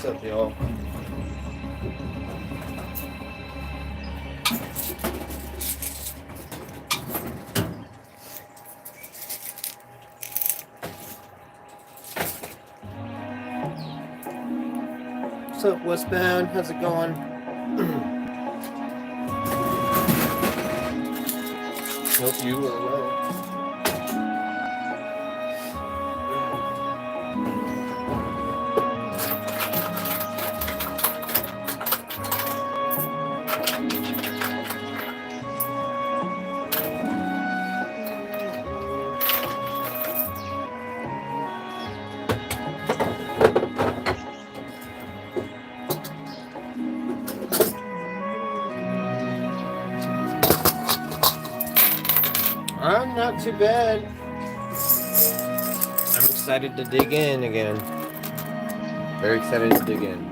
up, y'all? What's up, Westbound? How's it going? Hope you are well. I'm not too bad. I'm excited to dig in again. Very excited to dig in.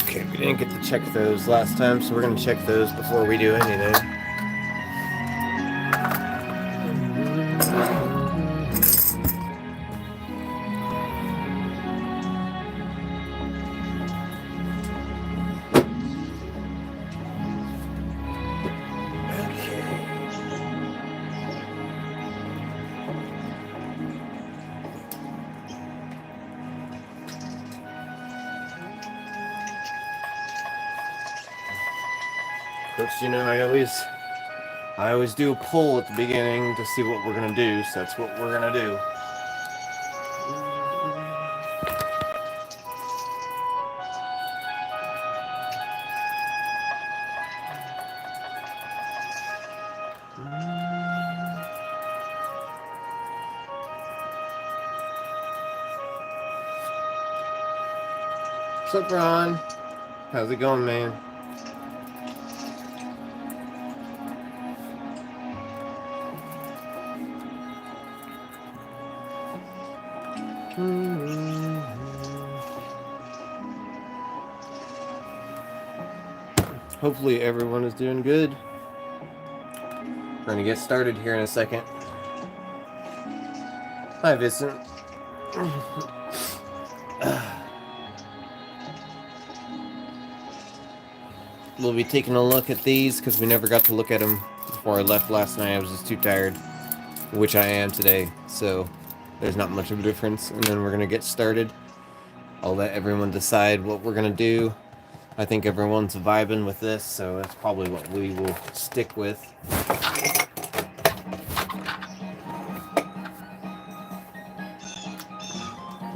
Okay, we didn't get to check those last time, so we're going to check those before we do anything. Coach, you know, I always do a poll at the beginning to see what we're gonna do, so that's what we're gonna do. What's up, Ron? How's it going, man? Hopefully everyone is doing good. We're gonna get started here in a second. Hi, Vincent. We'll be taking a look at these because we never got to look at them before I left last night. I was just too tired, which I am today, so there's not much of a difference. And then we're gonna get started. I'll let everyone decide what we're gonna do. I think everyone's vibing with this, so that's probably what we will stick with.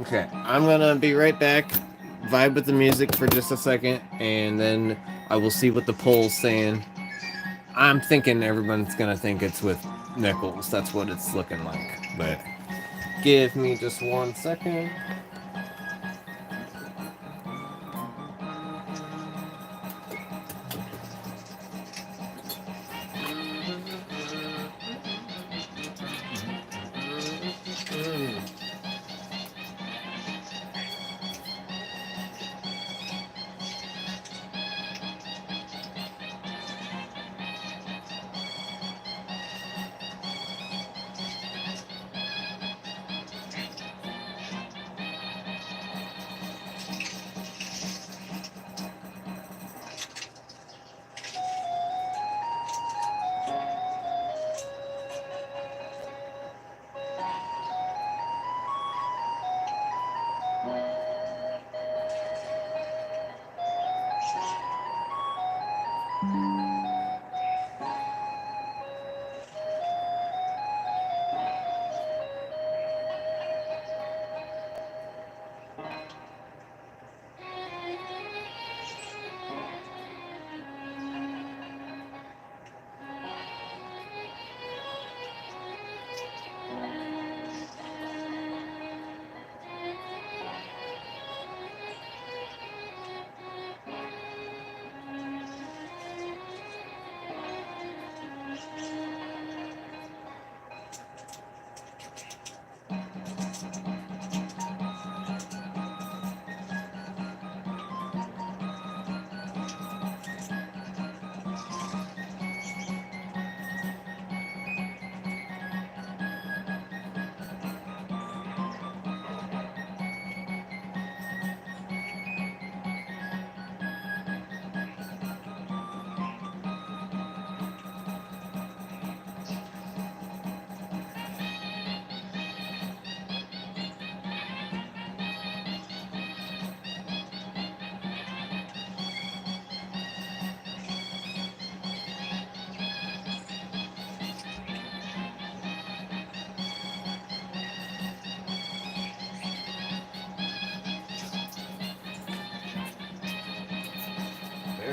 Okay, I'm gonna be right back, vibe with the music for just a second, and then I will see what the poll's saying. I'm thinking everyone's gonna think it's with Nichols. That's what it's looking like. But give me just 1 second.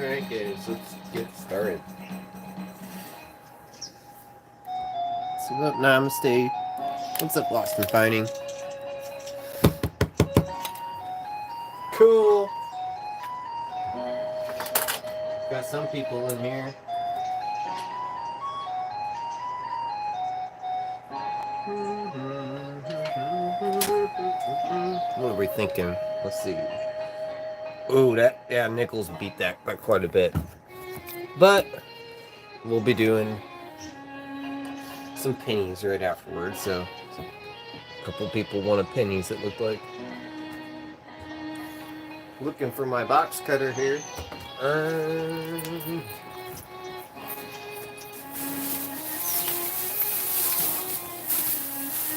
Alright guys, let's get started. So up, namaste. What's up, Lost and Finding? Cool. Got some people in here. What are we thinking? Let's see. Ooh, Nichols beat that by quite a bit. But we'll be doing some pennies right afterwards, so a couple people wanted pennies, it looked like. Looking for my box cutter here.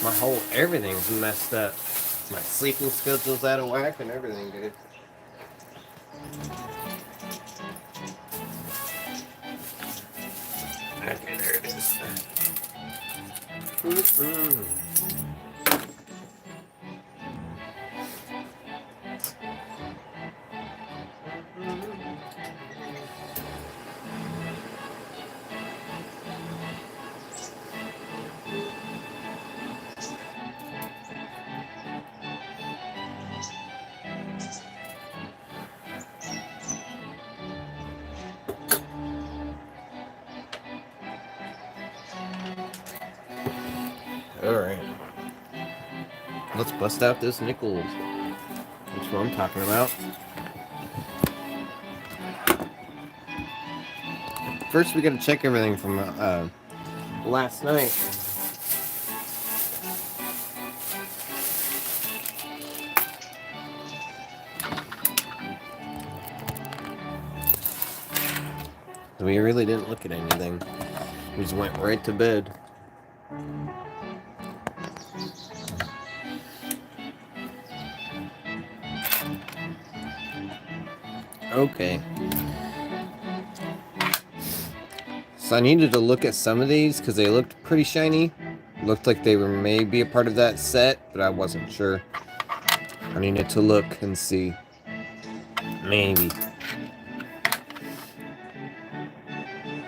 My whole everything's messed up. My sleeping schedule's out of whack and everything, dude. Okay, there it is. Alright. Let's bust out this Nichols. That's what I'm talking about. First, we gotta check everything from last night. We really didn't look at anything. We just went right to bed. Okay. So I needed to look at some of these because they looked pretty shiny. Looked like they were maybe a part of that set, but I wasn't sure. I needed to look and see. Maybe.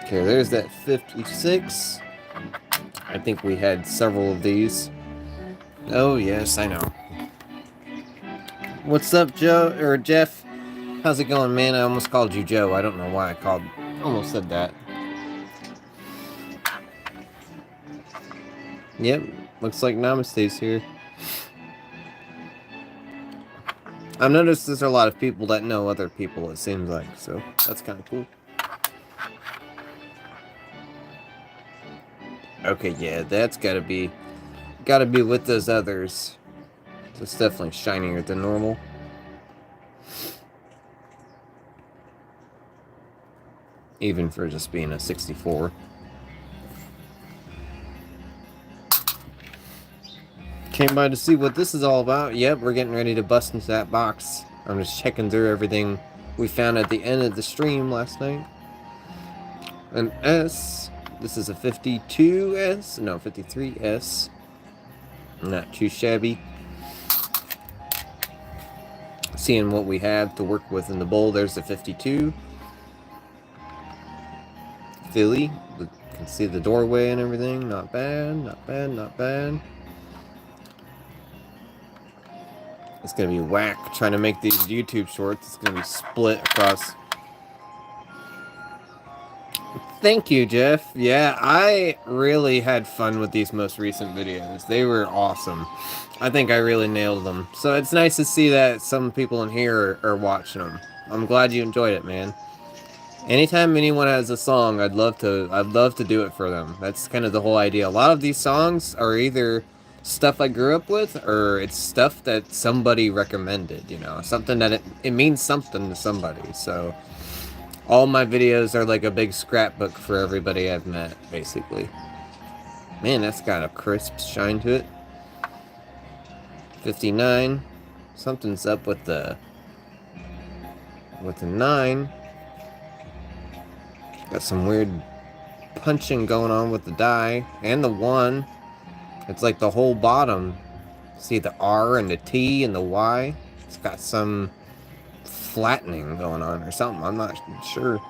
Okay, there's that 56. I think we had several of these. Oh, yes, I know. What's up, Joe, or Jeff? How's it going, man? I almost called you Joe. I don't know why I almost said that. Yep, looks like Namaste's here. I've noticed there's a lot of people that know other people, it seems like, so that's kind of cool. Okay, yeah, that's gotta be with those others. It's definitely shinier than normal. Even for just being a 64. Came by to see what this is all about. Yep, we're getting ready to bust into that box. I'm just checking through everything we found at the end of the stream last night. An S. This is a 52S. No, 53S. Not too shabby. Seeing what we have to work with in the bowl. There's the 52. Philly. You can see the doorway and everything. Not bad, not bad, not bad. It's gonna be whack trying to make these YouTube shorts. It's gonna be split across. Thank you, Jeff. Yeah, I really had fun with these most recent videos. They were awesome. I think I really nailed them. So it's nice to see that some people in here are watching them. I'm glad you enjoyed it, man. Anytime anyone has a song, I'd love to do it for them. That's kind of the whole idea. A lot of these songs are either stuff I grew up with, or it's stuff that somebody recommended, you know, something that it means something to somebody. So all my videos are like a big scrapbook for everybody I've met, basically. Man, that's got a crisp shine to it. 59. Something's up with the 9. Got some weird punching going on with the die and the 1. It's like the whole bottom. See the R and the T and the Y? It's got some flattening going on or something. I'm not sure.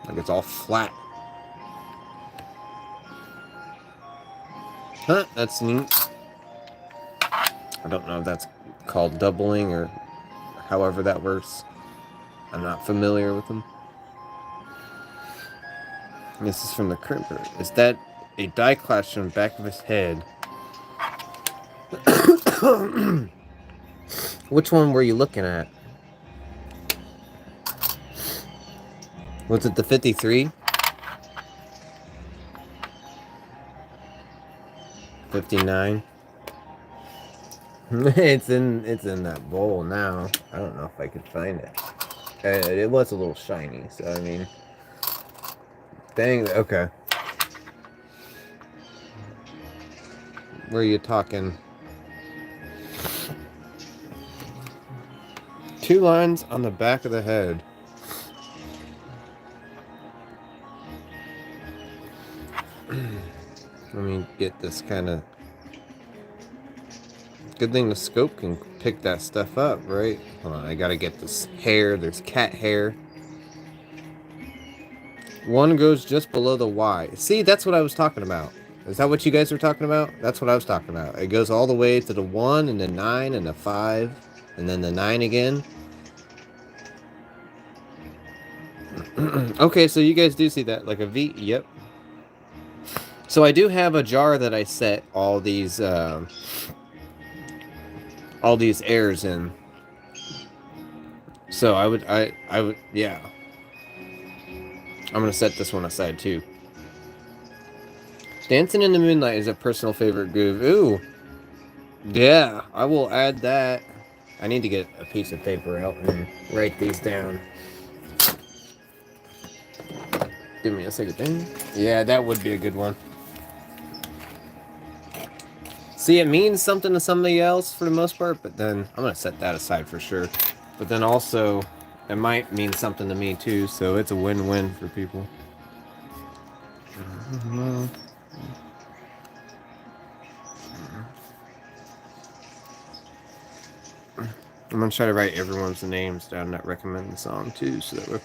Like it's all flat. Huh, that's neat. I don't know if that's called doubling or however that works. I'm not familiar with them. This is from the crimper. Is that a die clash from the back of his head? Which one were you looking at? Was it the 53? 59? It's in that bowl now. I don't know if I could find it. It was a little shiny, so I mean, dang. Okay. Where are you talking? 2 lines on the back of the head. Let me get this kind of... Good thing the scope can pick that stuff up, right? Hold on, I gotta get this hair. There's cat hair. One goes just below the Y. See, that's what I was talking about. Is that what you guys were talking about? That's what I was talking about. It goes all the way to the 1 and the 9 and the 5 and then the 9 again. Okay, so you guys do see that, like a V. Yep. So I do have a jar that I set all these airs in. So I would, yeah. I'm gonna set this one aside too. Dancing in the Moonlight is a personal favorite groove. Ooh, yeah, I will add that. I need to get a piece of paper out and write these down. Give me a second. Yeah, that would be a good one. See, it means something to somebody else for the most part, but then I'm gonna set that aside for sure. But then also, it might mean something to me too, so it's a win-win for people. I'm gonna try to write everyone's names down that recommend the song too, so that we're...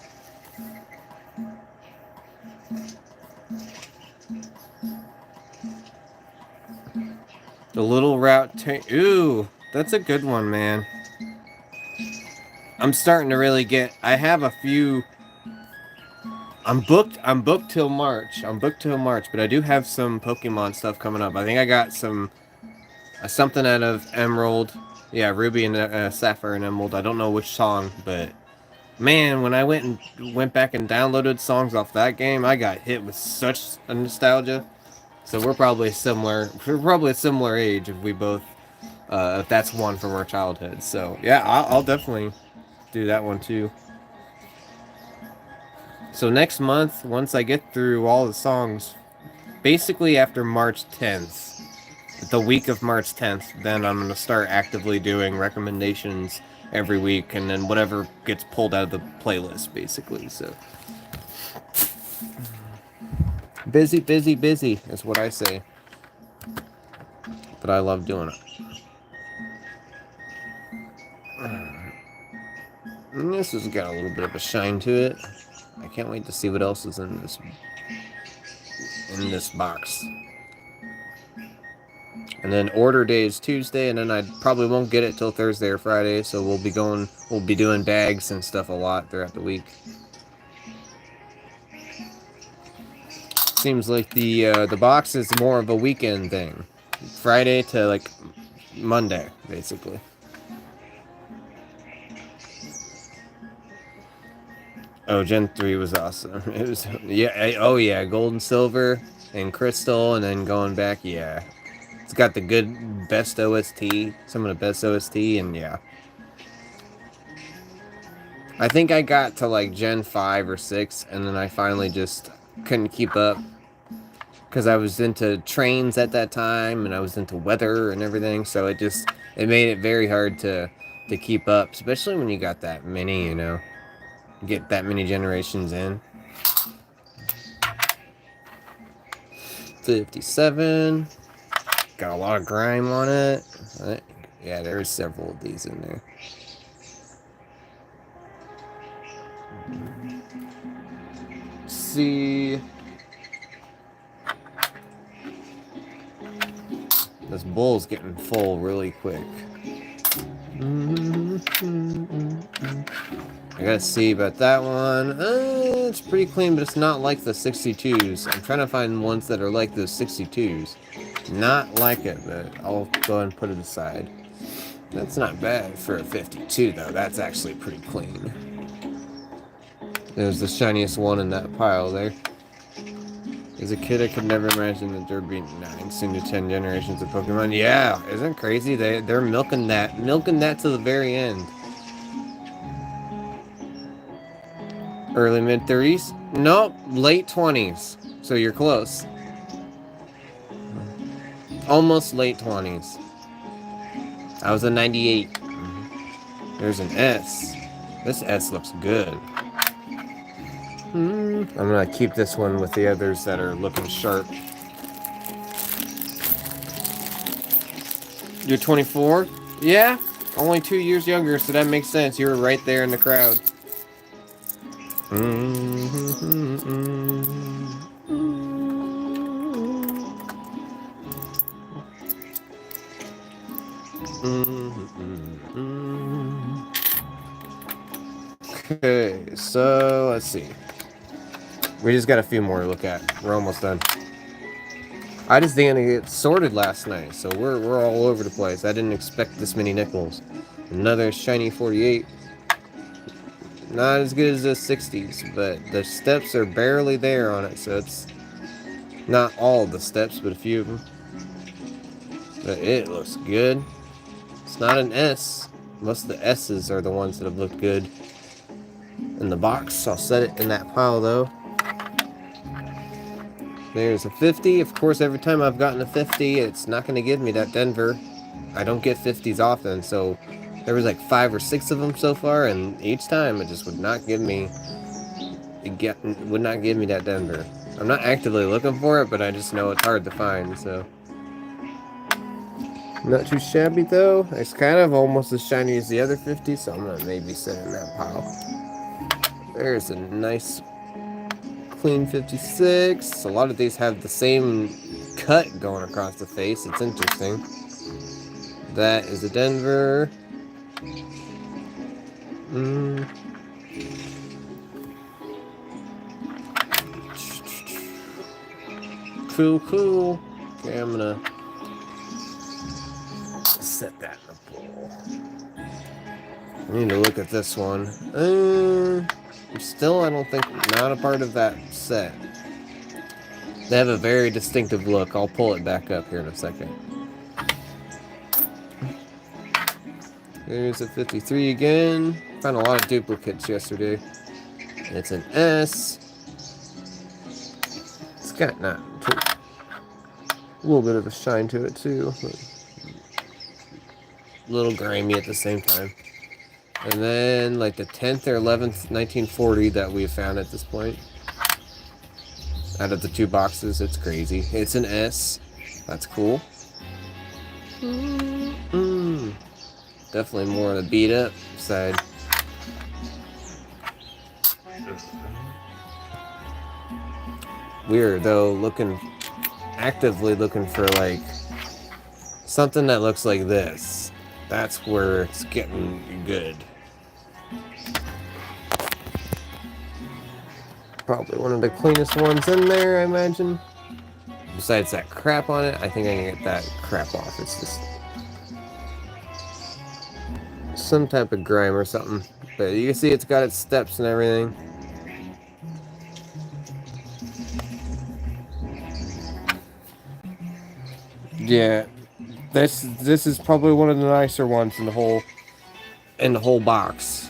The Little Route Ooh, that's a good one, man. I'm starting to really get... I have a few... I'm booked till March. But I do have some Pokemon stuff coming up. I think I got some... something out of Emerald. Yeah, Ruby and Sapphire and Emerald. I don't know which song, but... Man, when I went back and downloaded songs off that game, I got hit with such a nostalgia. So we're probably similar. We're probably a similar age if we both, if that's one from our childhood. So yeah, I'll definitely do that one too. So next month, once I get through all the songs, basically after March 10th, the week of March 10th, then I'm gonna start actively doing recommendations every week, and then whatever gets pulled out of the playlist, basically. So. Busy, busy, busy is what I say. But I love doing it. And this has got a little bit of a shine to it. I can't wait to see what else is in this box. And then order day is Tuesday, and then I probably won't get it till Thursday or Friday, so we'll be doing bags and stuff a lot throughout the week. Seems like the box is more of a weekend thing. Friday to like Monday, basically. Oh, Gen 3 was awesome. It was, yeah, oh yeah, gold and silver and crystal, and then going back, yeah. It's got the good best OST, some of the best OST, and yeah. I think I got to like Gen 5 or 6, and then I finally just couldn't keep up. Because I was into trains at that time, and I was into weather and everything, so it made it very hard to keep up, especially when you got that many, you know. Get that many generations in. 57. Got a lot of grime on it. Yeah, there's several of these in there. see. This bowl's getting full really quick. I gotta see about that one. It's pretty clean, but it's not like the 62s. I'm trying to find ones that are like those 62s. Not like it, but I'll go ahead and put it aside. That's not bad for a 52, though. That's actually pretty clean. There's the shiniest one in that pile there. As a kid, I could never imagine that there'd be 9, soon to 10 generations of Pokemon. Yeah, isn't it crazy? They're milking that to the very end. Early mid 30s? Nope, late 20s. So you're close. Almost late 20s. I was a 98. There's an S. This S looks good. I'm gonna keep this one with the others that are looking sharp. You're 24? Yeah, only 2 years younger, so that makes sense. You were right there in the crowd. Okay, so let's see. We just got a few more to look at. We're almost done. I just didn't get sorted last night, so we're all over the place. I didn't expect this many nickels. Another shiny 48. Not as good as the 60s, but the steps are barely there on it, so it's not all the steps, but a few of them. But it looks good. It's not an S. Most of the S's are the ones that have looked good in the box. I'll set it in that pile, though. There's a 50. Of course, every time I've gotten a 50, it's not going to give me that Denver. I don't get 50s often, so there was like 5 or 6 of them so far, and each time it just would not give me that Denver. I'm not actively looking for it, but I just know it's hard to find, so. Not too shabby, though. It's kind of almost as shiny as the other 50, so I'm going to maybe set it in that pile. There's a nice clean 56. A lot of these have the same cut going across the face. It's interesting. That is a Denver. Cool. Okay, I'm gonna set that in the bowl. I need to look at this one. Still, I don't think, not a part of that set. They have a very distinctive look. I'll pull it back up here in a second. There's a 53 again. Found a lot of duplicates yesterday. It's an S. It's got a little bit of a shine to it too, but a little grimy at the same time. And then like the 10th or 11th 1940 that we've found at this point. Out of the 2 boxes, it's crazy. It's an S. That's cool. Definitely more on the beat up side. Weird though, actively looking for like something that looks like this. That's where it's getting good. Probably one of the cleanest ones in there, I imagine. Besides that crap on it, I think I can get that crap off. It's just some type of grime or something. But you can see it's got its steps and everything. Yeah, this is probably one of the nicer ones in the whole box.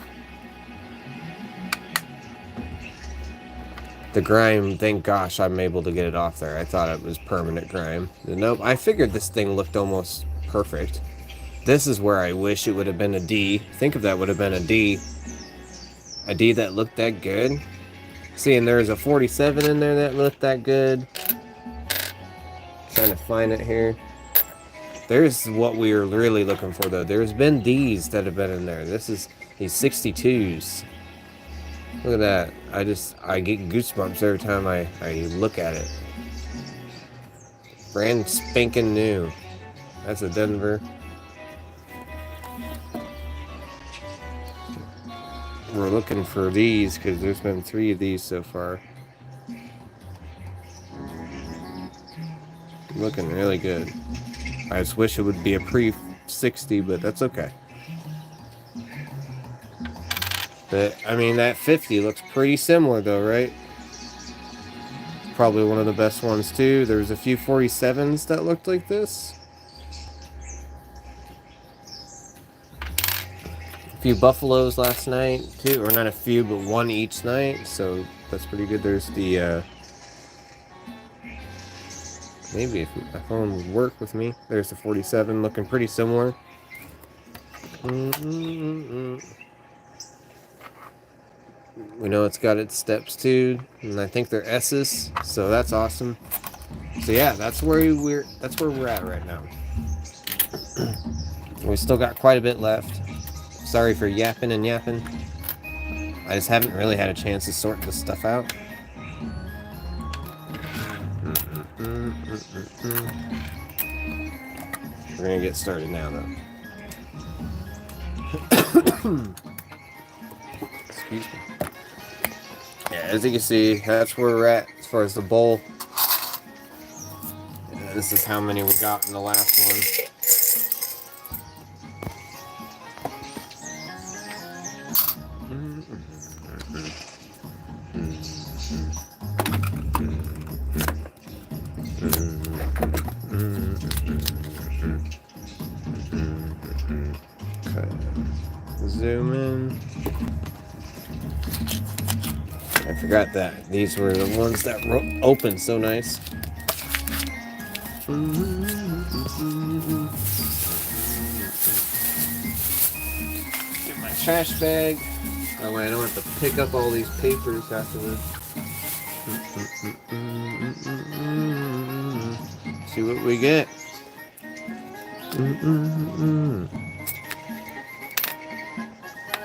The grime, thank gosh I'm able to get it off there. I thought it was permanent grime. Nope, I figured this thing looked almost perfect. This is where I wish it would have been a D. Think if that would have been a D. A D that looked that good. See, and there's a 47 in there that looked that good. Trying to find it here. There's what we were really looking for, though. There's been D's that have been in there. This is these 62s. Look at that. I get goosebumps every time I look at it. Brand spanking new. That's a Denver. We're looking for these because there's been 3 of these so far. Looking really good. I just wish it would be a pre-60, but that's okay. But, I mean, that 50 looks pretty similar though, right? Probably one of the best ones too. There's a few 47s that looked like this. A few Buffaloes last night too, or not a few, but 1 each night. So that's pretty good. There's the maybe if my phone would work with me. There's the 47, looking pretty similar. We know it's got its steps too, and I think they're S's, so that's awesome. So yeah, that's where we're at right now. We still got quite a bit left. Sorry for yapping and yapping. I just haven't really had a chance to sort this stuff out. We're gonna get started now though. Excuse me. Yeah, as you can see, that's where we're at as far as the bowl. And this is how many we got in the last one. Okay. Zoom in. I forgot that. These were the ones that opened so nice. Get my trash bag. That way I don't have to pick up all these papers afterwards. See what we get.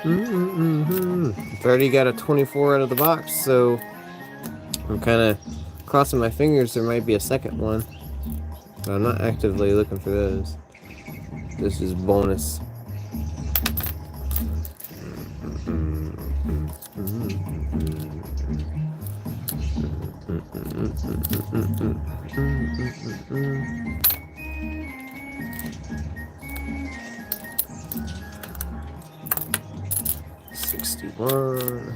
I've already got a 24 out of the box, so I'm kind of crossing my fingers there might be a second one. But I'm not actively looking for those. This is bonus. $61.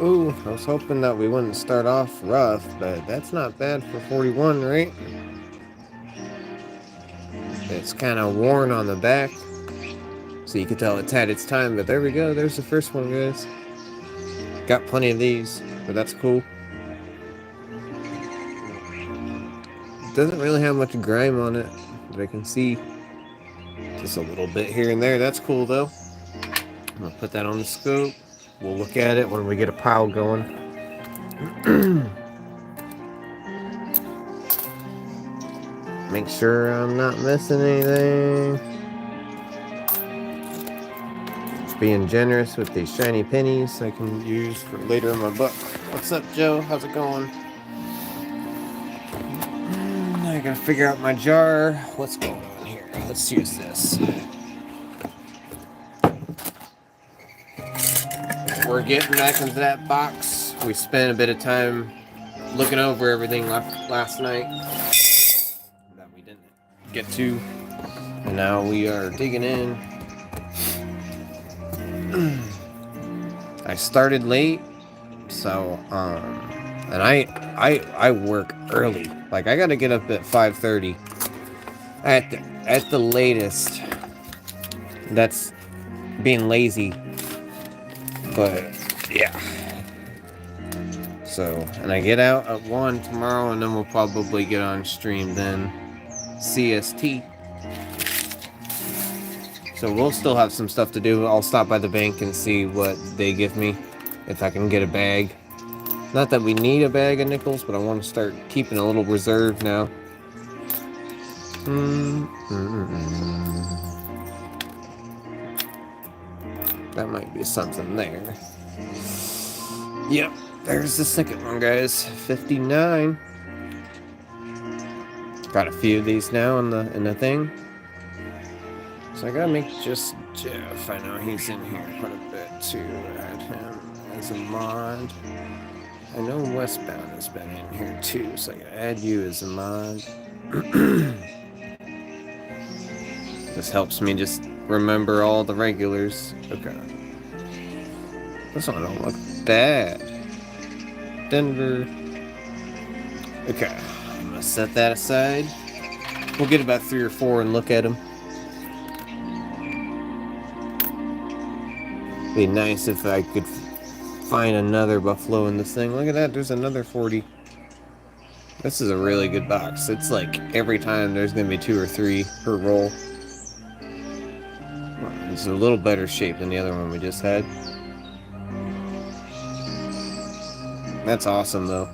Ooh, I was hoping that we wouldn't start off rough, but that's not bad for 41, right? It's kind of worn on the back, so you can tell it's had its time, but there we go. There's the first one, guys. Got plenty of these, but that's cool. Doesn't really have much grime on it, but I can see just a little bit here and there. That's cool, though. I'm gonna put that on the scope. We'll look at it when we get a pile going. Make sure I'm not missing anything. Just being generous with these shiny pennies I can use for later in my book. What's up, Joe? How's it going? I gotta figure out my jar. What's going on here? Let's use this. We're getting back into that box. We spent a bit of time looking over everything last night that we didn't get to, and now we are digging in. I started late, so and I work early. Like I gotta get up at 5:30 at the latest. That's being lazy. But yeah, So, and I get out at 1 tomorrow, and then we'll probably get on stream then. CST. So we'll still have some stuff to do. I'll stop by the bank and see what they give me, if I can get a bag. Not that we need a bag of nickels, but I want to start keeping a little reserve now. That might be something there. Yep, there's the second one, guys. 59. Got a few of these now in the thing. So I gotta make just Jeff. I know he's in here quite a bit too. Add him as a mod. I know Westbound has been in here too, so I gotta add you as a mod. This helps me just remember all the regulars. Okay. This one don't look bad. Denver. Okay. I'm gonna set that aside. We'll get about 3 or 4 and look at them. Be nice if I could find another buffalo in this thing. Look at that, there's another 40. This is a really good box. It's like every time there's gonna be 2 or 3 per roll. It's a little better shape than the other one we just had. That's awesome though.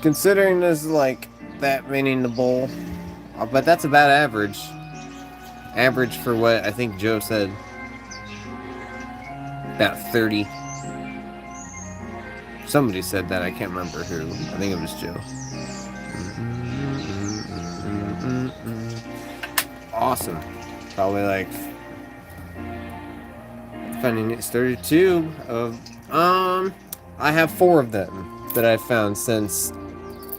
Considering there's like that many in the bowl, but that's about average. Average for what I think Joe said. About 30. Somebody said that, I can't remember who. I think it was Joe. Awesome. Probably like finding it's 32 of I have 4 of them that I've found since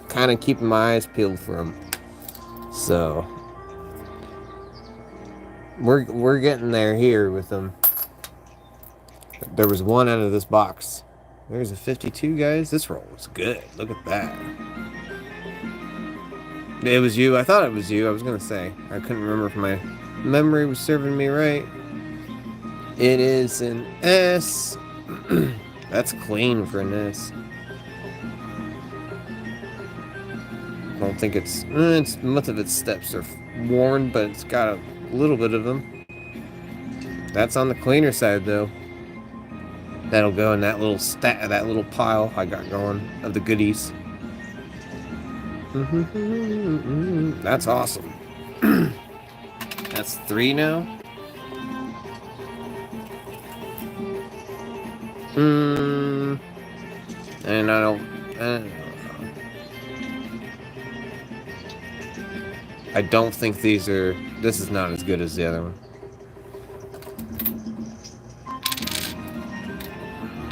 kind of keeping my eyes peeled for them. So we're getting there here with them. There was 1 out of this box. There's a 52, guys. This roll was good. Look at that. It was you. I thought it was you. I was going to say. I couldn't remember if my memory was serving me right. It is an S. That's clean for an S. I don't think it's most of its steps are worn, but it's got a little bit of them. That's on the cleaner side, though. That'll go in that little that little pile I got going of the goodies. That's awesome. That's 3 now. And I don't think these are. This is not as good as the other one.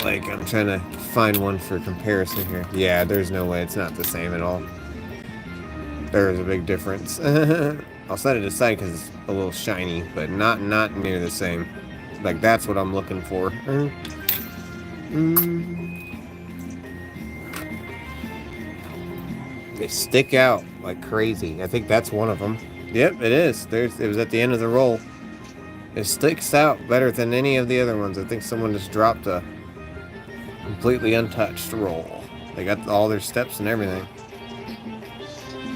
Like, I'm trying to find one for comparison here. Yeah, there's no way it's not the same at all. There is a big difference. I'll set it aside because it's a little shiny, but not near the same. Like, that's what I'm looking for. They stick out like crazy. I think that's one of them. Yep, it is. It was at the end of the roll. It sticks out better than any of the other ones. I think someone just dropped a completely untouched roll. They got all their steps and everything.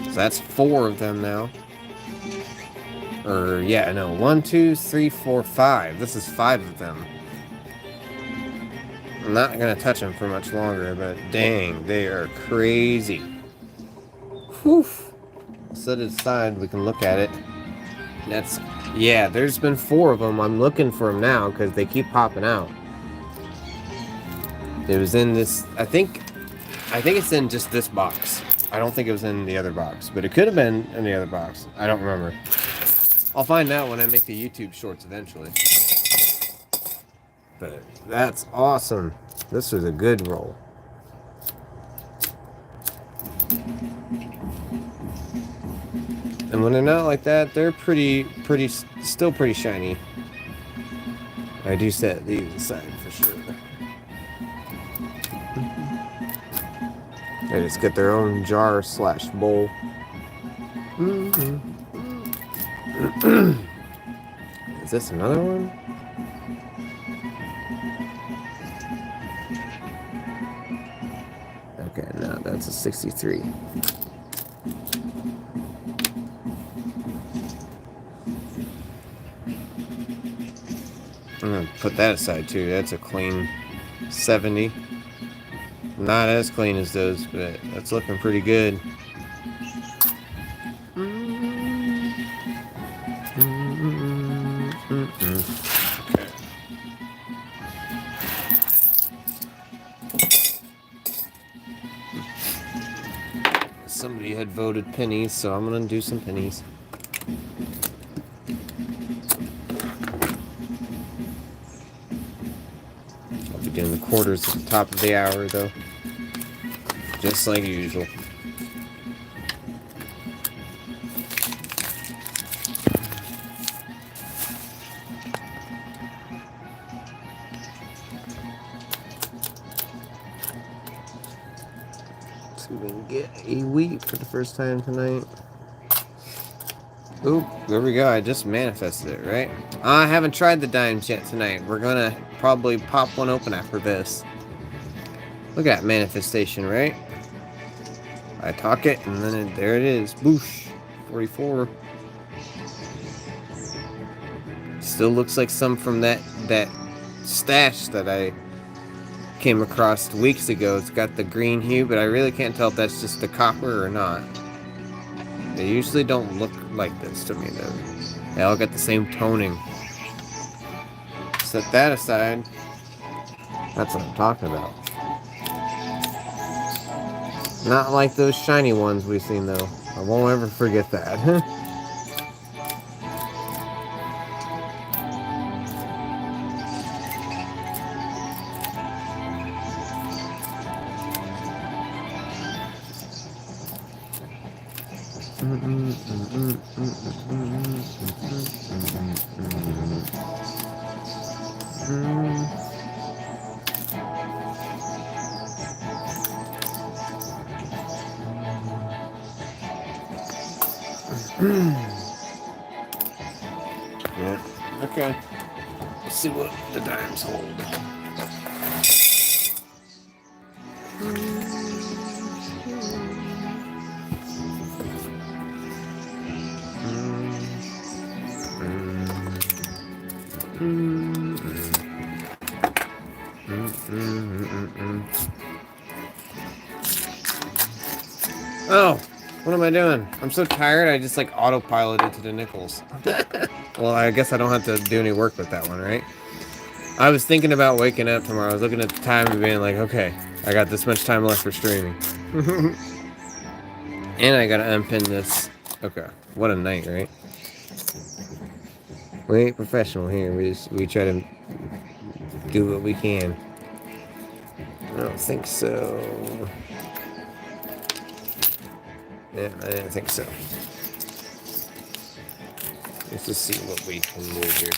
So that's 4 of them now. Or, yeah, no. 1, 2, 3, 4, 5. This is 5 of them. I'm not going to touch them for much longer, but dang, they are crazy. Whew. Set it aside. We can look at it. That's, yeah, there's been 4 of them. I'm looking for them now because they keep popping out. It was in this, I think it's in just this box. I don't think it was in the other box, but it could have been in the other box. I don't remember. I'll find out when I make the YouTube shorts eventually. But that's awesome. This was a good roll. And when they're not like that, they're still pretty shiny. I do set these aside for sure. They just get their own jar / bowl. Is this another one? That's a 63. I'm gonna put that aside too. That's a clean 70. Not as clean as those, but that's looking pretty good. Okay. Somebody had voted pennies, so I'm gonna do some pennies. I'll be doing the quarters at the top of the hour, though. Just like usual. So we can get a wheat for the first time tonight. Oop, there we go. I just manifested it, right? I haven't tried the dimes yet tonight. We're gonna probably pop one open after this. Look at that manifestation, right? I talk it, and then there it is. Boosh. 44. Still looks like some from that stash that I came across weeks ago. It's got the green hue, but I really can't tell if that's just the copper or not. They usually don't look like this to me, though. They all got the same toning. Set that aside. That's what I'm talking about. Not like those shiny ones we've seen, though. I won't ever forget that. Yeah. Okay. Let's see what the dimes hold. Oh, what am I doing? I'm so tired, I just like autopiloted to the nickels. Well, I guess I don't have to do any work with that one, right? I was thinking about waking up tomorrow. I was looking at the time and being like, okay, I got this much time left for streaming. And I gotta unpin this. Okay, what a night, right? We ain't professional here. We try to do what we can. I don't think so. Yeah, I didn't think so. Let's just see what we can do here.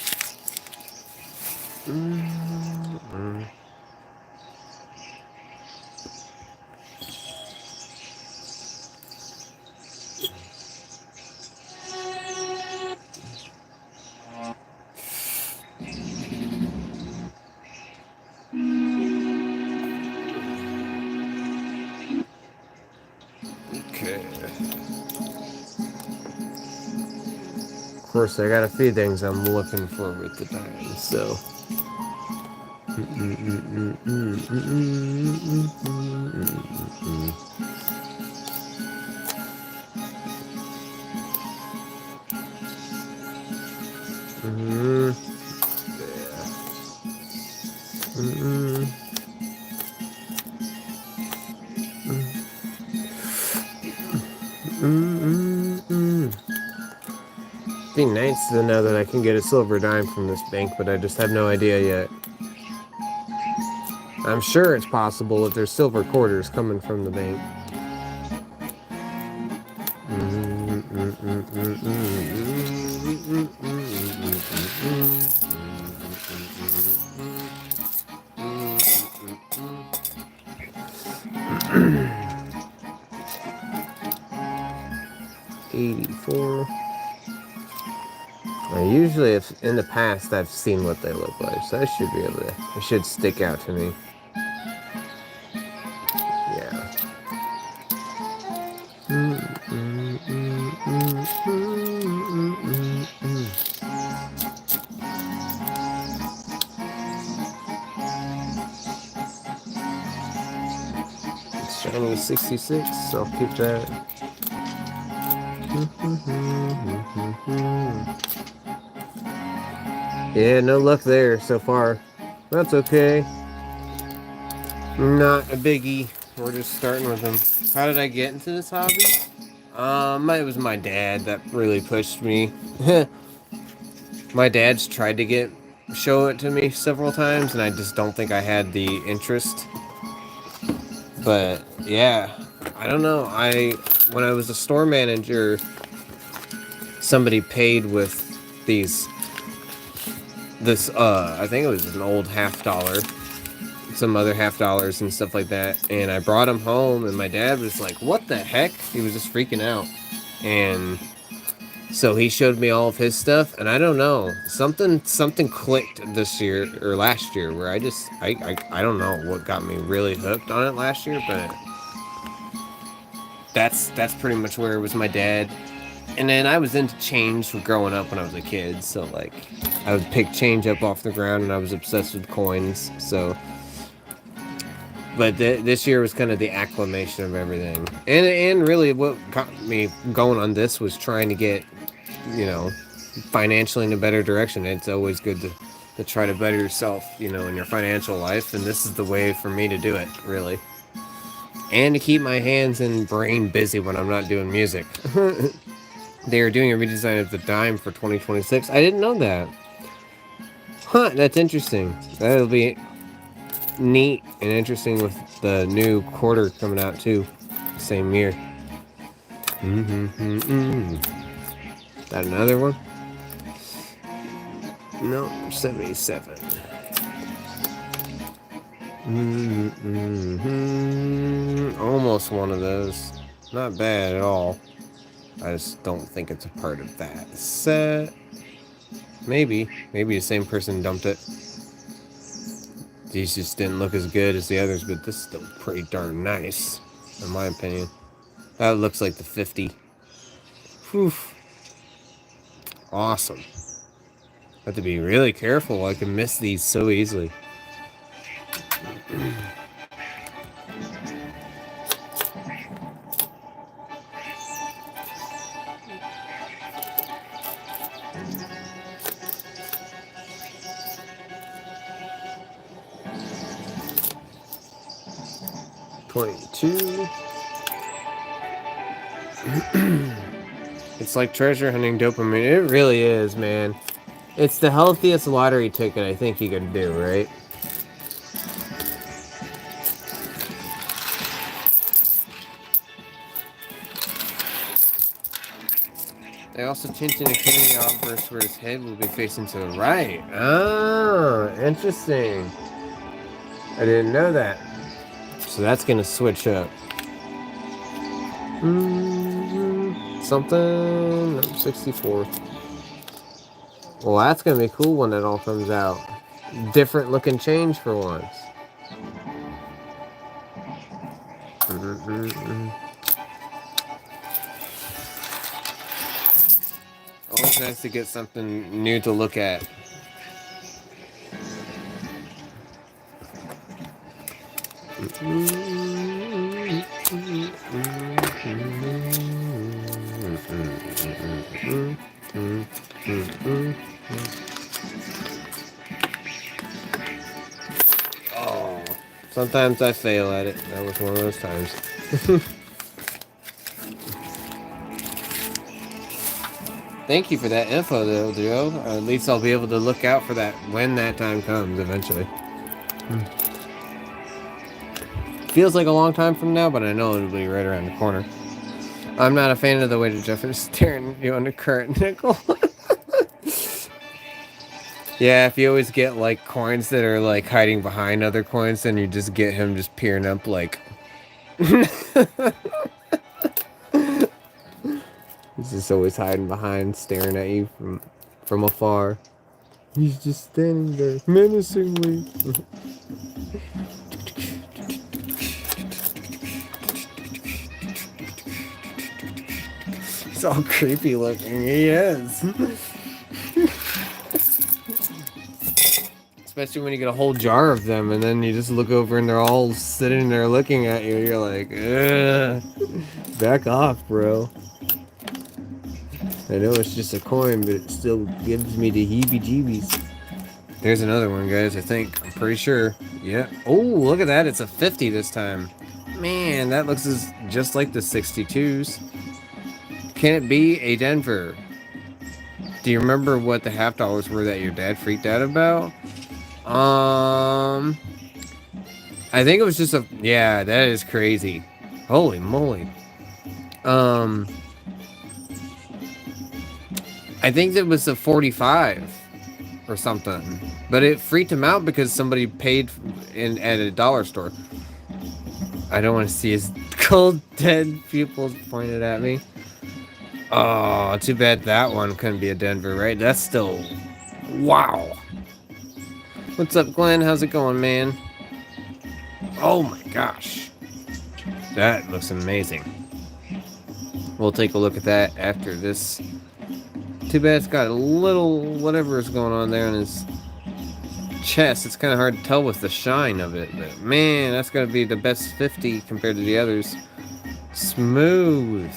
Okay. Of course, I got a few things I'm looking for with the diamonds, so. 'Be nice to know that I can get a silver dime from this bank, but I just have no idea yet. I'm sure it's possible if there's silver quarters coming from the bank. $84. Usually, if in the past, I've seen what they look like, so I should be able to. It should stick out to me. Yeah. It's showing me 66, so I'll keep that. Yeah, no luck there so far. That's okay. Not a biggie. We're just starting with them. How did I get into this hobby? It was my dad that really pushed me. My dad's tried to show it to me several times, and I just don't think I had the interest. But yeah, I don't know. When I was a store manager, somebody paid with I think it was an old $50, some other $50 and stuff like that, and I brought them home, and my dad was like, what the heck? He was just freaking out. And so he showed me all of his stuff, and I don't know, something clicked this year or last year where I don't know what got me really hooked on it last year, but that's pretty much where it was my dad. And then I was into change growing up when I was a kid, so like I would pick change up off the ground, and I was obsessed with coins. So, but this year was kind of the acclimation of everything, and really what got me going on this was trying to get, financially in a better direction. It's always good to try to better yourself, in your financial life, and this is the way for me to do it, really. And to keep my hands and brain busy when I'm not doing music. They are doing a redesign of the dime for 2026. I didn't know that. Huh, that's interesting. That'll be neat and interesting with the new quarter coming out too. Same year. That another one? No, 77. Almost one of those. Not bad at all. I just don't think it's a part of that set. Maybe the same person dumped it. These just didn't look as good as the others, but this is still pretty darn nice, in my opinion. That looks like the 50. Whew. Awesome. Have to be really careful. I can miss these so easily. $22. It's like treasure hunting dopamine. It really is, man. It's the healthiest lottery ticket I think you could do, right? They also changed in a Kenny obverse where his head will be facing to the right. Oh, interesting. I didn't know that. So that's gonna switch up. Something 64. Well, that's gonna be cool when that all comes out. Different looking change for once. Always nice to get something new to look at. Oh, sometimes I fail at it. That was one of those times. Thank you for that info, though, Joe. At least I'll be able to look out for that when that time comes eventually. Feels like a long time from now, but I know it'll be right around the corner. I'm not a fan of the way that Jeff is staring at you on the current nickel. Yeah, if you always get like coins that are like hiding behind other coins, then you just get him just peering up like. He's just always hiding behind, staring at you from afar. He's just standing there menacingly. He's all creepy looking. He is. Especially when you get a whole jar of them and then you just look over and they're all sitting there looking at you. You're like, ugh. Back off, bro. I know it's just a coin, but it still gives me the heebie-jeebies. There's another one, guys, I think. I'm pretty sure. Yeah. Oh, look at that. It's a 50 this time. Man, that looks just like the 62s. Can it be a Denver? Do you remember what the half dollars were that your dad freaked out about? I think it was just a... Yeah, that is crazy. Holy moly. I think it was a 45 or something. But it freaked him out because somebody paid at a dollar store. I don't want to see his cold, dead pupils pointed at me. Oh, too bad that one couldn't be a Denver, right? That's still... Wow. What's up, Glenn? How's it going, man? Oh my gosh. That looks amazing. We'll take a look at that after this. Too bad it's got a little whatever is going on there in his chest. It's kind of hard to tell with the shine of it. But man, that's going to be the best 50 compared to the others. Smooth.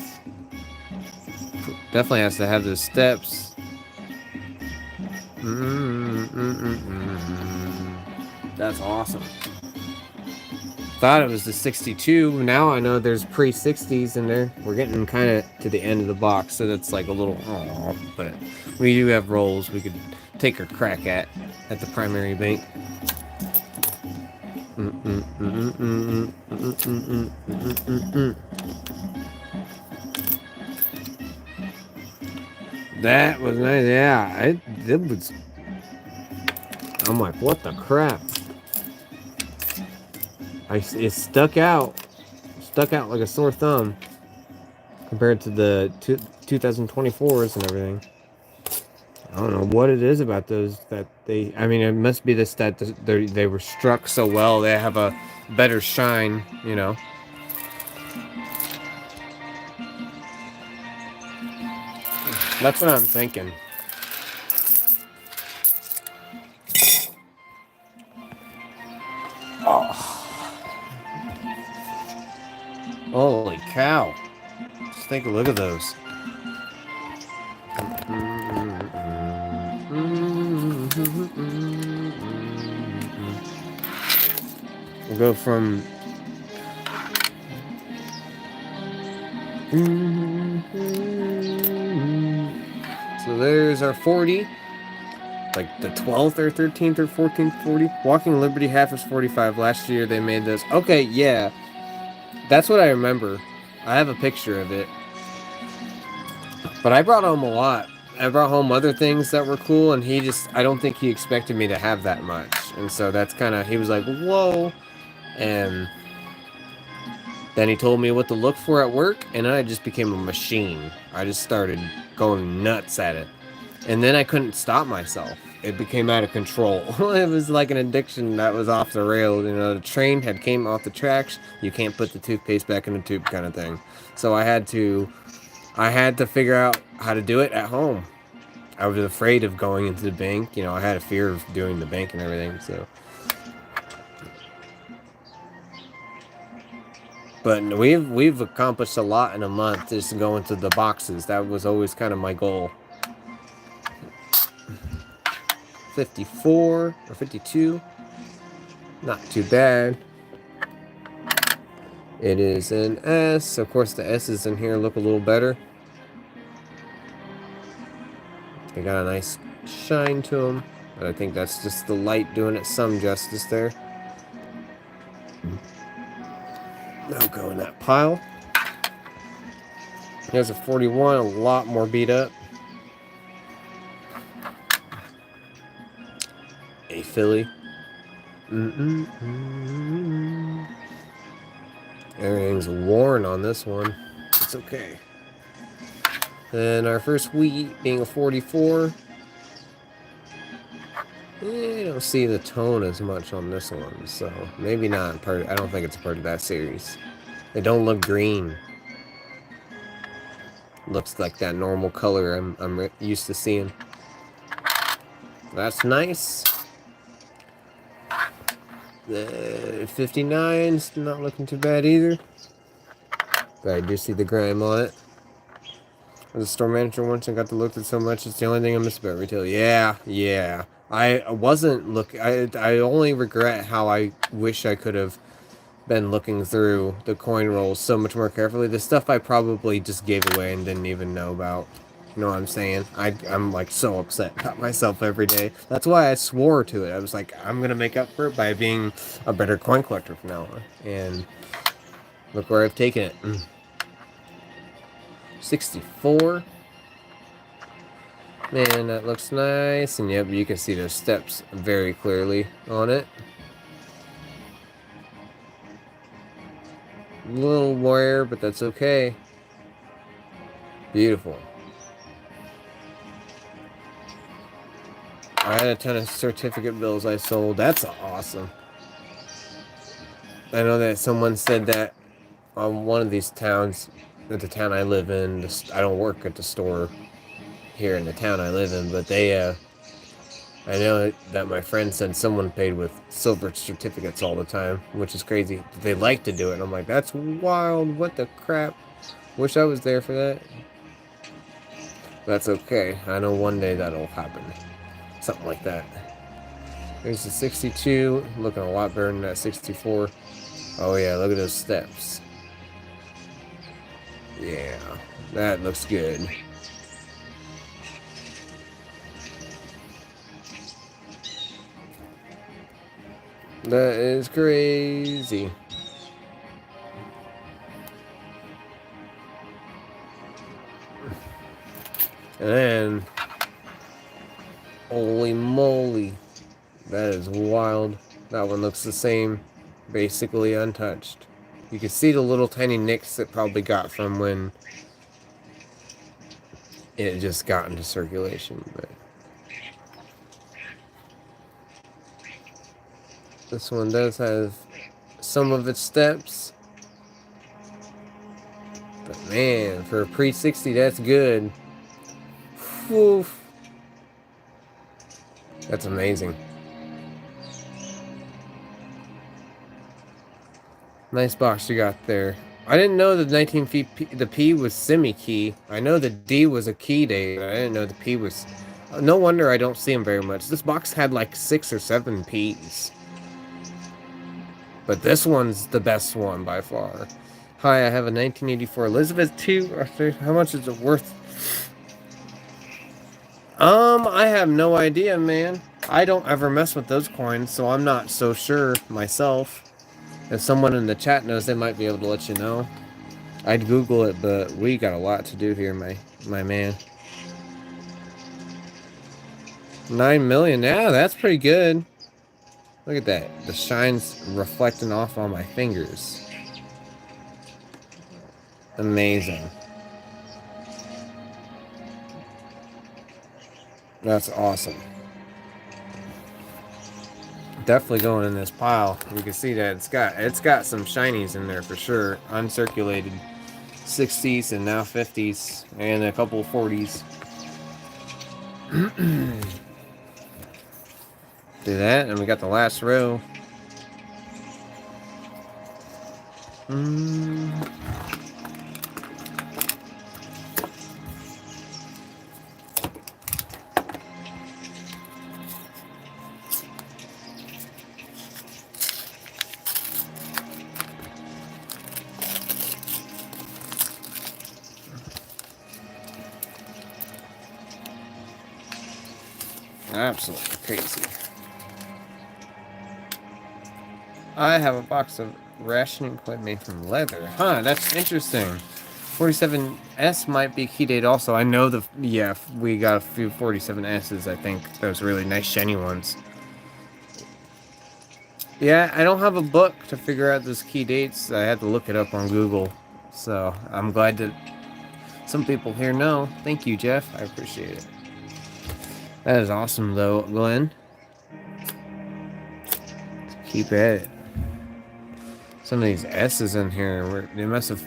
Definitely has to have those steps. That's awesome. Thought it was the 62. Now I know there's pre-60s in there. We're getting kind of to the end of the box, so that's like a little... Aww, but we do have rolls we could take a crack at the primary bank. That was nice. Yeah, it was... I'm like, what the crap? It stuck out like a sore thumb compared to the 2024s and everything. I don't know what it is about those that they... I mean, it must be this that they were struck so well. They have a better shine, you know. That's what I'm thinking. Oh. Holy cow. Just take a look at those. We'll go from... So there's our 40. Like the 12th or 13th or 14th 40. Walking Liberty half is 45. Last year they made this. Okay, yeah. That's what I remember. I have a picture of it. But I brought home a lot. I brought home other things that were cool, and I don't think he expected me to have that much. And so that's kind of, he was like, whoa. And then he told me what to look for at work, and I just became a machine. I just started going nuts at it. And then I couldn't stop myself. It became out of control. It was like an addiction that was off the rails. You know, the train had came off the tracks. You can't put the toothpaste back in the tube kind of thing. So I had to figure out how to do it at home. I was afraid of going into the bank. You know, I had a fear of doing the bank and everything, so. But we've accomplished a lot in a month just going to the boxes. That was always kind of my goal. 54 or 52. Not too bad. It is an S. Of course, the S's in here look a little better. They got a nice shine to them. But I think that's just the light doing it some justice there. That'll go in that pile. Here's a 41, a lot more beat up. A Philly. Everything's worn on this one. It's okay. And our first wheat being a 44. I don't see the tone as much on this one, so maybe not part. I don't think it's part of that series. They don't look green. looks like that normal color I'm used to seeing. That's nice. The 59's not looking too bad either. But I do see the grime on it. As a store manager once, I got to look at so much. It's the only thing I miss about retail. Yeah. I wasn't I only regret how I wish I could have been looking through the coin rolls so much more carefully. The stuff I probably just gave away and didn't even know about. You know what I'm saying? I'm like so upset about myself every day. That's why I swore to it. I was like, I'm gonna make up for it by being a better coin collector from now on. And look where I've taken it. 64. Man, that looks nice. And yep, you can see those steps very clearly on it. A little wear, but that's okay. Beautiful. I had a ton of certificate bills I sold. That's awesome. I know that someone said that on one of these towns, at the town I live in, I don't work at the store here in the town I live in, but I know that my friend said someone paid with silver certificates all the time, which is crazy. They like to do it, and I'm like, that's wild. What the crap? Wish I was there for that. That's okay. I know one day that'll happen. Something like that. There's the 62, looking a lot better than that 64. Oh yeah, look at those steps. Yeah, that looks good. That is crazy. And then, holy moly, that is wild. That one looks the same, basically untouched. You can see the little tiny nicks it probably got from when it just got into circulation. But this one does have some of its steps. But man, for a pre-60, that's good. Oof. That's amazing. Nice box you got there. I didn't know the 19 feet the P was semi-key. I know the D was a key date. I didn't know the P was... No wonder I don't see them very much. This box had like 6 or 7 Ps. But this one's the best one by far. Hi, I have a 1984 Elizabeth II. How much is it worth? I have no idea, man. I don't ever mess with those coins, so I'm not so sure myself. If someone in the chat knows, they might be able to let you know. I'd Google it, but we got a lot to do here, my man. 9 million. Yeah, that's pretty good. Look at that. The shine's reflecting off on my fingers. Amazing. That's awesome. Definitely going in this pile. You can see that it's got some shinies in there for sure. Uncirculated 60s and now 50s and a couple of 40s. Do that, and we got the last row. Absolutely crazy. I have a box of rationing equipment made from leather. Huh, that's interesting. 47S might be key date also. I know we got a few 47S's, I think. Those really nice shiny ones. Yeah, I don't have a book to figure out those key dates. I had to look it up on Google. So, I'm glad that some people here know. Thank you, Jeff. I appreciate it. That is awesome, though, Glenn. Keep at it. Some of these S's in here, they must have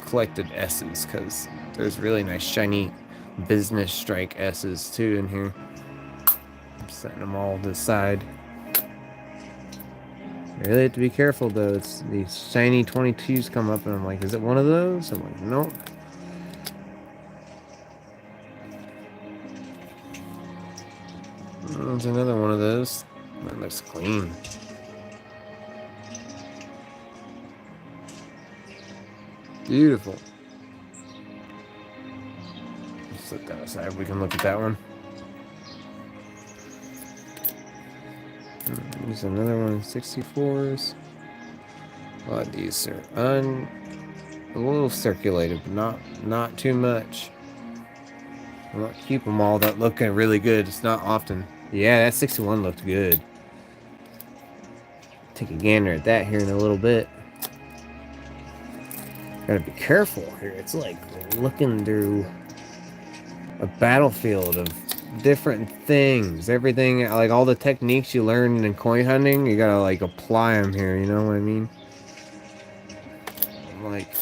collected S's, because There's really nice shiny business strike S's too in here. I'm setting them all to the side. I really have to be careful though. It's these shiny 22s come up and I'm like, is it one of those? I'm like, nope. There's another one of those. That looks clean. Beautiful. Set that aside. We can look at that one. There's another one. 64s. A lot of these are a little circulated, but not too much. I won't keep them all that looking really good. It's not often. Yeah, that 61 looked good. Take a gander at that here in a little bit. Gotta be careful here. It's like looking through a battlefield of different things. Everything, like all the techniques you learn in coin hunting, you gotta like apply them here. You know what I mean? Like.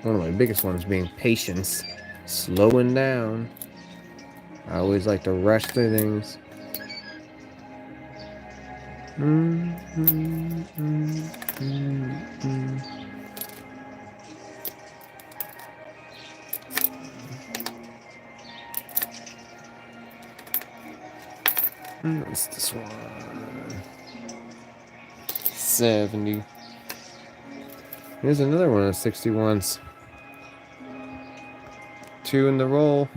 One of my biggest ones being patience. Slowing down. I always like to rush through things. What's this one? 70. Here's another one of 61s. 2 in the roll.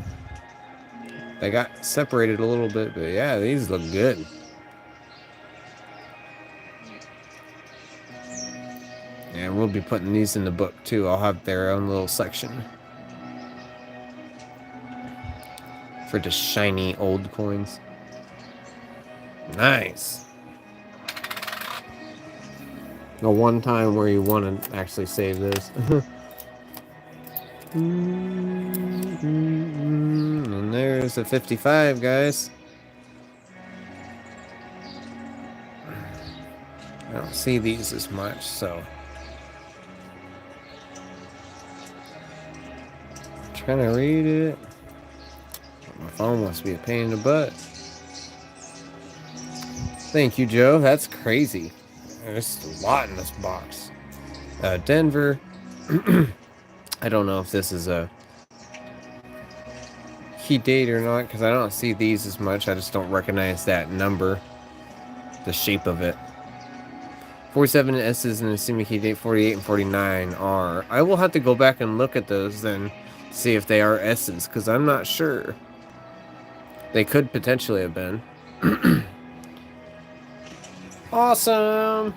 They got separated a little bit, but yeah, these look good. And we'll be putting these in the book too. I'll have their own little section for just shiny old coins. Nice. The one time where you want to actually save this. And there's a 55, guys. I don't see these as much, so. Trying to read it. My phone must be a pain in the butt. Thank you, Joe. That's crazy. There's a lot in this box. Denver. I don't know if this is a key date or not, because I don't see these as much. I just don't recognize that number, the shape of it. 47 S's and a semi key date. 48 and 49 are. I will have to go back and look at those then, see if they are S's, because I'm not sure. They could potentially have been. Awesome.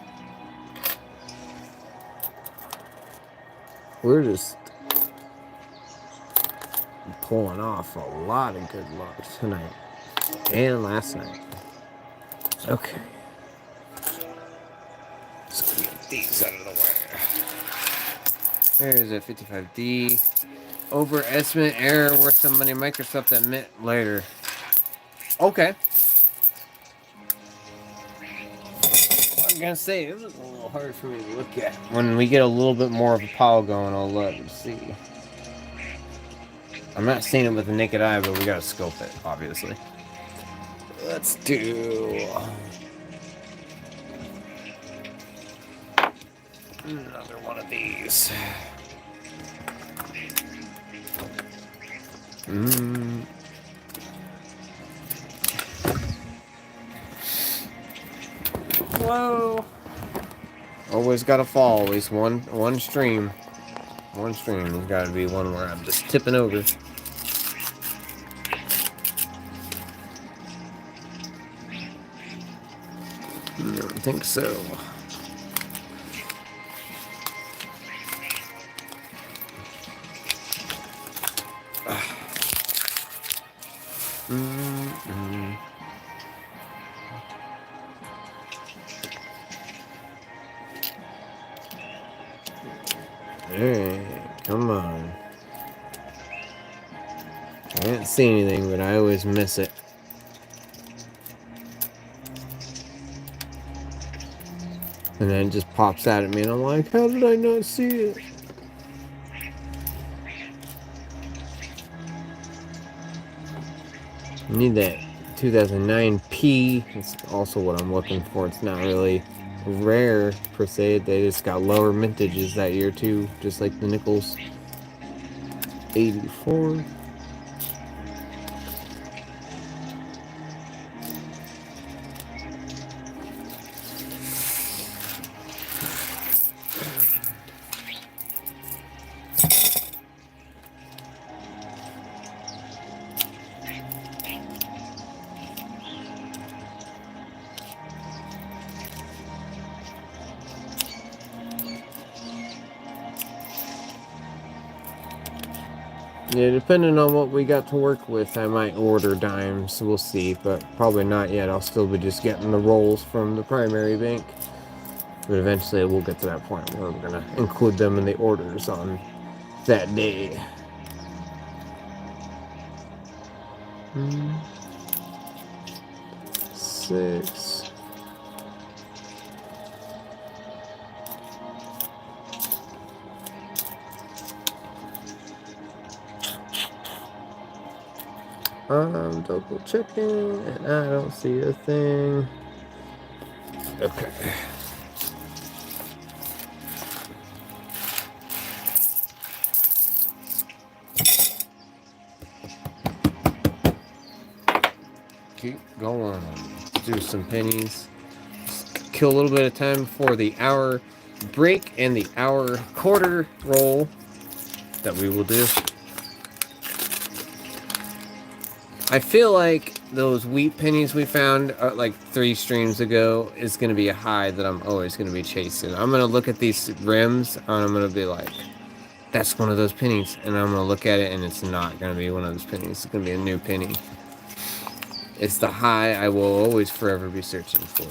We're just pulling off a lot of good luck tonight and last night. Okay. Let's get these out of the way. There's a 55D. Overestimate error worth some money. Microsoft admit later. Okay. I'm gonna say it was a little hard for me to look at. When we get a little bit more of a pile going, I'll let you see. I'm not seeing it with the naked eye, but we gotta scope it, obviously. Let's do another one of these. Whoa. Always gotta fall, at least one stream. One stream. There's gotta be one where I'm just tipping over. I don't think so. Alright, come on. I didn't see anything, but I always miss it. And then it just pops out at me, and I'm like, how did I not see it? I need that 2009P. That's also what I'm looking for. It's not really rare, per se. They just got lower mintages that year, too. Just like the nickels. 84. Yeah, depending on what we got to work with, I might order dimes. We'll see, but probably not yet. I'll still be just getting the rolls from the primary bank. But eventually we'll get to that point where we're going to include them in the orders on that day. Six. I'm double checking and I don't see a thing. Okay. Keep going. Let's do some pennies. Just kill a little bit of time before the hour break and the hour quarter roll that we will do. I feel like those wheat pennies we found like 3 streams ago is going to be a high that I'm always going to be chasing. I'm going to look at these rims and I'm going to be like, that's one of those pennies. And I'm going to look at it and it's not going to be one of those pennies. It's going to be a new penny. It's the high I will always forever be searching for.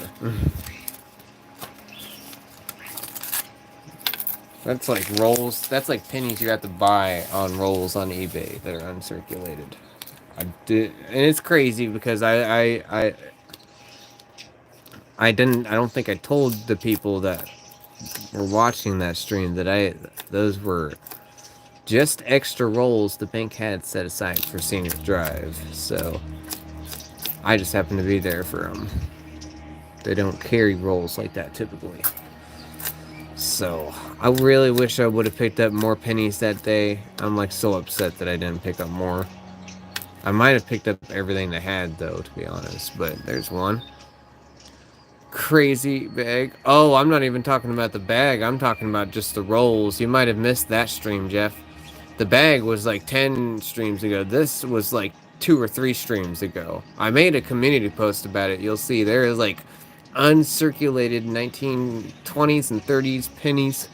That's like rolls. That's like pennies you have to buy on rolls on eBay that are uncirculated. I did, and it's crazy because I don't think I told the people that were watching that stream that those were just extra rolls the bank had set aside for Senior Drive. So I just happened to be there for them. They don't carry rolls like that typically. So I really wish I would have picked up more pennies that day. I'm like so upset that I didn't pick up more. I might have picked up everything they had though, to be honest, but there's one. Crazy bag. Oh, I'm not even talking about the bag. I'm talking about just the rolls. You might have missed that stream, Jeff. The bag was like 10 streams ago. This was like 2 or 3 streams ago. I made a community post about it. You'll see there is like uncirculated 1920s and 30s pennies.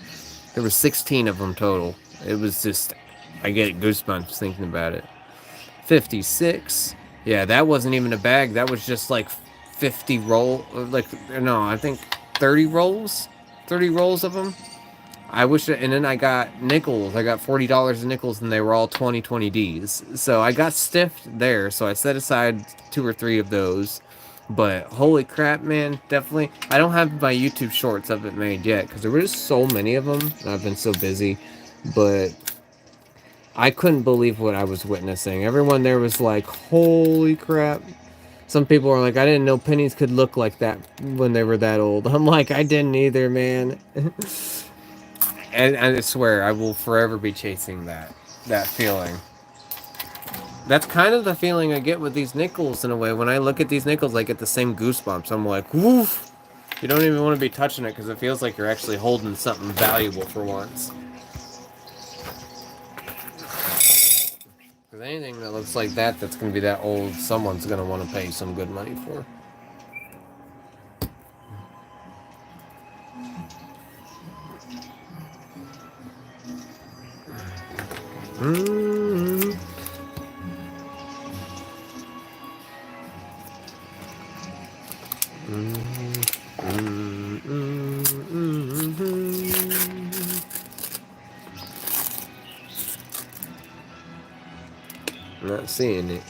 There were 16 of them total. It was just, I get goosebumps thinking about it. 56. Yeah, that wasn't even a bag. That was just like 50 roll, like, no, I think 30 rolls. 30 rolls of them. I wish, and then I got nickels. I got $40 in nickels, and they were all 2020Ds. So I got stiffed there. So I set aside 2 or 3 of those. But holy crap, man, definitely. I don't have my YouTube shorts of it made yet because there were just so many of them. And I've been so busy, but I couldn't believe what I was witnessing. Everyone there was like, holy crap. Some people are like, I didn't know pennies could look like that when they were that old. I'm like, I didn't either, man. And I swear, I will forever be chasing that feeling. That's kind of the feeling I get with these nickels in a way. When I look at these nickels, I get the same goosebumps. I'm like, woof. You don't even want to be touching it because it feels like you're actually holding something valuable for once. Because anything that looks like that that's going to be that old, someone's going to want to pay some good money for. I'm not seeing it.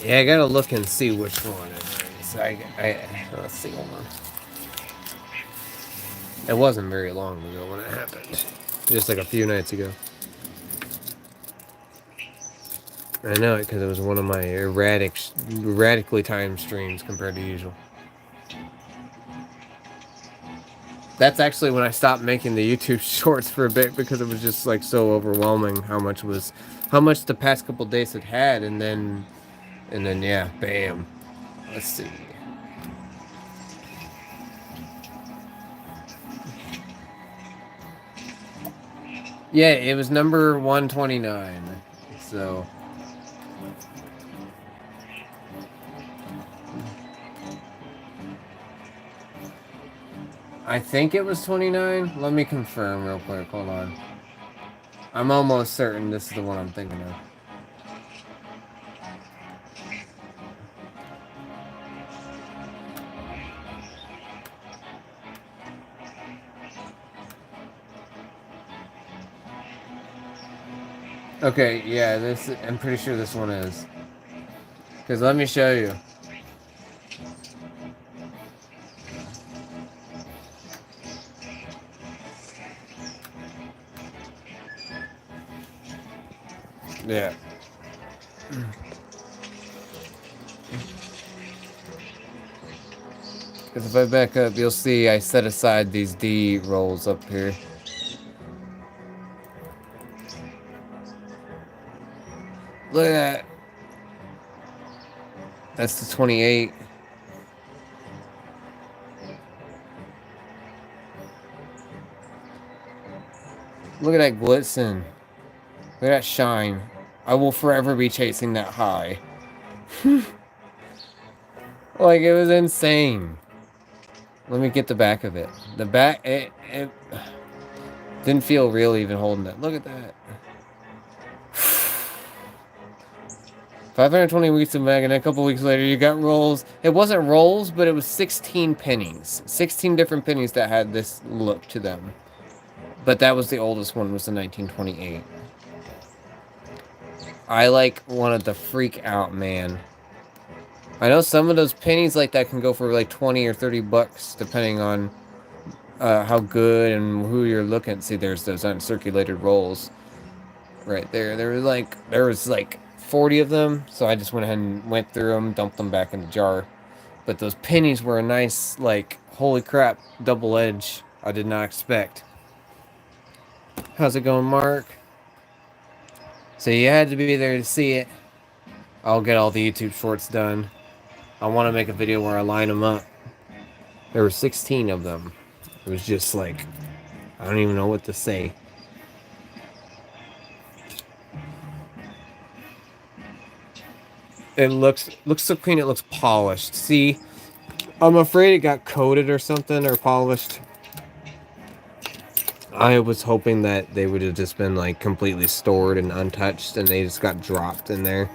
Yeah, I gotta look and see which one it is. Let's see, hold on. It wasn't very long ago when it happened. Just like a few nights ago. I know it because it was one of my erratically timed streams compared to usual. That's actually when I stopped making the YouTube shorts for a bit because it was just like so overwhelming how much the past couple days had, and then yeah, bam. Let's see. Yeah, it was number 129. So I think it was 29. Let me confirm real quick. Hold on. I'm almost certain this is the one I'm thinking of. Okay, yeah, I'm pretty sure this one is. Because let me show you. Yeah. Because if I back up, you'll see I set aside these D rolls up here. Look at that. That's the 28. Look at that glisten. Look at that shine. I will forever be chasing that high. Like, it was insane. Let me get the back of it. The back, it didn't feel real even holding that. Look at that. 520 weeks of mag, and a couple weeks later you got rolls. It wasn't rolls, but it was 16 pennies. 16 different pennies that had this look to them. But that was the oldest one, was the 1928. I wanted to freak out, man. I know some of those pennies like that can go for like 20 or 30 bucks, depending on how good and who you're looking at. See, there's those uncirculated rolls right there. There was like 40 of them, so I just went ahead and went through them, dumped them back in the jar. But those pennies were a nice, like, holy crap, double edge. I did not expect. How's it going, Mark? So you had to be there to see it. I'll get all the YouTube shorts done. I want to make a video where I line them up. There were 16 of them. It was just like, I don't even know what to say. It looks so clean, it looks polished. See, I'm afraid it got coated or something, or polished. I was hoping that they would have just been like completely stored and untouched and they just got dropped in there.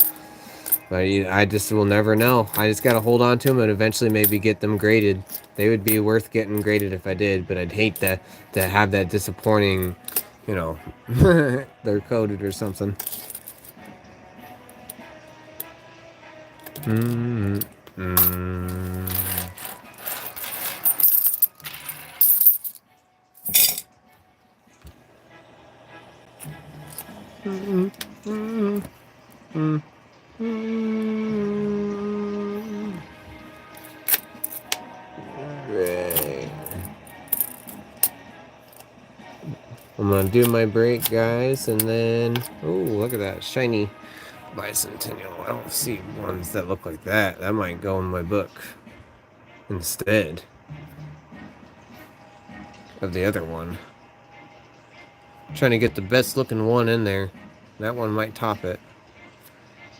But I just will never know. I just gotta hold on to them and eventually maybe get them graded. They would be worth getting graded if I did, but I'd hate to have that disappointing, you know, they're coated or something. Right. I'm gonna do my break, guys, and then oh, look at that shiny bicentennial. I don't see ones that look like that. That might go in my book instead of the other one. I'm trying to get the best looking one in there. That one might top it.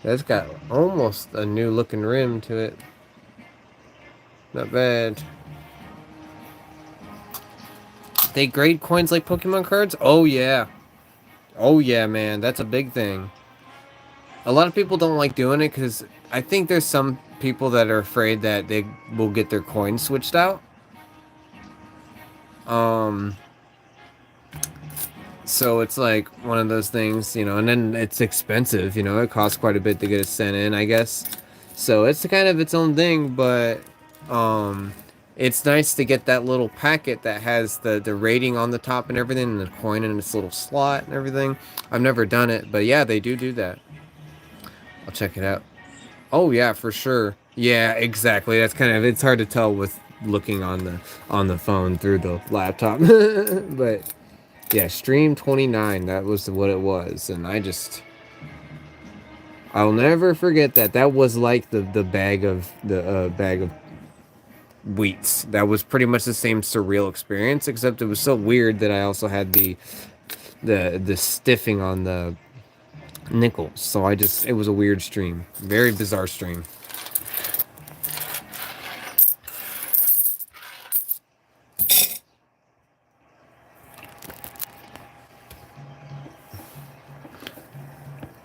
That's got almost a new looking rim to it. Not bad. They grade coins like Pokemon cards? Oh yeah. Oh yeah, man. That's a big thing. A lot of people don't like doing it because I think there's some people that are afraid that they will get their coins switched out. So it's like one of those things, you know, and then it's expensive, you know, it costs quite a bit to get it sent in, I guess. So it's kind of its own thing, but um, it's nice to get that little packet that has the rating on the top and everything, and the coin in its little slot and everything. I've never done it, but yeah, they do that. I'll check it out. Oh yeah, for sure. Yeah, exactly. That's kind of, it's hard to tell with looking on the phone through the laptop. But yeah, Stream 29, that was what it was, and I'll never forget that. That was like the bag of wheats. That was pretty much the same surreal experience, except it was so weird that I also had the stiffing on the nickels. So it was a weird stream. Very bizarre stream.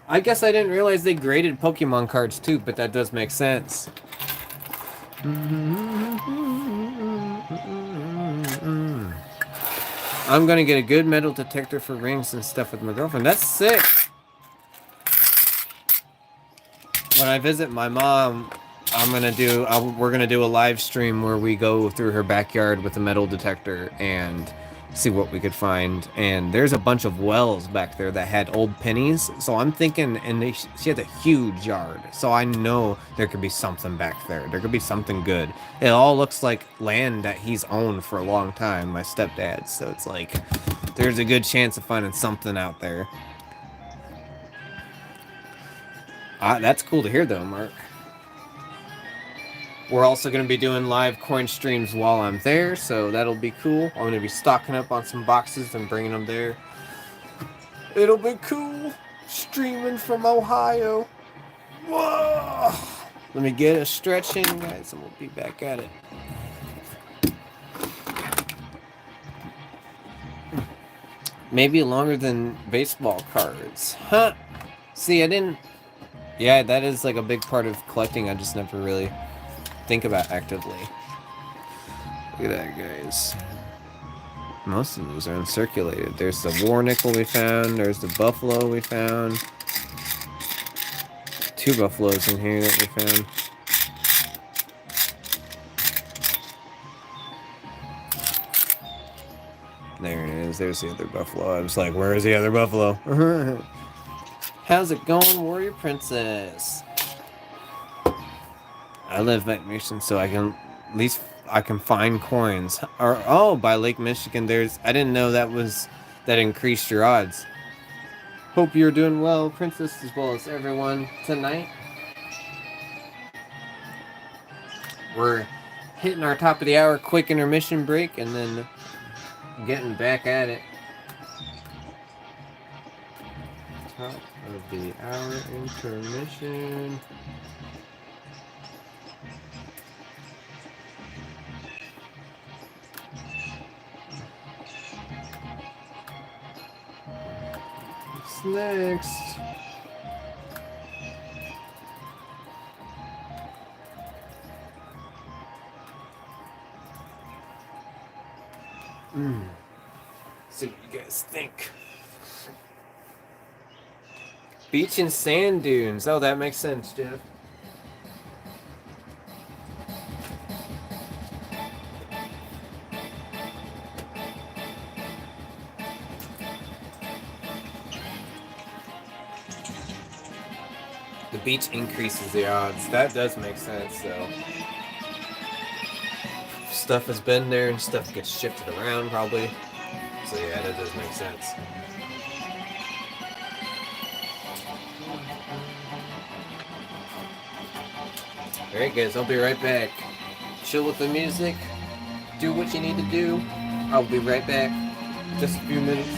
I guess I didn't realize they graded Pokemon cards too, but that does make sense. I'm gonna get a good metal detector for rings and stuff with my girlfriend. That's sick. When I visit my mom, we're gonna do a live stream where we go through her backyard with a metal detector and see what we could find. And there's a bunch of wells back there that had old pennies. So I'm thinking, she had a huge yard. So I know there could be something back there. There could be something good. It all looks like land that he's owned for a long time, my stepdad. So it's like, there's a good chance of finding something out there. That's cool to hear though, Mark. We're also going to be doing live coin streams while I'm there, so that'll be cool. I'm going to be stocking up on some boxes and bringing them there. It'll be cool. Streaming from Ohio. Whoa! Let me get a stretch in, guys, and we'll be back at it. Maybe longer than baseball cards. Huh? See, I didn't... Yeah, that is like a big part of collecting. I just never really think about actively. Look at that, guys. Most of those are uncirculated. There's the war nickel we found. There's the buffalo we found. 2 buffaloes in here that we found. There it is. There's the other buffalo. I was like, where is the other buffalo? How's it going, Warrior Princess? I live at Mission, so I can at least find coins. Or by Lake Michigan, I didn't know that increased your odds. Hope you're doing well, Princess, as well as everyone tonight. We're hitting our top of the hour quick intermission break and then getting back at it. Top of the hour intermission. What's next? See what you guys think. Beach and sand dunes. Oh, that makes sense, Jeff. The beach increases the odds. That does make sense, though. Stuff has been there and stuff gets shifted around, probably. So yeah, that does make sense. Alright guys, I'll be right back. Chill with the music. Do what you need to do. I'll be right back. Just a few minutes.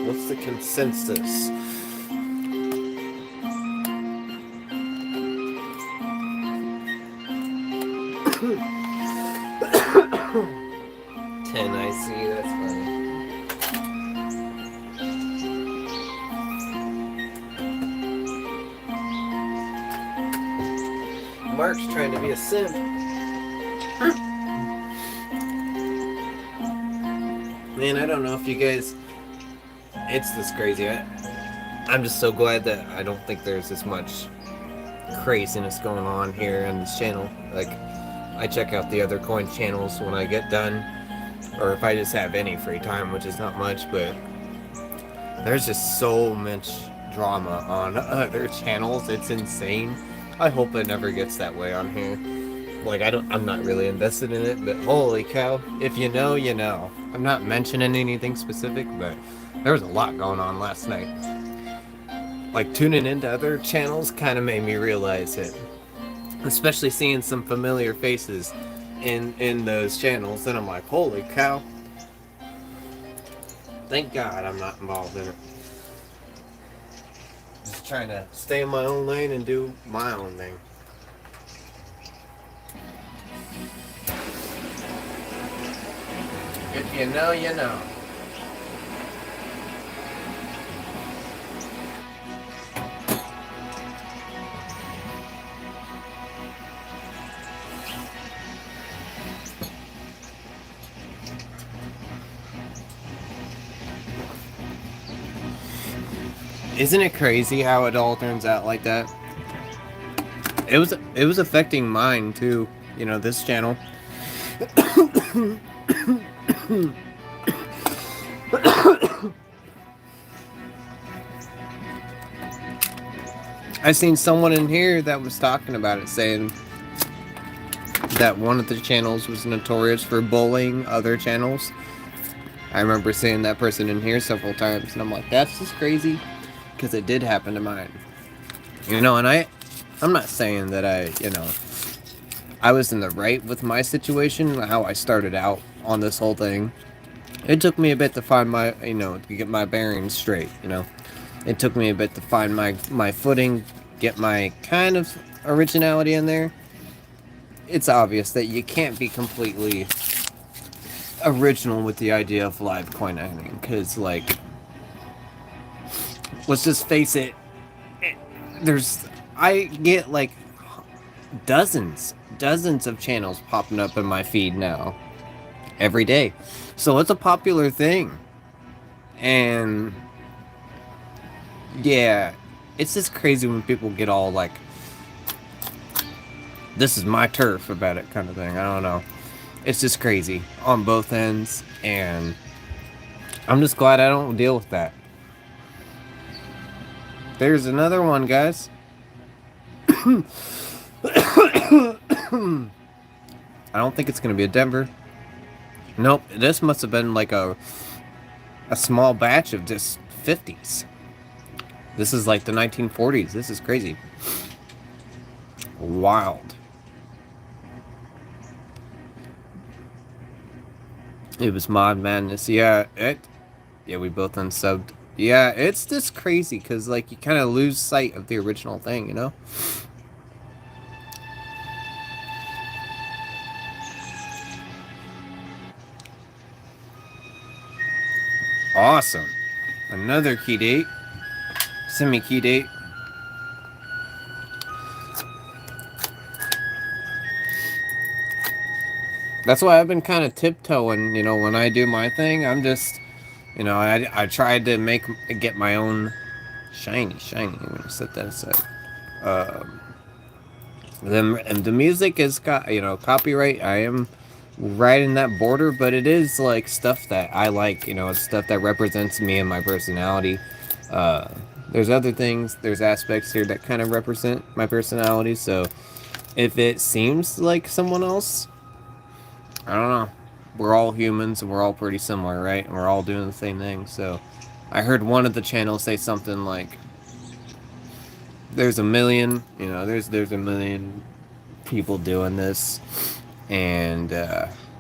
What's the consensus? Ten, I see. That's funny. Mark's trying to be a simp. Man, I don't know if you guys... It's this crazy. I'm just so glad that I don't think there's this much craziness going on here on this channel. Like, I check out the other coin channels when I get done, or if I just have any free time, which is not much, but there's just so much drama on other channels. It's insane. I hope it never gets that way on here. Like, I'm not really invested in it, but holy cow, if you know, you know. I'm not mentioning anything specific, but there was a lot going on last night. Like, tuning into other channels kind of made me realize it. Especially seeing some familiar faces in those channels, and I'm like, holy cow. Thank God I'm not involved in it. Just trying to stay in my own lane and do my own thing. If you know, you know. Isn't it crazy how it all turns out like that? It was affecting mine too, you know, this channel. I seen someone in here that was talking about it, saying that one of the channels was notorious for bullying other channels. I remember seeing that person in here several times, and I'm like, that's just crazy, because it did happen to mine. And I'm not saying that I was in the right with my situation, how I started out on this whole thing. It took me a bit to find to get my bearings straight, It took me a bit to find my footing, get my kind of originality in there. It's obvious that you can't be completely original with the idea of live coin mining, because, like, let's just face it, I get, like, dozens of channels popping up in my feed now every day, so it's a popular thing. And yeah, it's just crazy when people get all like, this is my turf about it kind of thing. I don't know, it's just crazy on both ends, and I'm just glad I don't deal with that. There's another one, guys. I don't think it's gonna be a Denver. Nope, this must have been like a small batch of just 50s. This is like the 1940s. This is crazy. Wild. It was Mod Madness. Yeah, we both unsubbed. Yeah, it's just crazy because, like, you kind of lose sight of the original thing, you know? Awesome. Another key date. Semi-key date. That's why I've been kind of tiptoeing, when I do my thing. I'm just, I tried to get my own shiny. I'm going to set that aside. The music is, copyright. I am right in that border, but it is, like, stuff that I like, it's stuff that represents me and my personality. There's other things, there's aspects here that kind of represent my personality, so if it seems like someone else, I don't know. We're all humans, and we're all pretty similar, right? And we're all doing the same thing, so I heard one of the channels say something like, there's a million people doing this, and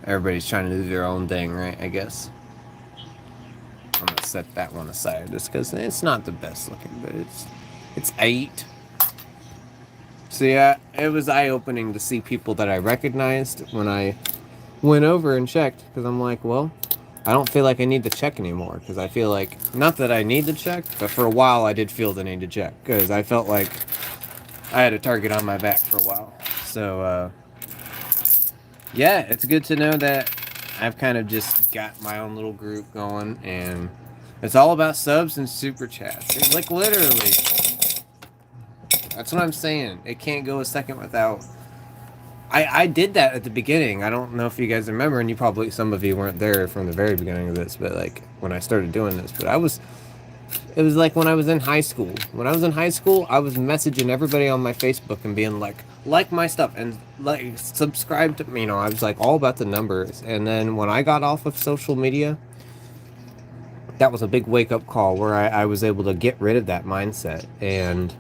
everybody's trying to do their own thing, right? I guess I'm gonna set that one aside just because it's not the best looking, but it's 8. So yeah, it was eye-opening to see people that I recognized when I went over and checked, because I'm like, well, I don't feel like I need to check anymore, because I feel like, not that I need to check, but for a while I did feel the need to check, because I felt like I had a target on my back for a while. So yeah, it's good to know that I've kind of just got my own little group going, and it's all about subs and super chats. It's like, literally, that's what I'm saying. It can't go a second without. I did that at the beginning. I don't know if you guys remember, and some of you weren't there from the very beginning of this, but like when I started doing this, but it was like when I was in high school. When I was in high school, I was messaging everybody on my Facebook and being like my stuff and like subscribe to me. I was like all about the numbers. And then when I got off of social media, that was a big wake up call where I was able to get rid of that mindset. And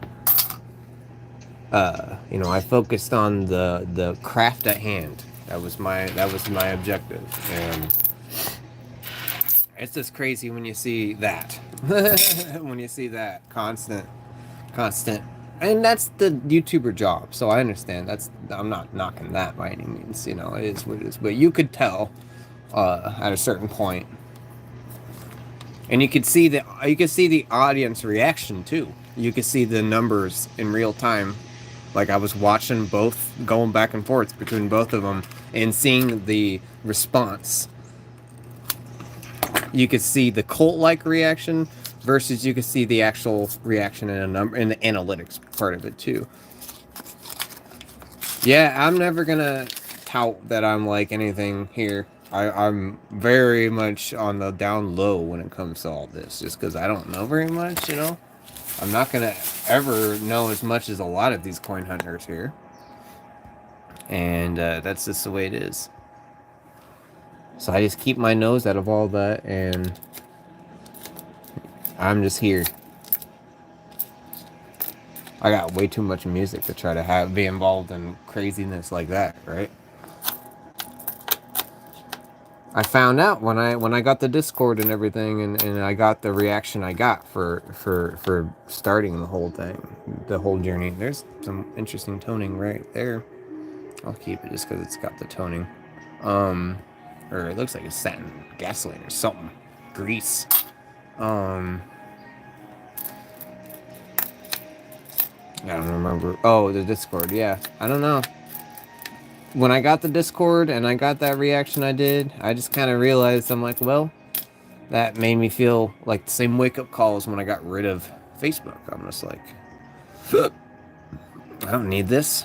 I focused on the craft at hand. That was my objective. And it's just crazy when you see that. When you see that constant. And that's the YouTuber job, so I understand. I'm not knocking that by any means, it is what it is. But you could tell at a certain point. And you could see the audience reaction too. You could see the numbers in real time. Like, I was watching both, going back and forth between both of them and seeing the response. You could see the cult-like reaction versus you could see the actual reaction in the analytics part of it too. Yeah, I'm never gonna tout that I'm like anything here. I'm very much on the down low when it comes to all this, just because I don't know very much, I'm not gonna ever know as much as a lot of these coin hunters here. And that's just the way it is. So I just keep my nose out of all that, and I'm just here. I got way too much music to try to be involved in craziness like that, right? I found out when I got the Discord and everything, and I got the reaction I got for starting the whole thing, the whole journey. There's some interesting toning right there. I'll keep it just because it's got the toning. Or it looks like it's satin gasoline or something, grease. I don't remember. Oh, the Discord. Yeah, I don't know. When I got the Discord and I got that reaction I did, I just kind of realized, I'm like, well, that made me feel like the same wake-up call as when I got rid of Facebook. I'm just like, I don't need this.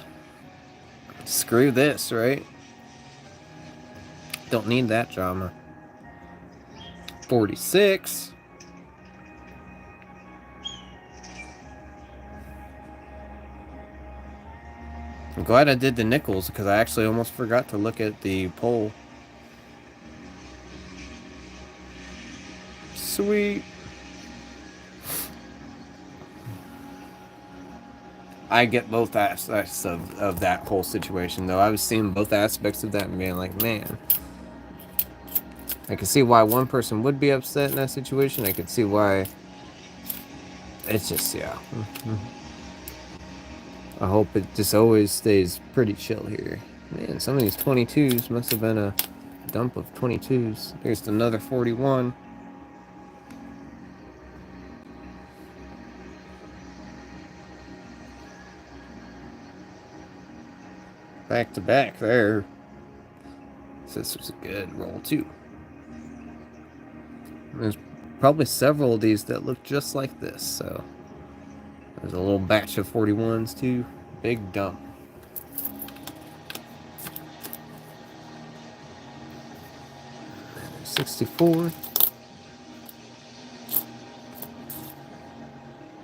Screw this, right? Don't need that drama. 46. I'm glad I did the nickels because I actually almost forgot to look at the poll. Sweet. I get both aspects of that whole situation, though. I was seeing both aspects of that and being like, man, I can see why one person would be upset in that situation. I could see why. It's just, yeah. I hope it just always stays pretty chill here. Man, some of these 22s must have been a dump of 22s. Here's another 41. Back to back there. So this was a good roll too. There's probably several of these that look just like this, so there's a little batch of 41s too. Big dump. And 64.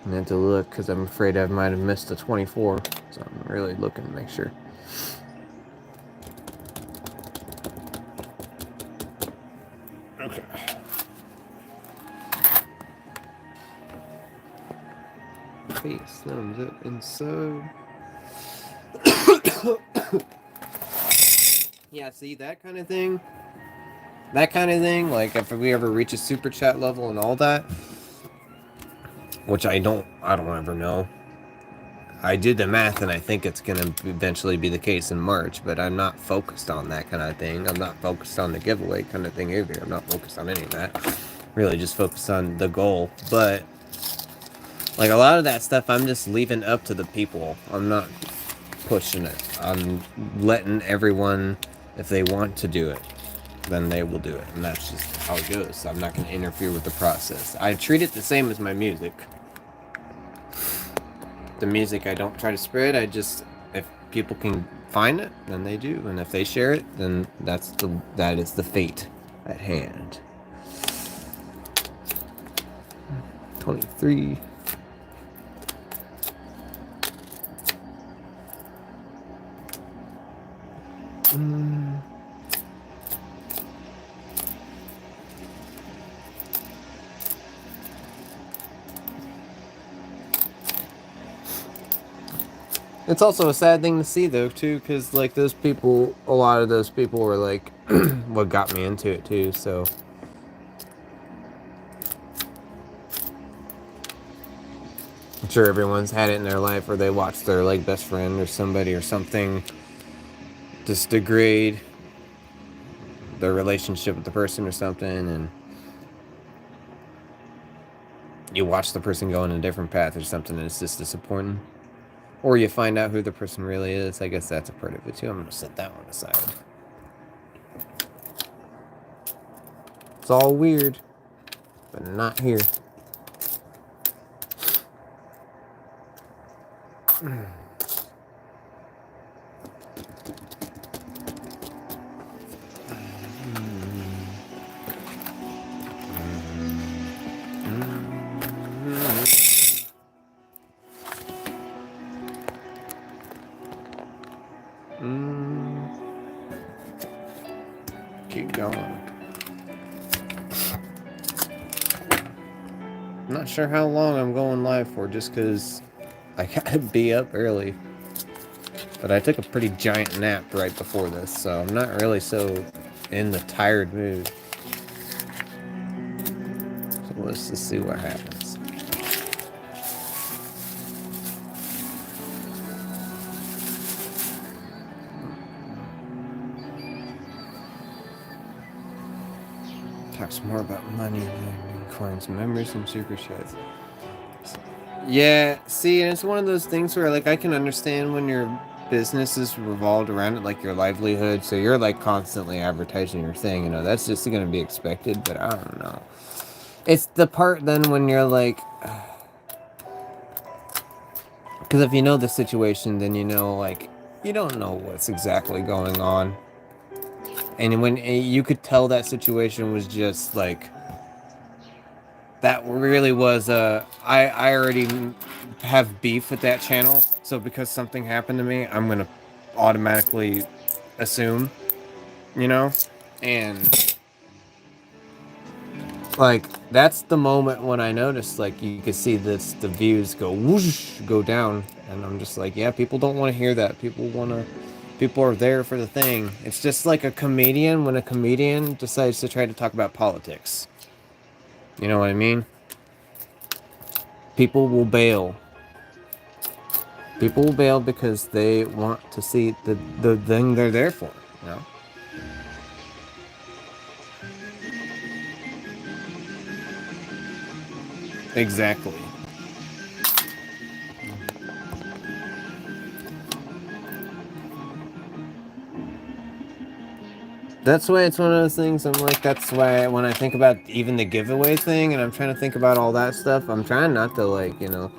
I had to look because I'm afraid I might have missed a 24, so I'm really looking to make sure. Okay. Face, thumbs up, and so. Yeah, see, that kind of thing. Like if we ever reach a super chat level and all that, which I don't ever know. I did the math and I think it's gonna eventually be the case in March, but I'm not focused on that kind of thing. I'm not focused on the giveaway kind of thing either. I'm not focused on any of that. Really just focused on the goal. But like a lot of that stuff I'm just leaving up to the people. I'm not pushing it. I'm letting everyone, if they want to do it, then they will do it. And that's just how it goes. I'm not going to interfere with the process. I treat it the same as my music. The music I don't try to spread. I just, if people can find it, then they do. And if they share it, then that is the fate at hand. 23. It's also a sad thing to see, though, too, because, like, those people, a lot of those people were, like, what got me into it, too, so. I'm sure everyone's had it in their life where they watch their, like, best friend or somebody or something just degrade their relationship with the person or something, and you watch the person go in a different path or something, and it's just disappointing. Or you find out who the person really is. I guess that's a part of it too. I'm going to set that one aside. It's all weird, but not here. Keep going. I'm not sure how long I'm going live for, just because I gotta be up early. But I took a pretty giant nap right before this, so I'm not really so in the tired mood. So let's just see what happens. Talks more about money than coins, members, and super chats. Yeah, see, and it's one of those things where, like, I can understand when your business is revolved around it, like your livelihood, so you're, like, constantly advertising your thing, you know, that's just gonna be expected, but I don't know. It's the part then when you're like... Because if you know the situation, then you know, like, you don't know what's exactly going on. And when you could tell that situation was just, like... That really was, I already have beef with that channel, so because something happened to me, I'm gonna automatically assume, you know? And, like, that's the moment when I noticed, like, you could see the views go whoosh, go down, and I'm just like, yeah, people don't want to hear that. People are there for the thing. It's just like a comedian when a comedian decides to try to talk about politics. You know what I mean? People will bail. People will bail because they want to see the thing they're there for, you know? Exactly. That's why it's one of those things, I'm like, that's why when I think about even the giveaway thing, and I'm trying to think about all that stuff, I'm trying not to, like, you know,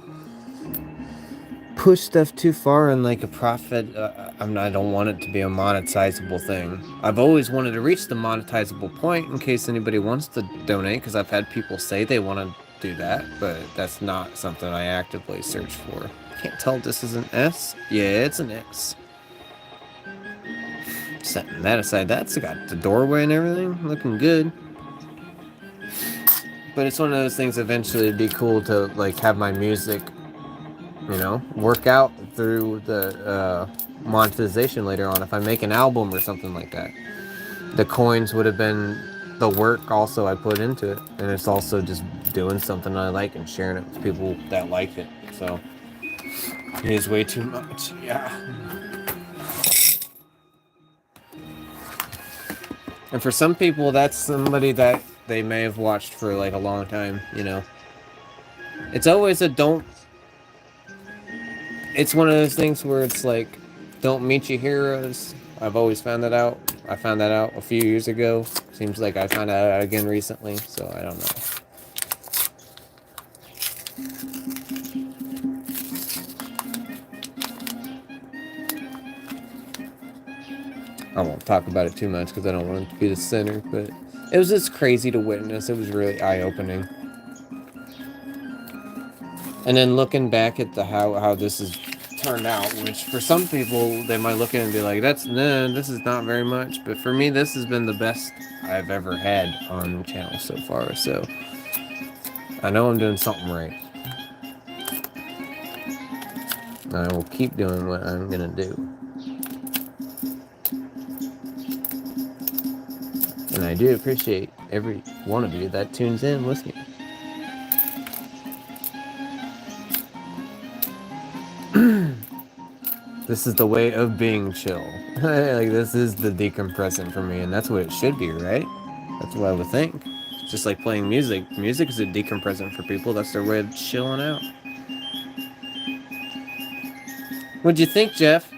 push stuff too far in, like, a profit. I don't want it to be a monetizable thing. I've always wanted to reach the monetizable point in case anybody wants to donate, because I've had people say they want to do that, but that's not something I actively search for. Can't tell if this is an S? Yeah, it's an S. Setting that aside, that's got the doorway and everything, looking good. But it's one of those things, eventually it'd be cool to, like, have my music, you know, work out through the monetization later on. If I make an album or something like that, the coins would have been the work also I put into it, and it's also just doing something I like and sharing it with people that like it. So it is way too much. Yeah. And for some people, that's somebody that they may have watched for, like, a long time, you know. It's always a don't... It's one of those things where it's like, don't meet your heroes. I've always found that out. I found that out a few years ago. Seems like I found that out again recently, so I don't know. I won't talk about it too much because I don't want it to be the center, but it was just crazy to witness. It was really eye-opening. And then looking back at how this has turned out, which for some people, they might look at it and be like, this is not very much. But for me, this has been the best I've ever had on the channel so far. So I know I'm doing something right. I will keep doing what I'm gonna do. And I do appreciate every one of you that tunes in listening. This is the way of being chill. Like, this is the decompressant for me, and that's what it should be, right? That's what I would think. It's just like playing music. Music is a decompressant for people. That's their way of chilling out. What'd you think, Jeff?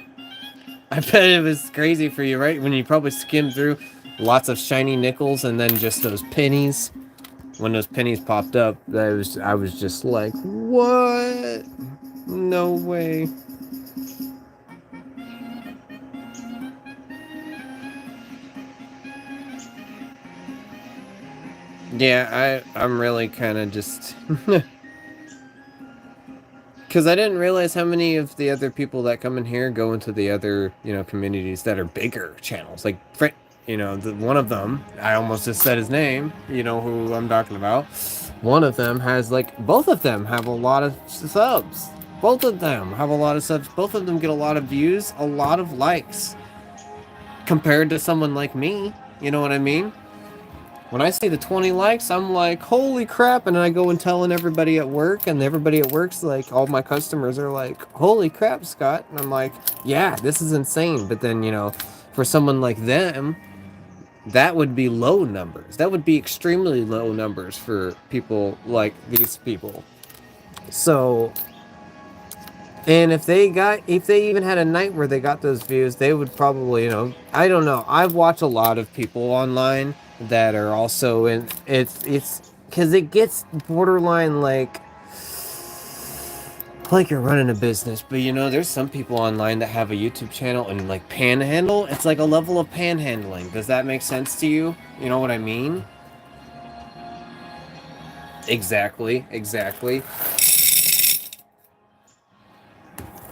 I bet it was crazy for you, right? When you probably skimmed through lots of shiny nickels and then just those pennies. When those pennies popped up, I was just like, what? No way. Yeah, I'm really kind of just... Because I didn't realize how many of the other people that come in here go into the other, you know, communities that are bigger channels. Like, you know, one of them, I almost just said his name, you know who I'm talking about. One of them has like, both of them have a lot of subs. Both of them have a lot of subs. Both of them get a lot of views, a lot of likes. Compared to someone like me, you know what I mean? When I see the 20 likes, I'm like, holy crap. And then I go and telling everybody at work, and everybody at work's like, all my customers are like, holy crap, Scott. And I'm like, yeah, this is insane. But then, you know, for someone like them, that would be low numbers. That would be extremely low numbers for people like these people. So, and if they even had a night where they got those views, they would probably, you know, I don't know. I've watched a lot of people online that are also in, it's, because it gets borderline like you're running a business. But, you know, there's some people online that have a YouTube channel and, like, panhandle. It's like a level of panhandling. Does that make sense to you? You know what I mean? Exactly.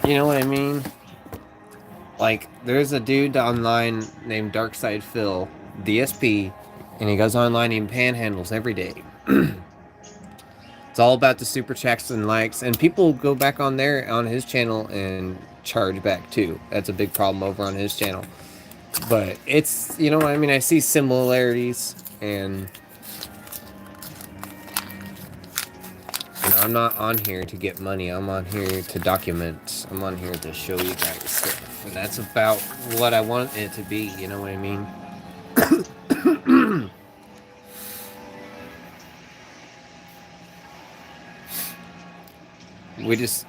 You know what I mean? Like, there's a dude online named Darkside Phil, DSP, and he goes online and panhandles every day. It's all about the super chats and likes, and people go back on there on his channel and charge back too. That's a big problem over on his channel. But it's, you know what I mean? I see similarities, and you know, I'm not on here to get money. I'm on here to document. I'm on here to show you guys stuff. And that's about what I want it to be. You know what I mean? We just...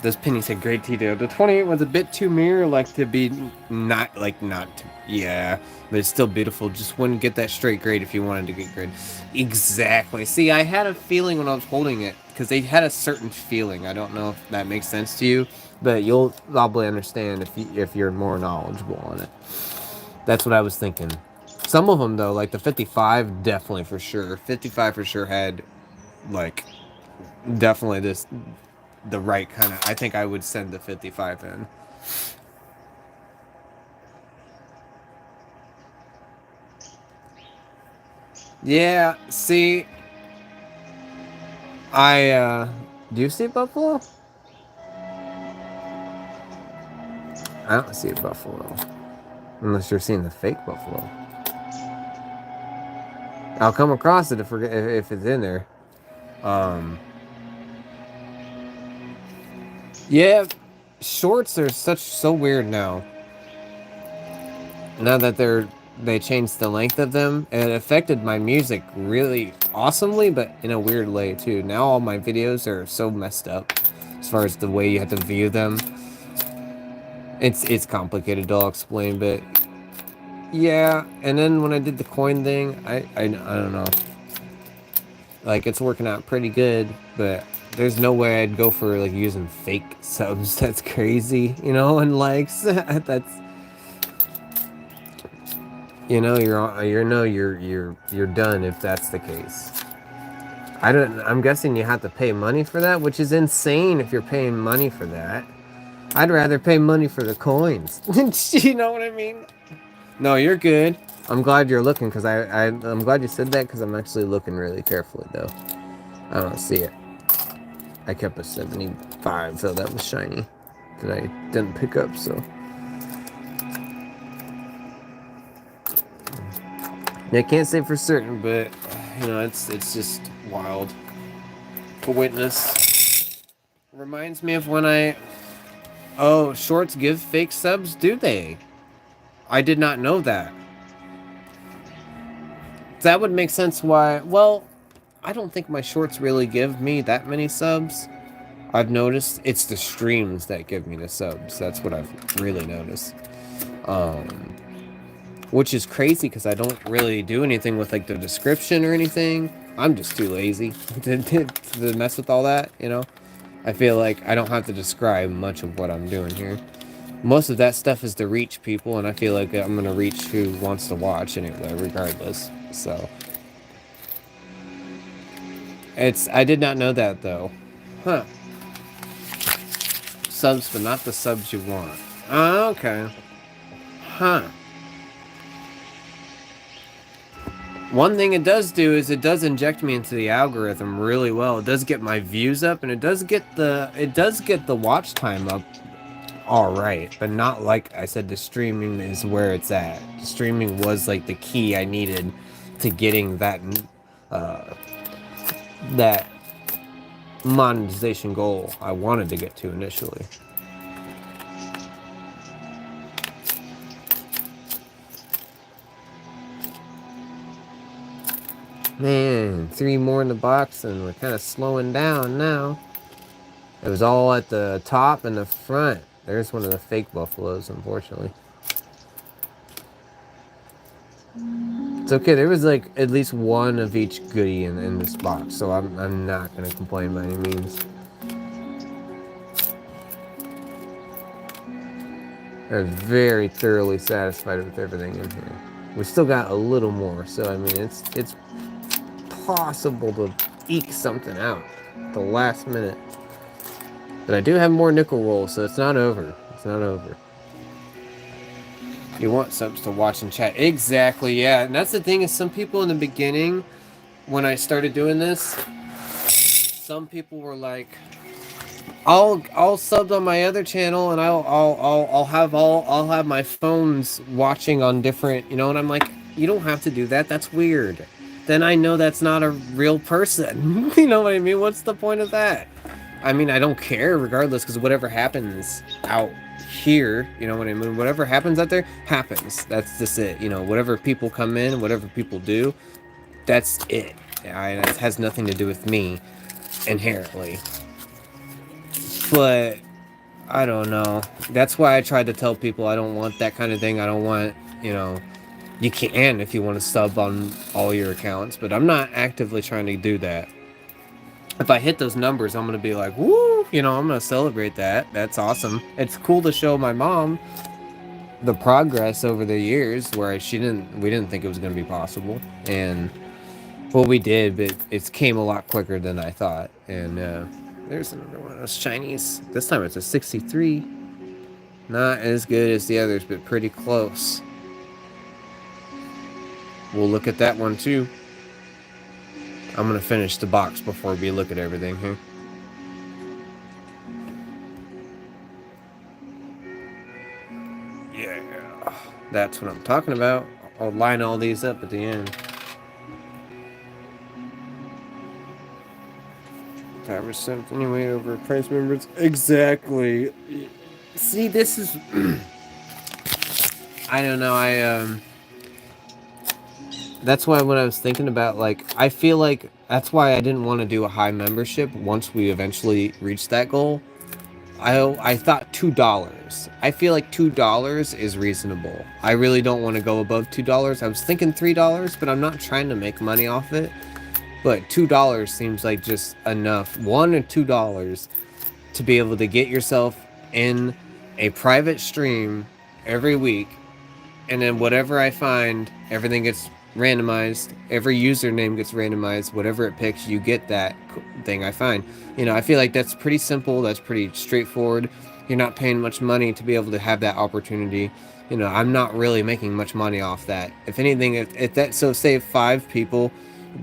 Those pennies had great detail. The 28 was a bit too mirror, like to be not, yeah, but it's still beautiful. Just wouldn't get that straight grade if you wanted to get grade. Exactly. See, I had a feeling when I was holding it, because they had a certain feeling. I don't know if that makes sense to you, but you'll probably understand if you're more knowledgeable on it. That's what I was thinking. Some of them, though, like the 55, definitely for sure. 55 for sure had, like, definitely the right kind of... I think I would send the 55 in. Yeah, see... Do you see Buffalo? I don't see a Buffalo. Unless you're seeing the fake Buffalo. I'll come across it if it's in there. Yeah, shorts are so weird now. Now that they changed the length of them, and it affected my music really awesomely, but in a weird way too. Now all my videos are so messed up as far as the way you have to view them. It's complicated, I'll explain, but yeah. And then when I did the coin thing, I don't know. Like, it's working out pretty good, but there's no way I'd go for like using fake subs. That's crazy, you know, and likes. That's, you know, you're done if that's the case. I'm guessing you have to pay money for that, which is insane if you're paying money for that. I'd rather pay money for the coins. You know what I mean? No, you're good. I'm glad you're looking, because I'm glad you said that, because I'm actually looking really carefully, though. I don't see it. I kept a 75, so that was shiny. That I didn't pick up, so... I can't say for certain, but, you know, it's just wild to witness. Reminds me of when Oh, shorts give fake subs, do they? I did not know that. That would make sense why... Well, I don't think my shorts really give me that many subs. I've noticed it's the streams that give me the subs. That's what I've really noticed. Which is crazy, because I don't really do anything with, like, the description or anything. I'm just too lazy to mess with all that, you know? I feel like I don't have to describe much of what I'm doing here. Most of that stuff is to reach people, and I feel like I'm going to reach who wants to watch anyway, regardless. So... I did not know that, though. Huh. Subs, but not the subs you want. Oh, okay. Huh. One thing it does do is it does inject me into the algorithm really well. It does get my views up, and it does get the watch time up all right, but not like I said. The streaming is where it's at. The streaming was like the key I needed to getting uh, that monetization goal I wanted to get to initially. Man, 3 more in the box, and we're kind of slowing down now. It was all at the top and the front. There's one of the fake buffaloes, unfortunately. It's okay. There was like at least one of each goodie in this box, so I'm not gonna complain by any means. I'm very thoroughly satisfied with everything in here. We still got a little more, so I mean it's possible to eke something out at the last minute. But I do have more nickel rolls, so it's not over. It's not over. You want subs to watch and chat. Exactly, yeah. And that's the thing is some people in the beginning, when I started doing this, some people were like, I'll sub on my other channel and I'll have my phones watching on different, you know, and I'm like, you don't have to do that. That's weird. Then I know that's not a real person. You know what I mean? What's the point of that? I mean, I don't care regardless, because whatever happens out here, you know what I mean? Whatever happens out there happens. That's just it. You know, whatever people come in, whatever people do, that's it. It has nothing to do with me inherently. But I don't know. That's why I tried to tell people I don't want that kind of thing. I don't want, you know, you can if you want to sub on all your accounts, but I'm not actively trying to do that. If I hit those numbers, I'm going to be like, woo, you know, I'm going to celebrate that. That's awesome. It's cool to show my mom the progress over the years where we didn't think it was going to be possible. And, well, we did, but it came a lot quicker than I thought. And, there's another one of those Chinese. This time it's a 63. Not as good as the others, but pretty close. We'll look at that one too. I'm going to finish the box before we look at everything here. Yeah, that's what I'm talking about. I'll line all these up at the end. 5% anyway over price members. Exactly. See, this is... I don't know, that's why when I was thinking about, like, I feel like that's why I didn't want to do a high membership once we eventually reached that goal. I thought $2. I feel like $2 is reasonable. I really don't want to go above $2. I was thinking $3, but I'm not trying to make money off it. But $2 seems like just enough. $1 or $2 to be able to get yourself in a private stream every week. And then whatever I find, everything gets randomized. Every username gets randomized. Whatever it picks, you get that thing I find. You know, I feel like that's pretty simple. That's pretty straightforward. You're not paying much money to be able to have that opportunity. You know, I'm not really making much money off that. If anything, if that, so say 5 people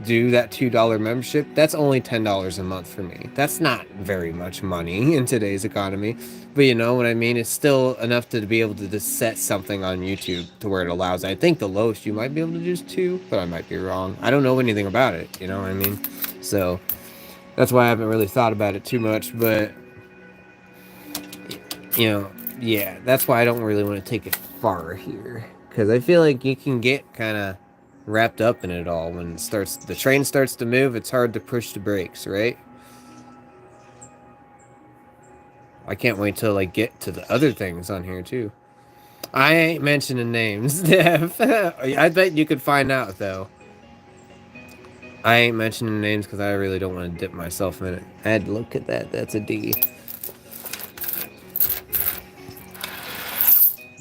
do that $2 membership, that's only $10 a month for me. That's not very much money in today's economy, but you know what I mean? It's still enough to be able to just set something on YouTube to where it allows. I think the lowest you might be able to do is 2, but I might be wrong. I don't know anything about it, you know what I mean? So that's why I haven't really thought about it too much, but you know, yeah, that's why I don't really want to take it far here, because I feel like you can get kind of wrapped up in it all. When the train starts to move, it's hard to push the brakes, right? I can't wait till I get to the other things on here too. I ain't mentioning names, Dev. I bet you could find out though. I ain't mentioning names because I really don't want to dip myself in it. I had to look at that. That's a D.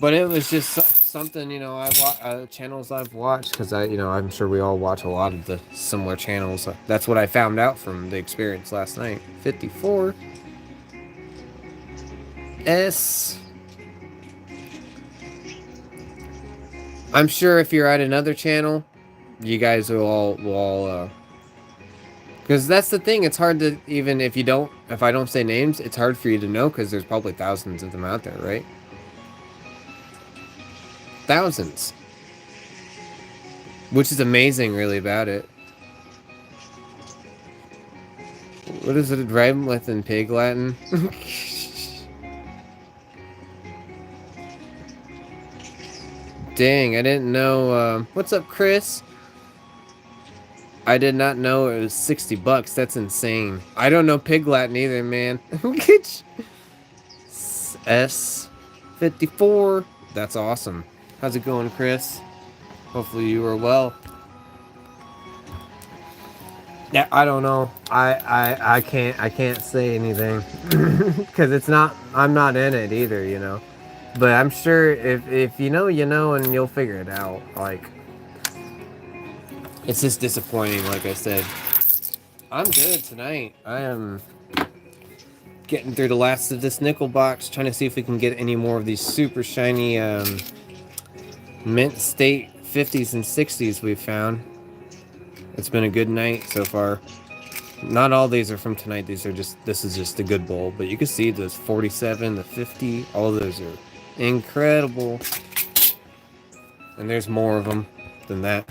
But it was just something, you know, channels I've watched, because I'm sure we all watch a lot of the similar channels. That's what I found out from the experience last night. 54 S. I'm sure if you're at another channel you guys will all because that's the thing. It's hard to, even if I don't say names, it's hard for you to know because there's probably thousands of them out there, right? Thousands. Which is amazing, really, about it. What is it rhyme with in pig Latin? Dang, I didn't know. What's up, Chris? I did not know it was $60. That's insane. I don't know pig Latin either, man. S54. That's awesome. How's it going, Chris? Hopefully you are well. Yeah, I don't know. I can't say anything because it's not. I'm not in it either, you know. But I'm sure if you know, you know, and you'll figure it out. Like, it's just disappointing. Like I said, I'm good tonight. I am getting through the last of this nickel box, trying to see if we can get any more of these super shiny mint state 50s and 60s we've found. It's been a good night so far. Not all these are from tonight. This is just a good bowl. But you can see those 47, the 50, all those are incredible. And there's more of them than that.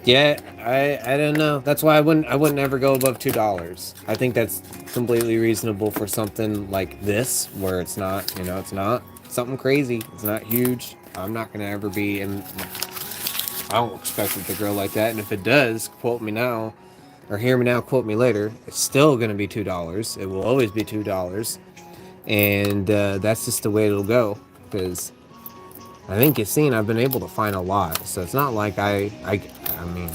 Yeah, I don't know. That's why I wouldn't ever go above $2. I think that's completely reasonable for something like this, where it's not, you know, it's not something crazy. It's not huge. I'm not gonna ever be in. I don't expect it to grow like that. And if it does, quote me now, or hear me now, quote me later. It's still gonna be $2. It will always be $2, and that's just the way it'll go. Because I think you've seen I've been able to find a lot, so it's not like I mean,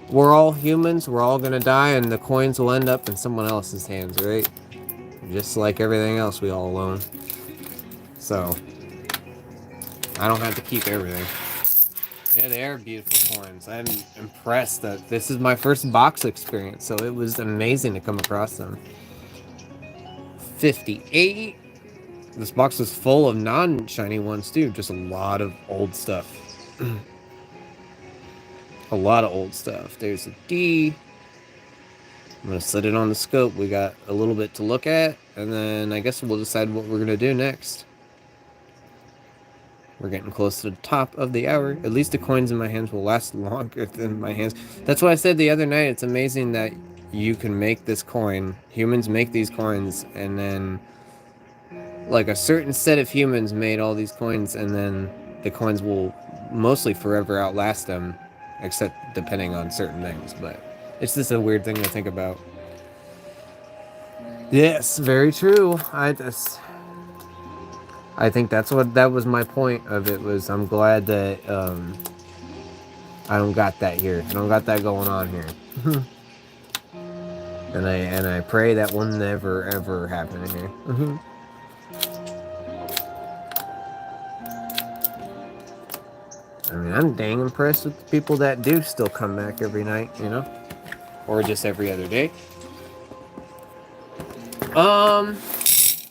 we're all humans, we're all gonna die, and the coins will end up in someone else's hands, right? Just like everything else we all own. So, I don't have to keep everything. Yeah, they are beautiful coins. I'm impressed that this is my first box experience, so it was amazing to come across them. 58. This box was full of non-shiny ones too, just a lot of old stuff. A lot of old stuff. There's a D. I'm gonna set it on the scope. We got a little bit to look at, and then I guess we'll decide what we're gonna do next. We're getting close to the top of the hour. At least the coins in my hands will last longer than my hands. That's what I said the other night. It's amazing that you can make this coin. Humans make these coins, and then like a certain set of humans made all these coins, and then the coins will mostly forever outlast them, except depending on certain things. But it's just a weird thing to think about. Yes, very true. I think that was my point of it. Was I'm glad that I don't got that here. I don't got that going on here. and I pray that will never ever happen here. I mean, I'm dang impressed with the people that do still come back every night, you know? Or just every other day.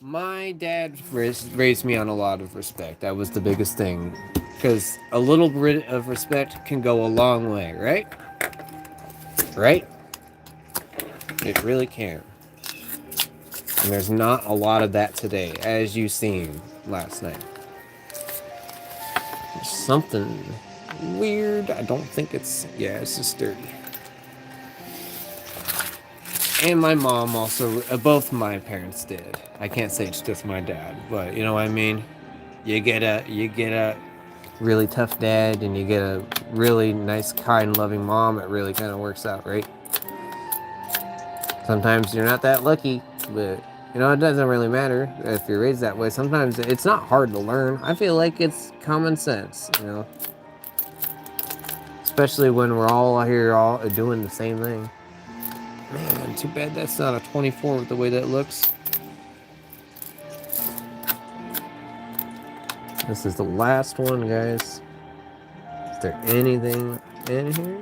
My dad raised me on a lot of respect. That was the biggest thing. Because a little bit of respect can go a long way, right? Right? It really can. And there's not a lot of that today, as you seen last night. There's something weird. I don't think it's... Yeah, it's just dirty. And my mom also... both my parents did. I can't say it's just my dad, but you know what I mean? You get a really tough dad, and you get a really nice, kind, loving mom. It really kind of works out, right? Sometimes you're not that lucky, but... You know, it doesn't really matter if you're raised that way. Sometimes it's not hard to learn. I feel like it's common sense, you know. Especially when we're all here all doing the same thing. Man, too bad that's not a 24 with the way that looks. This is the last one, guys. Is there anything in here?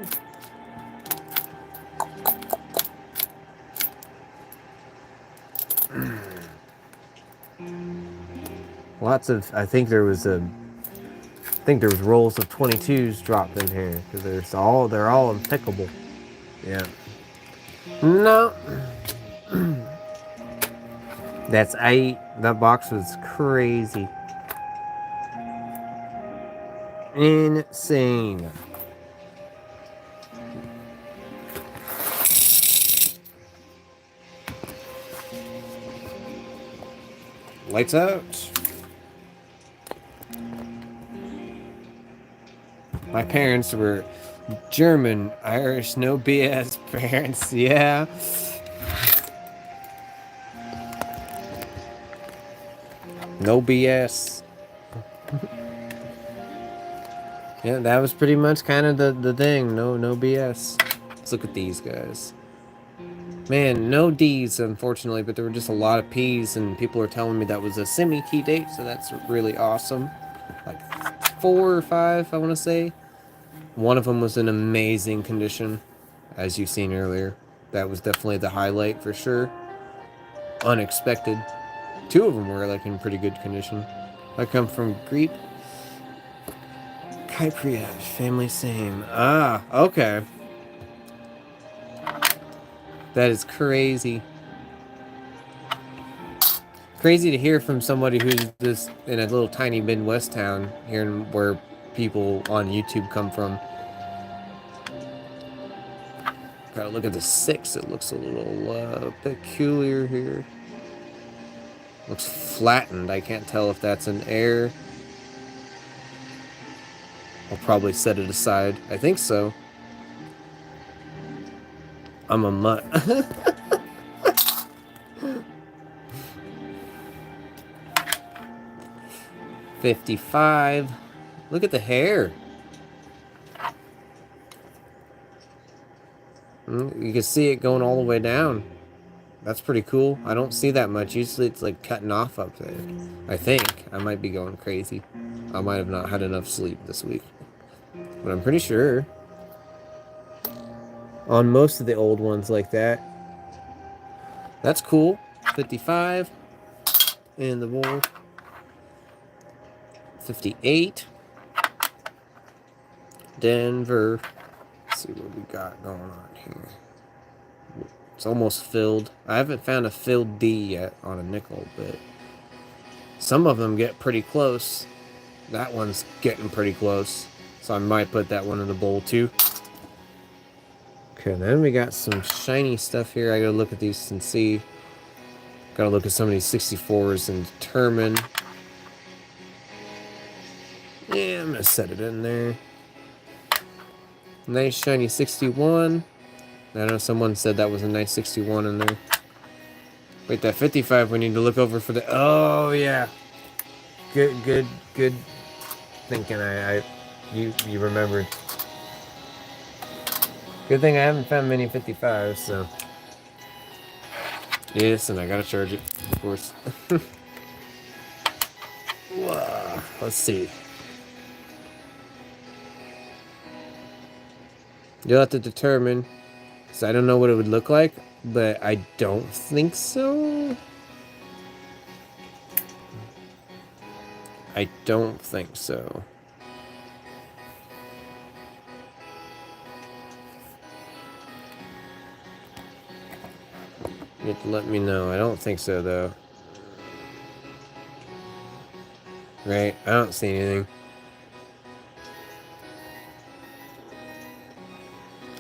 Lots of, I think there was rolls of 22s dropped in here because they're all impeccable. Yeah. No. That's 8. That box was crazy. Insane. Lights out. My parents were German, Irish, no BS parents, yeah. No BS. Yeah, that was pretty much kind of the thing. No BS. Let's look at these guys. Man, no D's, unfortunately, but there were just a lot of P's, and people are telling me that was a semi-key date, so that's really awesome. Like 4 or 5, I want to say. One of them was in amazing condition, as you've seen earlier. That was definitely the highlight for sure. Unexpected. 2 of them were like in pretty good condition. I come from Greep. Kypriot, family same. Ah, okay. That is crazy. Crazy to hear from somebody who's just in a little tiny Midwest town, hearing where people on YouTube come from. Gotta look at the 6. It looks a little peculiar here. Looks flattened. I can't tell if that's an error. I'll probably set it aside. I think so. I'm a mutt. 55. Look at the hair. You can see it going all the way down. That's pretty cool. I don't see that much. Usually it's like cutting off up there. I think. I might be going crazy. I might have not had enough sleep this week. But I'm pretty sure. On most of the old ones like that. That's cool. 55. In the bowl. 58. Denver. Let's see what we got going on here. It's almost filled. I haven't found a filled D yet on a nickel, but some of them get pretty close. That one's getting pretty close, so I might put that one in the bowl too. Okay, then we got some shiny stuff here. I gotta look at these and see. Gotta look at some of these 64s and determine. Yeah, I'm gonna set it in there. Nice shiny 61. I know someone said that was a nice 61 in there. Wait, that 55 we need to look over for the... Oh, yeah. Good thinking. You remembered. Good thing I haven't found many 55s, so... Yes, and I gotta charge it, of course. Wow. Let's see. You'll have to determine... So I don't know what it would look like, but I don't think so. I don't think so. You have to let me know. I don't think so, though. Right? I don't see anything.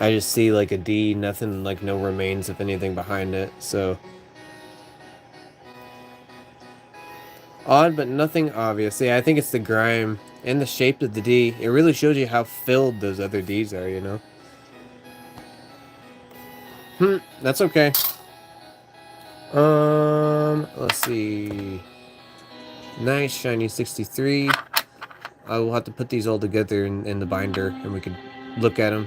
I just see like a D, nothing, like no remains of anything behind it, so. Odd, but nothing obvious. Yeah, I think it's the grime and the shape of the D. It really shows you how filled those other Ds are, you know? That's okay. Let's see. Nice, shiny 63. I will have to put these all together in the binder, and we can look at them.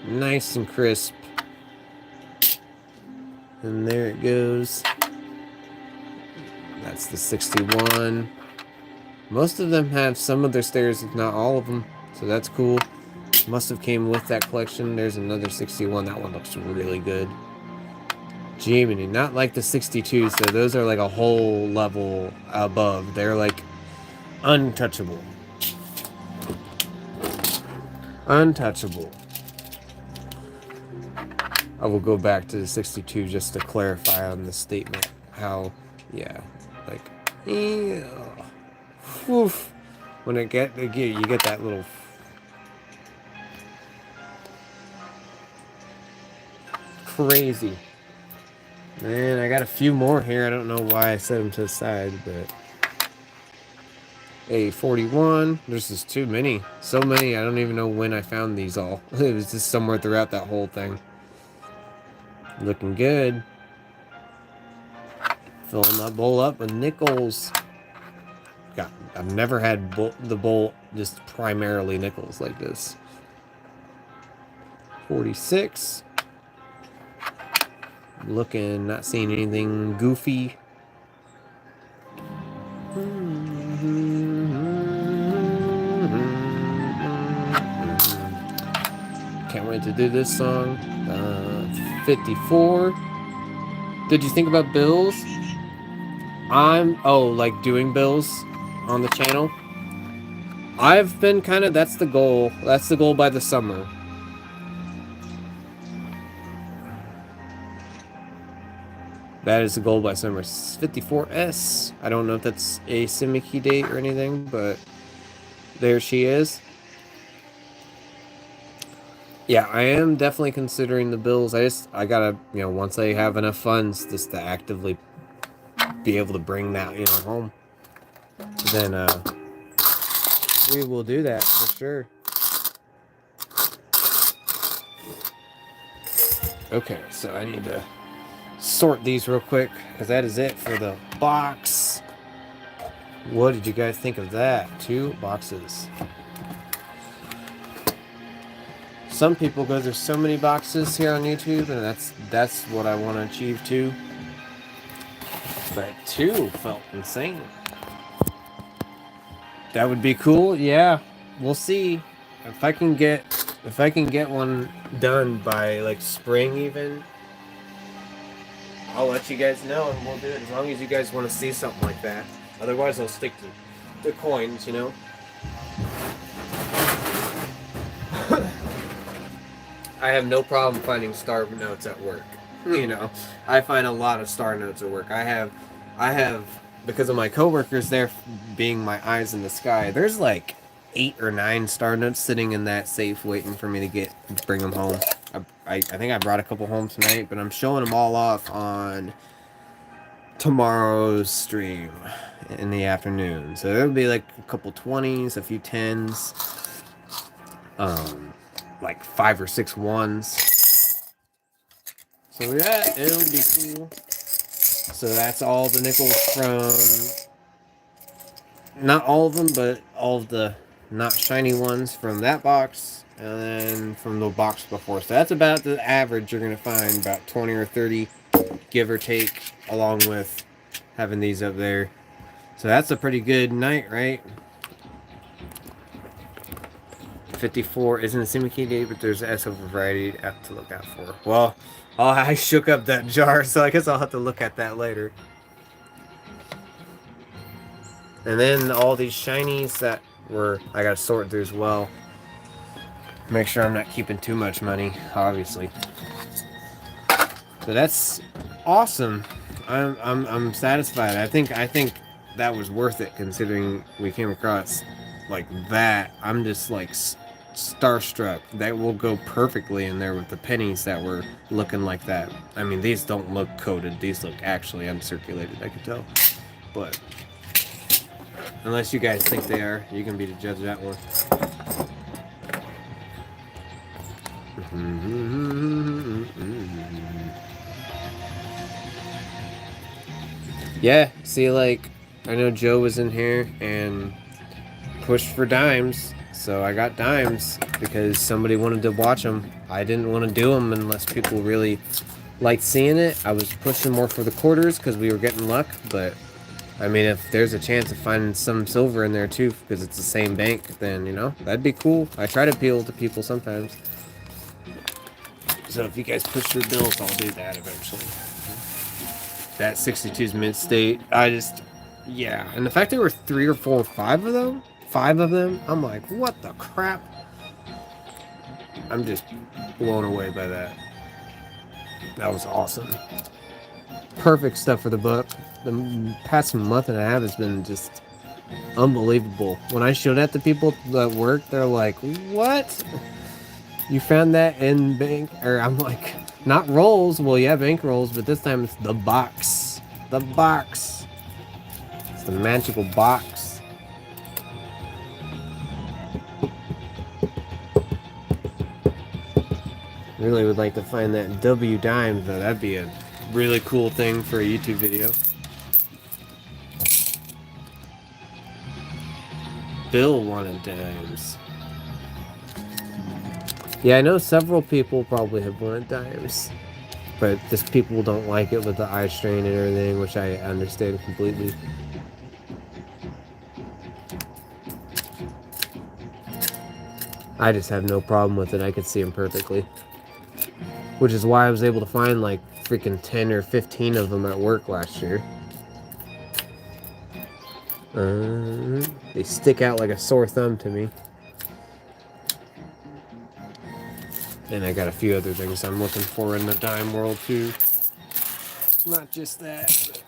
Nice and crisp. And there it goes. That's the 61. Most of them have some of their stairs, if not all of them. So that's cool. Must have came with that collection. There's another 61. That one looks really good. Jiminy, not like the 62, so those are like a whole level above. They're like untouchable. Untouchable. I will go back to the 62 just to clarify on the statement how, yeah, like, woof. When you get that little crazy. Man, I got a few more here. I don't know why I set them to the side, but a 41. There's just too many. So many. I don't even know when I found these all. It was just somewhere throughout that whole thing. Looking good. Filling that bowl up with nickels. God, I've never had the bowl just primarily nickels like this. 46. Looking, not seeing anything goofy. Can't wait to do this song. 54. Did you think about bills? Like doing bills on the channel? I've been that's the goal. That's the goal by the summer. That is the goal by summer. 54S. I don't know if that's a Simiki date or anything, but there she is. Yeah, I am definitely considering the bills. I gotta, once I have enough funds just to actively be able to bring that, home, then, we will do that for sure. Okay, so I need to sort these real quick because that is it for the box. What did you guys think of that? 2 boxes. Some people go, there's so many boxes here on YouTube, and that's what I want to achieve too. But 2 felt insane. That would be cool. Yeah, we'll see if I can get one done by like spring even. I'll let you guys know, and we'll do it as long as you guys want to see something like that. Otherwise, I'll stick to the coins, I have no problem finding star notes at work. I find a lot of star notes at work. I have because of my coworkers there being my eyes in the sky. There's like 8 or 9 star notes sitting in that safe waiting for me to bring them home. I think I brought a couple home tonight, but I'm showing them all off on tomorrow's stream in the afternoon. So there'll be like a couple 20s, a few 10s, like 5 or 6 1s. So yeah, it'll be cool. So that's all the nickels from, not all of them, but all of the not shiny ones from that box, and then from the box before. So that's about the average you're going to find, about 20 or 30, give or take, along with having these up there. So that's a pretty good night, right? 54 isn't a Simiki date, but there's an SO variety to look out for. Well, I shook up that jar, so I guess I'll have to look at that later. And then all these shinies that I gotta sort through as well. Make sure I'm not keeping too much money, obviously. So that's awesome. I'm satisfied. I think that was worth it considering we came across like that. I'm just like starstruck. That will go perfectly in there with the pennies that were looking like that. I mean, these don't look coated. These look actually uncirculated, I can tell. But unless you guys think they are, you can be the judge of that one. Yeah, see, like, I know Joe was in here and pushed for dimes, so I got dimes because somebody wanted to watch them. I didn't want to do them unless people really liked seeing it. I was pushing more for the quarters because we were getting luck, but I mean, if there's a chance of finding some silver in there too, because it's the same bank, then, that'd be cool. I try to appeal to people sometimes. So if you guys push your bills, I'll do that eventually. that 62's mid state. I just, yeah. And the fact there were 3 or 4 or 5 of them, I'm like, what the crap? I'm just blown away by that. That was awesome. Perfect stuff for the book. The past month and a half has been just unbelievable. When I showed that to people at work, they're like, what? You found that in bank? Or I'm like, not rolls. Well, yeah, bank rolls, but this time it's the box. The box. It's the magical box. Really would like to find that W dimes, though. That'd be a really cool thing for a YouTube video. Bill wanted dimes. Yeah, I know several people probably have wanted dimes, but just people don't like it with the eye strain and everything, which I understand completely. I just have no problem with it. I could see them perfectly. Which is why I was able to find like freaking 10 or 15 of them at work last year. They stick out like a sore thumb to me. And I got a few other things I'm looking for in the dime world too. Not just that.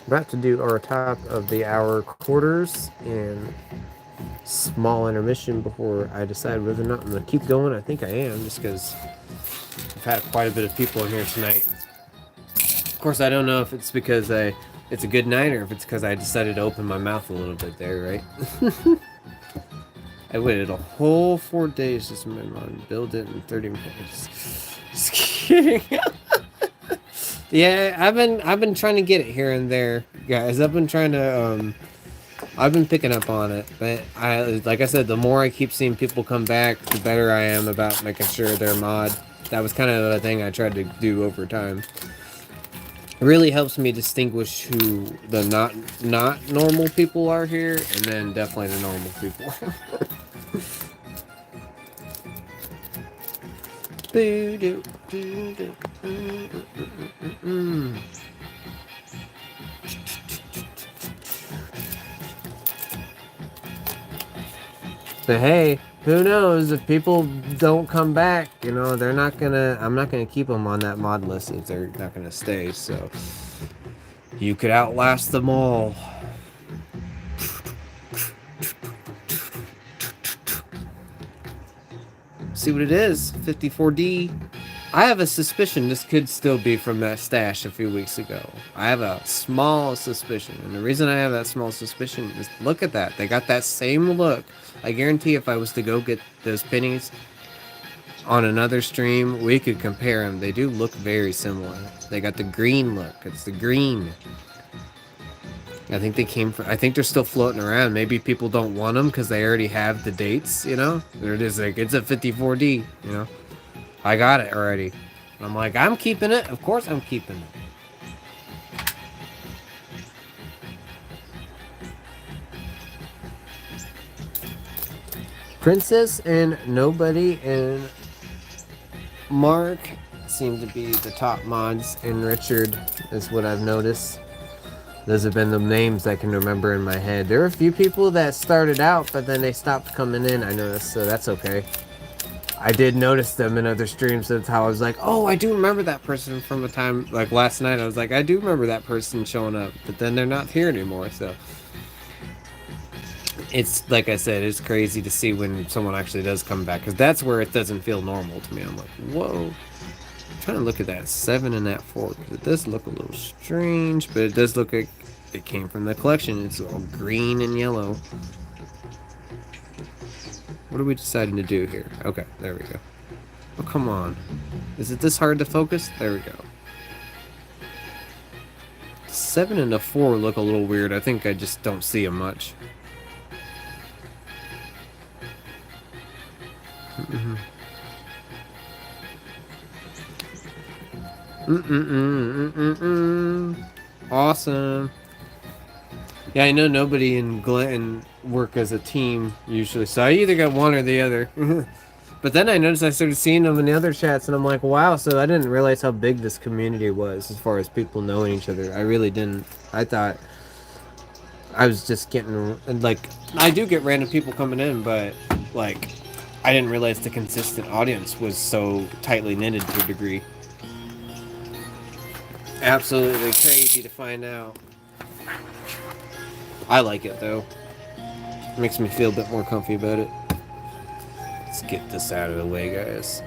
About to do our top of the hour quarters and small intermission before I decide whether or not I'm going to keep going. I think I am, just because I've had quite a bit of people in here tonight. Of course, I don't know if it's because it's a good night or if it's because I decided to open my mouth a little bit there, right? I waited a whole 4 days just to build it in 30 minutes. Just kidding. Yeah, I've been trying to get it here and there, guys. I've been trying to I've been picking up on it, but like I said, the more I keep seeing people come back, the better I am about making sure they're mod. That was kind of the thing I tried to do over time. It really helps me distinguish who the not normal people are here, and then definitely the normal people. But hey, who knows, if people don't come back, you know, I'm not gonna keep them on that mod list if they're not gonna stay, so you could outlast them all. See what it is, 54D. I have a suspicion this could still be from that stash a few weeks ago. I have a small suspicion, and the reason I have that small suspicion is, look at that. They got that same look. I guarantee if I was to go get those pennies on another stream, we could compare them. They do look very similar. They got the green look. It's the green. I think they came from, I think they're still floating around. Maybe people don't want them because they already have the dates, you know? They're just like, it's a 54D, you know? I got it already. I'm like, I'm keeping it. Of course I'm keeping it. Princess and Nobody and Mark seem to be the top mods, and Richard is what I've noticed. Those have been the names I can remember in my head. There are a few people that started out, but then they stopped coming in, I noticed, so that's okay. I did notice them in other streams. That's how I was like, oh, I do remember that person from a time, like last night. I was like, I do remember that person showing up, but then they're not here anymore, so. It's, like I said, it's crazy to see when someone actually does come back, because that's where it doesn't feel normal to me. I'm like, whoa. I'm trying to look at that 7 and that 4, because it does look a little strange, but it does look like it came from the collection. It's all green and yellow. What are we deciding to do here? Okay, there we go. Oh, come on. Is it this hard to focus? There we go. 7 and the 4 look a little weird. I think I just don't see them much. Awesome. Yeah, I know nobody in Glenn work as a team usually, so I either got one or the other. But then I noticed I started seeing them in the other chats, and I'm like, wow, so I didn't realize how big this community was as far as people knowing each other. I really didn't. I thought I was just getting, like, I do get random people coming in, but, like, I didn't realize the consistent audience was so tightly knitted to a degree. Absolutely crazy to find out. I like it, though. It makes me feel a bit more comfy about it. Let's get this out of the way, guys.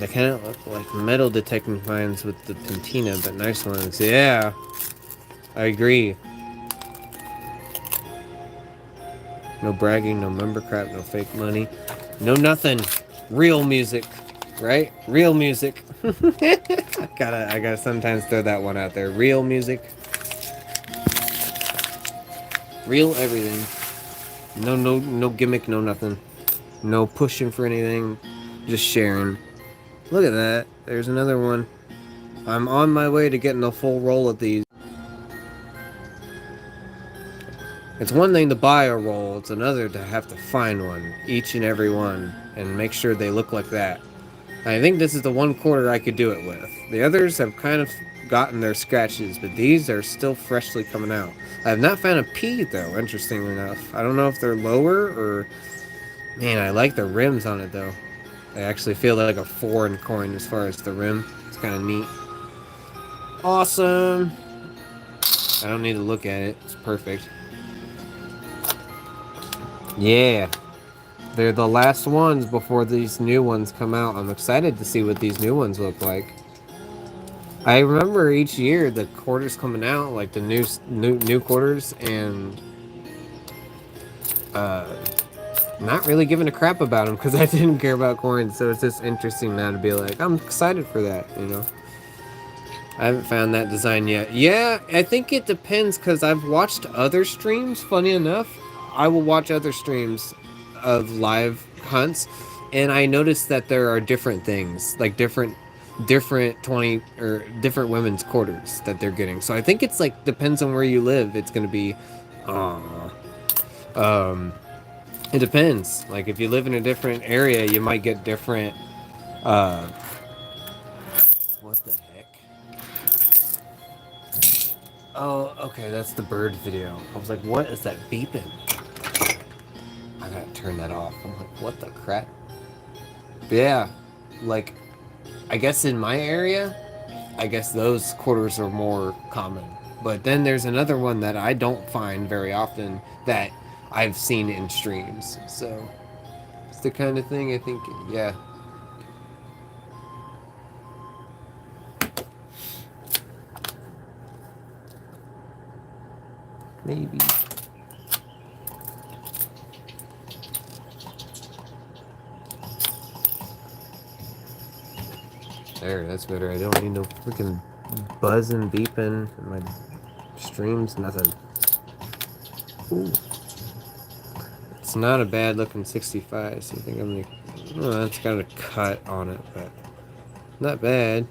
They kind of look like metal detecting finds with the patina, but nice ones. Yeah, I agree. No bragging, no member crap, no fake money, no nothing. Real music, right? Real music. I gotta sometimes throw that one out there. Real music. Real everything. No gimmick, no nothing. No pushing for anything. Just sharing. Look at that. There's another one. I'm on my way to getting a full roll of these. It's one thing to buy a roll, it's another to have to find one, each and every one, and make sure they look like that. I think this is the 1/4 I could do it with. The others have kind of gotten their scratches, but these are still freshly coming out. I have not found a P though, interestingly enough. I don't know if they're lower or... Man, I like the rims on it though. They actually feel like a foreign coin as far as the rim. It's kind of neat. Awesome! I don't need to look at it. It's perfect. Yeah. They're the last ones before these new ones come out. I'm excited to see what these new ones look like. I remember each year the quarters coming out, like the new quarters, and not really giving a crap about them because I didn't care about coins. So it's just interesting now to be like, I'm excited for that, you know. I haven't found that design yet. Yeah, I think it depends because I've watched other streams. Funny enough, I will watch other streams of live hunts, and I noticed that there are different things, like different 20 or different women's quarters that they're getting. So I think it's like depends on where you live. It's gonna be, it depends. Like if you live in a different area, you might get different. What the heck? Oh, okay, that's the bird video. I was like, what is that beeping? I gotta turn that off. I'm like, what the crap? But yeah, like, I guess in my area, I guess those quarters are more common. But then there's another one that I don't find very often that I've seen in streams. So, it's the kind of thing I think, yeah. Maybe. There, that's better. I don't need no freaking buzzing, beeping in my streams, nothing. Ooh. It's not a bad looking 65, so I think I'm gonna... Oh, that's got a cut on it, but not bad.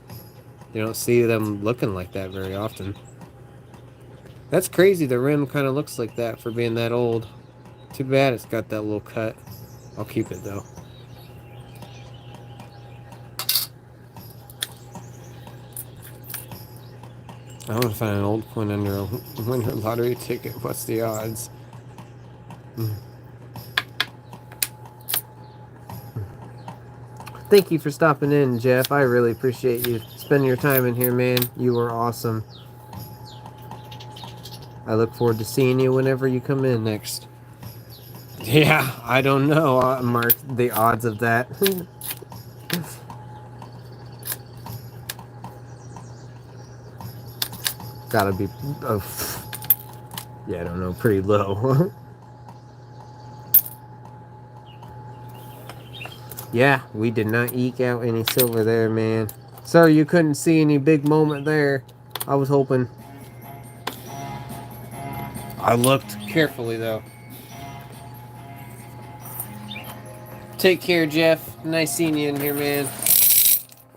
You don't see them looking like that very often. That's crazy, the rim kind of looks like that for being that old. Too bad it's got that little cut. I'll keep it though. I want to find an old coin under a winner lottery ticket. What's the odds? Thank you for stopping in, Jeff. I really appreciate you spending your time in here, man. You were awesome. I look forward to seeing you whenever you come in next. Yeah, I don't know, Mark, the odds of that. Gotta be, yeah, I don't know, pretty low. Yeah, we did not eke out any silver there, man. Sorry you couldn't see any big moment there. I was hoping. I looked carefully, though. Take care, Jeff. Nice seeing you in here, man.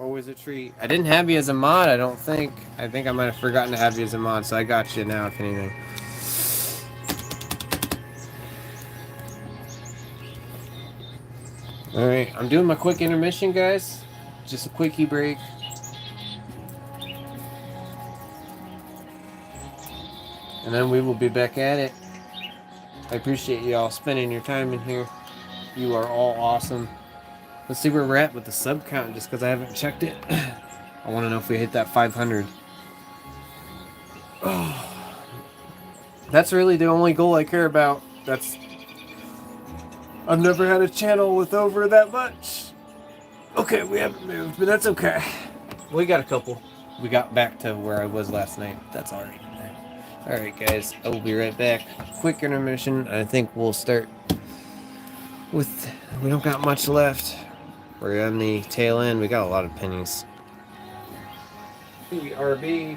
Always a treat. I didn't have you as a mod, I don't think. I think I might have forgotten to have you as a mod, so I got you now, if anything. Alright, I'm doing my quick intermission, guys. Just a quickie break. And then we will be back at it. I appreciate you all spending your time in here. You are all awesome. Let's see where we're at with the sub count, just because I haven't checked it. I want to know if we hit that 500. Oh, that's really the only goal I care about. I've never had a channel with over that much. Okay, we haven't moved, but that's okay. We got a couple. We got back to where I was last night. That's alright. Alright, guys. I will be right back. Quick intermission. I think we'll start with... We don't got much left. We're on the tail end. We got a lot of pennies. BRB.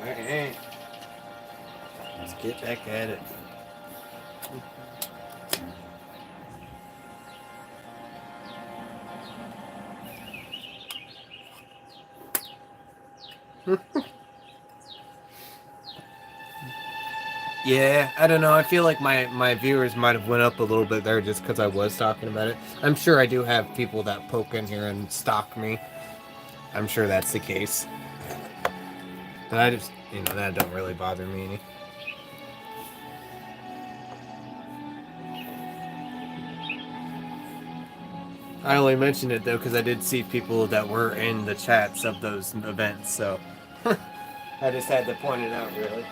Alright. Let's get back at it. Yeah, I don't know. I feel like my viewers might have went up a little bit there just because I was talking about it. I'm sure I do have people that poke in here and stalk me. I'm sure that's the case. But I just, that don't really bother me any. I only mentioned it though because I did see people that were in the chats of those events, so I just had to point it out, really.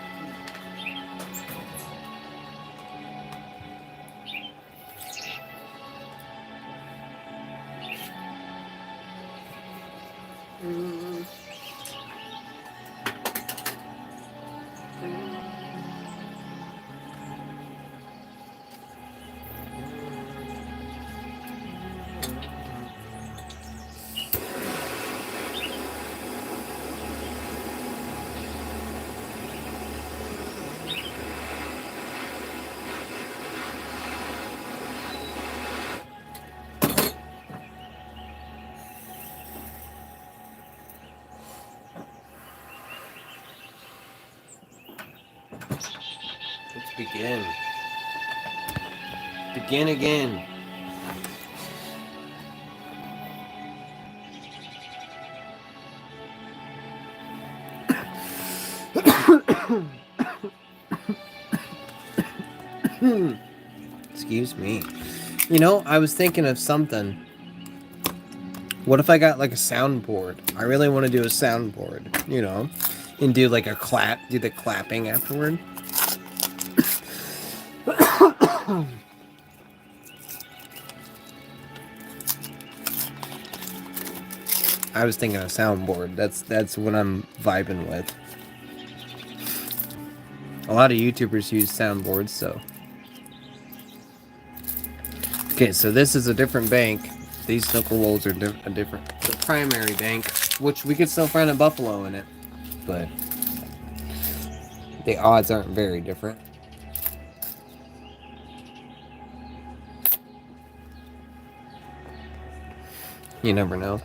Let's begin. Begin again. Excuse me. You know, I was thinking of something. What if I got like a soundboard? I really want to do a soundboard, you know, and do like a clap, do the clapping afterward. I was thinking a soundboard. That's what I'm vibing with. A lot of YouTubers use soundboards, so. Okay, so this is a different bank. These knuckle rolls are a different. The primary bank, which we could still find a buffalo in it, but the odds aren't very different. You never know.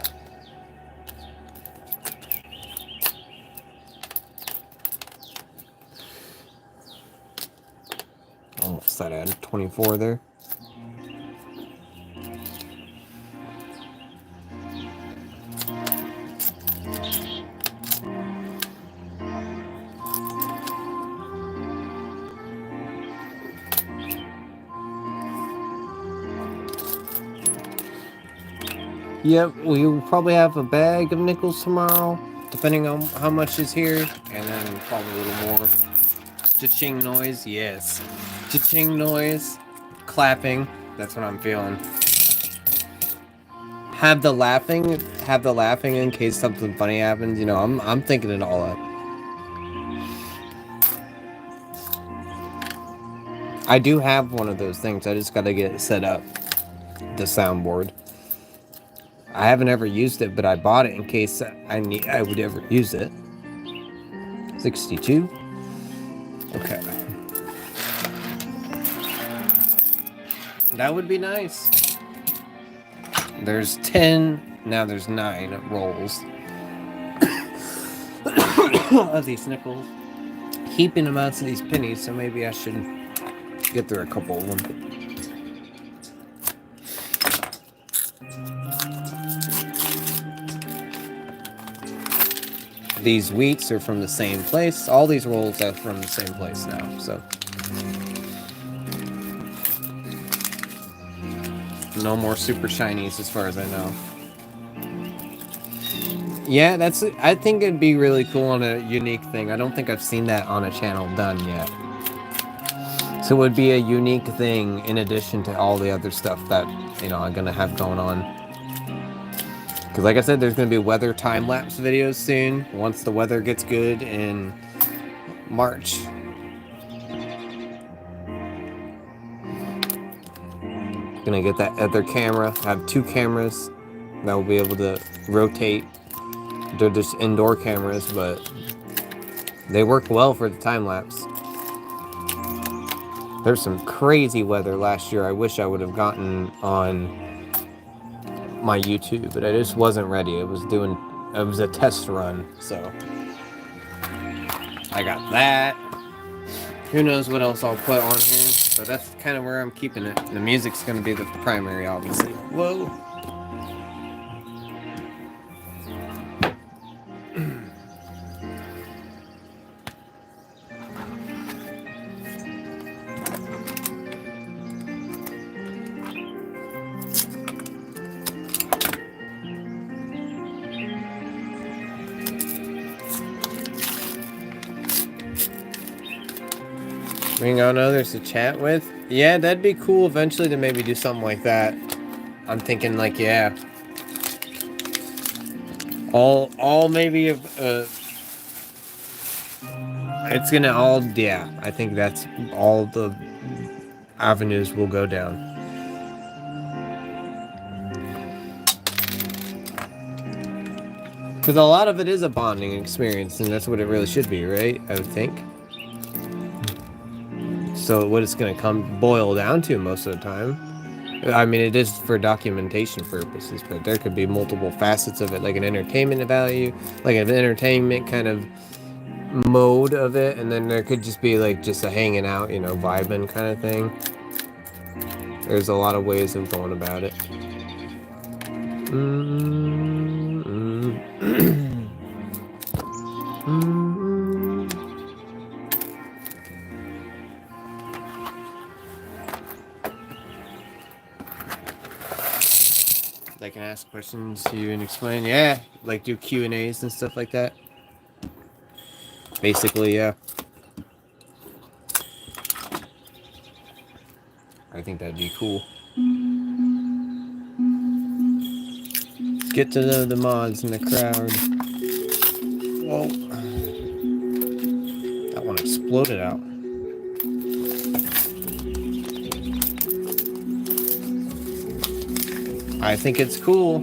Oh, what's that at? 24 there. Yep, we will probably have a bag of nickels tomorrow, depending on how much is here, and then probably a little more. Cha-ching noise, yes. Cha-ching noise, clapping, that's what I'm feeling. Have the laughing in case something funny happens, you know, I'm thinking it all up. I do have one of those things, I just gotta get it set up, the soundboard. I haven't ever used it, but I bought it in case I would ever use it. 62. Okay. That would be nice. There's 10, now there's 9 rolls of these nickels. Heaping amounts of these pennies, so maybe I should get through a couple of them. These wheats are from the same place. All these rolls are from the same place now, so. No more super shinies as far as I know. Yeah, I think it'd be really cool on a unique thing. I don't think I've seen that on a channel done yet. So it would be a unique thing in addition to all the other stuff that, you know, I'm gonna have going on. Because like I said, there's going to be weather time-lapse videos soon, once the weather gets good in March. Gonna get that other camera. I have 2 cameras that will be able to rotate. They're just indoor cameras, but they work well for the time-lapse. There's some crazy weather last year. I wish I would have gotten on my YouTube, but I just wasn't ready. It was a test run, so I got that. Who knows what else I'll put on here, but that's kind of where I'm keeping it. The music's going to be the primary, obviously. Whoa. Bring on others to chat with? Yeah, that'd be cool eventually to maybe do something like that. I'm thinking like, yeah. All maybe it's gonna all, yeah, I think that's all the avenues will go down. Because a lot of it is a bonding experience, and that's what it really should be, right? I would think. So what it's gonna boil down to most of the time. I mean, it is for documentation purposes, but there could be multiple facets of it, like an entertainment value, like an entertainment kind of mode of it, and then there could just be like just a hanging out, you know, vibing kind of thing. There's a lot of ways of going about it. They can ask questions to you and explain. Yeah, like do Q&As and stuff like that. Basically, yeah. I think that'd be cool. Get to know the mods in the crowd. Whoa. That one exploded out. I think it's cool.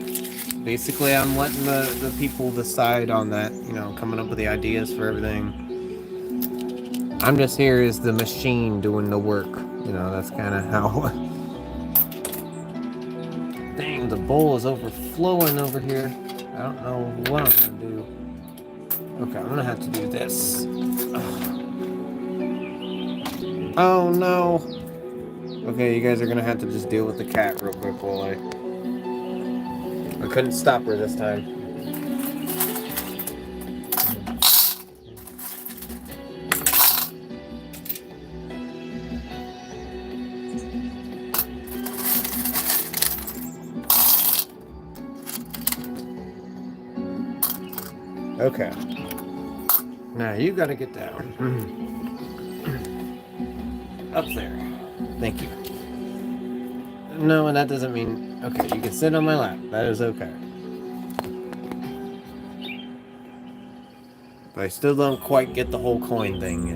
Basically, I'm letting the people decide on that, you know, coming up with the ideas for everything. I'm just here as the machine doing the work. You know, that's kind of how... Dang, the bowl is overflowing over here. I don't know what I'm going to do. Okay, I'm going to have to do this. Oh, no. Okay, you guys are going to have to just deal with the cat real quick while I couldn't stop her this time. Okay. Now you gotta get down. Up there. Thank you. No, and that doesn't mean... Okay, you can sit on my lap. That is okay. But I still don't quite get the whole coin thing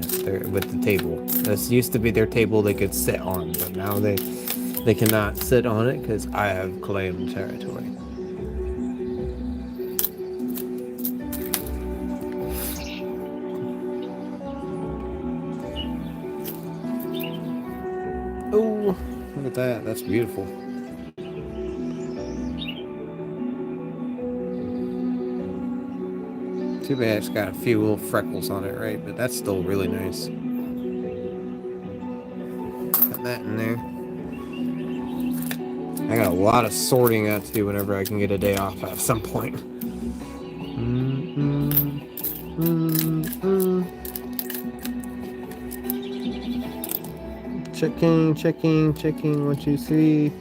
with the table. This used to be their table they could sit on, but now they cannot sit on it because I have claimed territory. Oh, look at that. That's beautiful. Too bad it's got a few little freckles on it, right? But that's still really nice. Put that in there. I got a lot of sorting out to do whenever I can get a day off at some point. Checking what you see.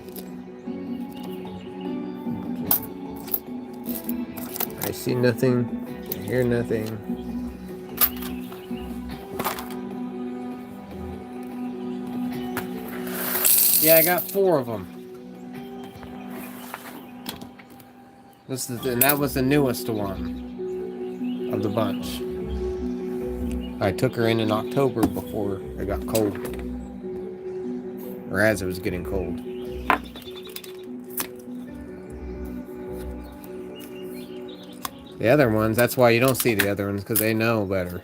I see nothing. I hear nothing. Yeah, I got 4 of them. And that was the newest one of the bunch. I took her in October before it got cold. Or as it was getting cold. The other ones, that's why you don't see the other ones, because they know better.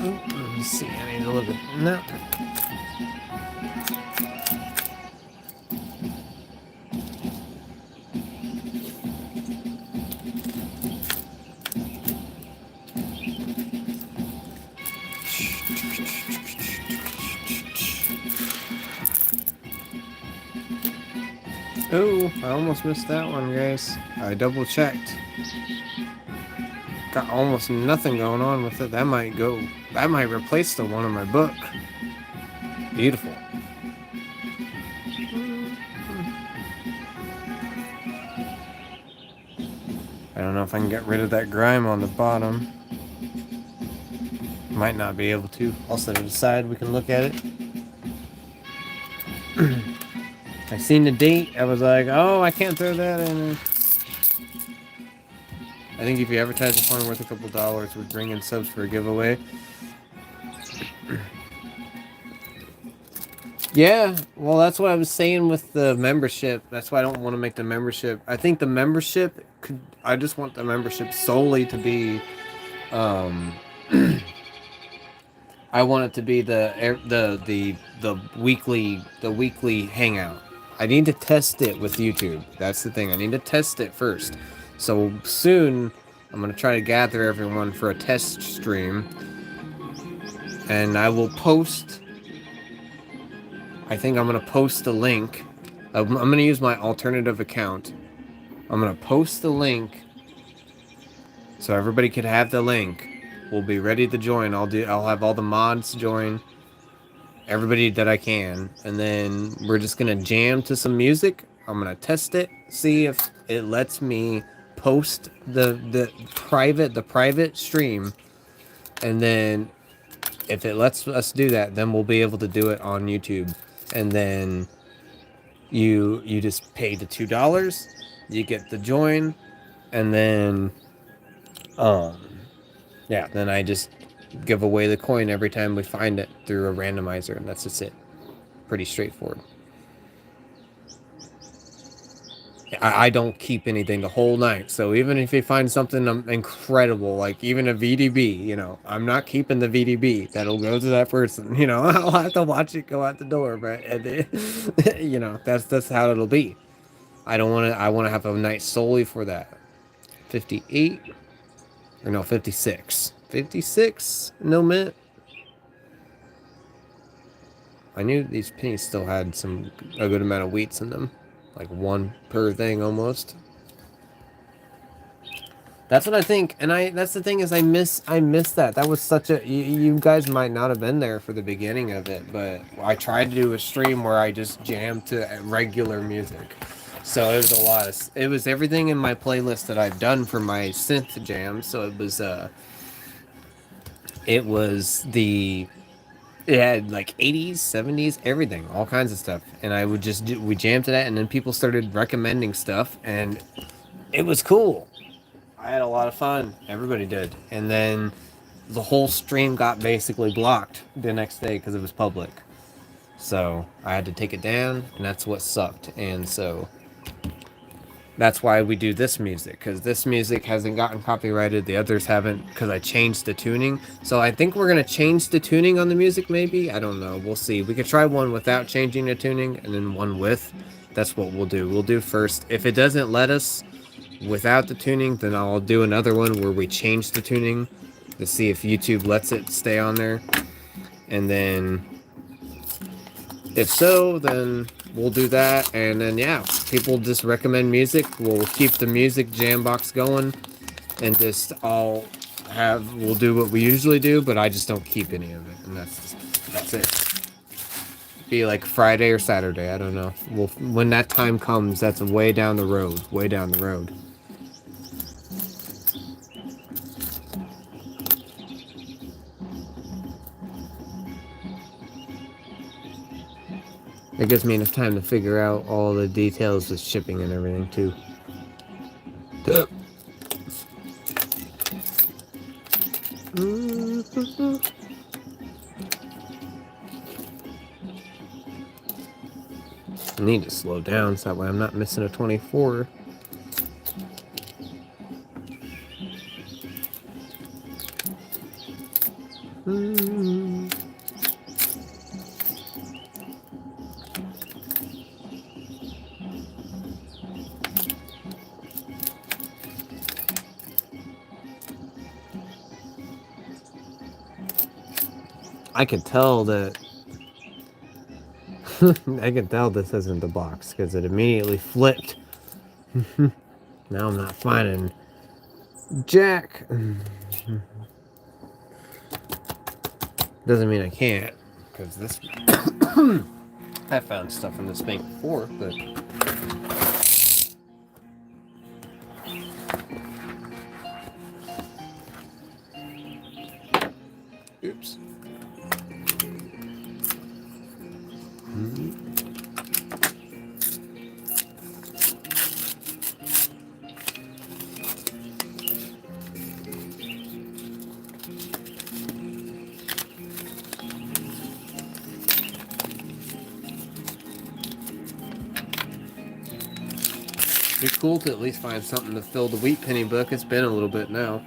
Let me see, I need to look at... No. Oh, I almost missed that one, guys. I double checked. got almost nothing going on with it. That might replace the one in my book. Beautiful. I don't know if I can get rid of that grime on the bottom. Might not be able to. I'll set it aside. We can look at it. I seen the date. I was like, oh, I can't throw that in. I think if you advertise a coin worth a couple dollars, would bring in subs for a giveaway. Yeah, well, that's what I was saying with the membership. That's why I don't want to make the membership. I think the membership could. I just want the membership solely to be. I want it to be the weekly hangout. I need to test it with YouTube. That's the thing. I need to test it first. So soon, I'm gonna try to gather everyone for a test stream, and I will post. I think I'm gonna post the link. I'm gonna use my alternative account. I'm gonna post the link so everybody could have the link. We'll be ready to join. I'll have all the mods join. Everybody that I can, and then we're just gonna jam to some music. I'm gonna test it, see if it lets me post the private stream, and then if it lets us do that, then we'll be able to do it on YouTube. And then you just pay the $2, you get the join, and then yeah, then I just give away the coin every time we find it through a randomizer, and that's just it. Pretty straightforward. I don't keep anything the whole night, so even if you find something incredible, like even a VDB, you know, I'm not keeping the VDB. That'll go to that person, you know. I'll have to watch it go out the door, but you know, that's how it'll be. I want to have a night solely for that. 58 or no, 56. 56 no mint. I knew these pennies still had a good amount of wheats in them. Like one per thing almost. That's what I think, and that's the thing is I miss that. That was such a you guys might not have been there for the beginning of it, but I tried to do a stream where I just jammed to regular music. So it was everything in my playlist that I've done for my synth jam. So it had like 80s, 70s, everything, all kinds of stuff. And I would we jammed to that, and then people started recommending stuff, and it was cool. I had a lot of fun. Everybody did. And then the whole stream got basically blocked the next day because it was public. So I had to take it down, and that's what sucked. And so that's why we do this music, because this music hasn't gotten copyrighted. The others haven't, because I changed the tuning. So I think we're going to change the tuning on the music, maybe. I don't know. We'll see. We could try one without changing the tuning, and then one with. That's what we'll do. We'll do first. If it doesn't let us without the tuning, then I'll do another one where we change the tuning to see if YouTube lets it stay on there. And then if so, then we'll do that. And then yeah, people just recommend music. We'll keep the music jam box going, and just we'll do what we usually do, but I just don't keep any of it, and that's it. Be like Friday or Saturday, I don't know. When that time comes, that's way down the road. It gives me enough time to figure out all the details with shipping and everything too. I need to slow down so that way I'm not missing a 24. I can tell that I can tell this isn't the box because it immediately flipped. Now I'm not finding Jack. Doesn't mean I can't, because this... I found stuff in this bank before, but... Oops. It'd be cool to at least find something to fill the wheat penny book. It's been a little bit now.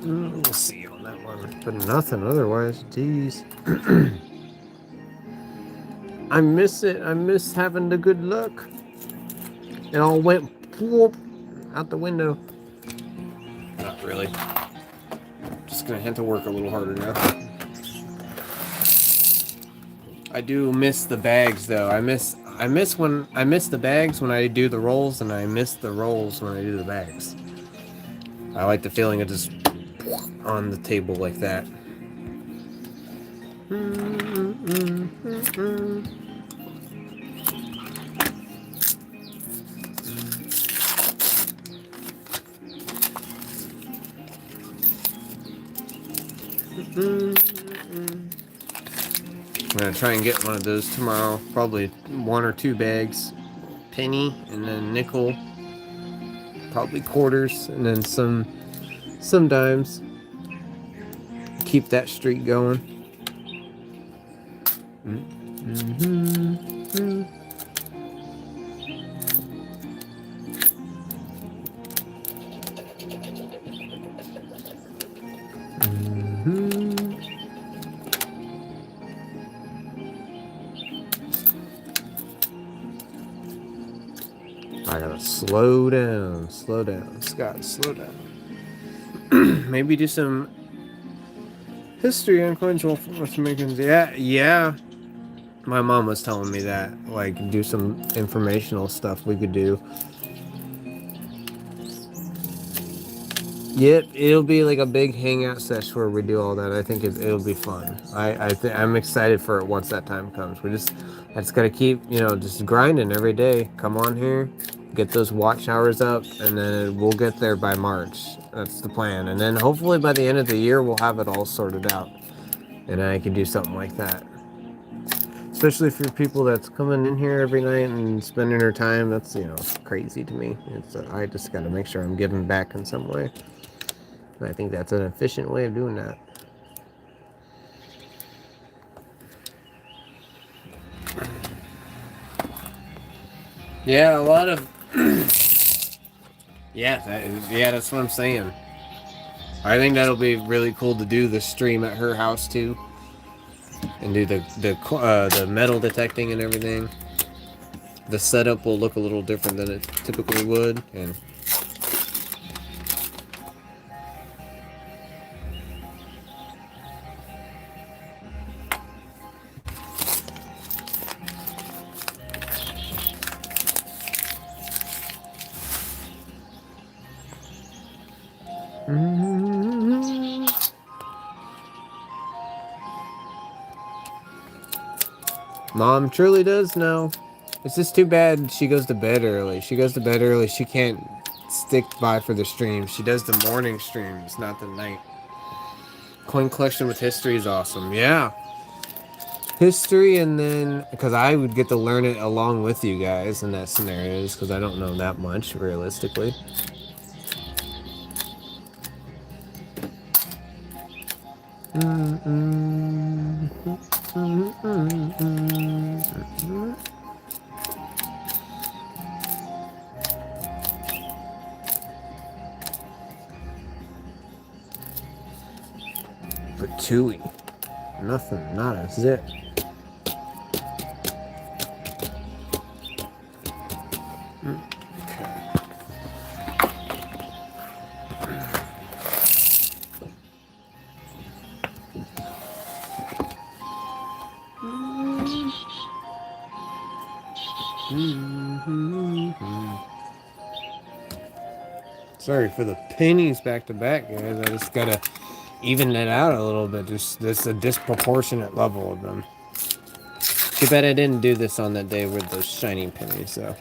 We'll see on that one, but nothing otherwise. Jeez. I miss it. I miss having the good luck. It all went whoop, out the window. Not really. Just gonna have to work a little harder now. I do miss the bags though. I miss the bags when I do the rolls, and I miss the rolls when I do the bags. I like the feeling of just on the table like that. I'm gonna try and get one of those tomorrow. Probably 1 or 2 bags. Penny and then nickel. Probably quarters and then some dimes. Keep that streak going. I gotta slow down, Scott, slow down. Maybe do some history on coins with Americans. Yeah. My mom was telling me that, like, do some informational stuff we could do. Yep, it'll be like a big hangout session where we do all that. I think it'll be fun. I'm excited for it once that time comes. I just gotta keep, just grinding every day. Come on here, get those watch hours up, and then we'll get there by March. That's the plan. And then hopefully by the end of the year, we'll have it all sorted out. And I can do something like that. Especially for people that's coming in here every night and spending their time. That's, crazy to me. I just gotta make sure I'm giving back in some way. I think that's an efficient way of doing that. Yeah, a lot of... that's what I'm saying. I think that'll be really cool to do the stream at her house, too. And do the metal detecting and everything. The setup will look a little different than it typically would. And... Mom truly does know. It's just too bad she goes to bed early. She can't stick by for the stream. She does the morning streams, not the night. Coin collection with history is awesome. Yeah. History, and then... Because I would get to learn it along with you guys in that scenarios, because I don't know that much, realistically. But chewy. Nothing, not a zip. Sorry for the pennies back to back, guys. I just gotta even it out a little bit. Just a disproportionate level of them. Too bad I didn't do this on that day with those shiny pennies, though.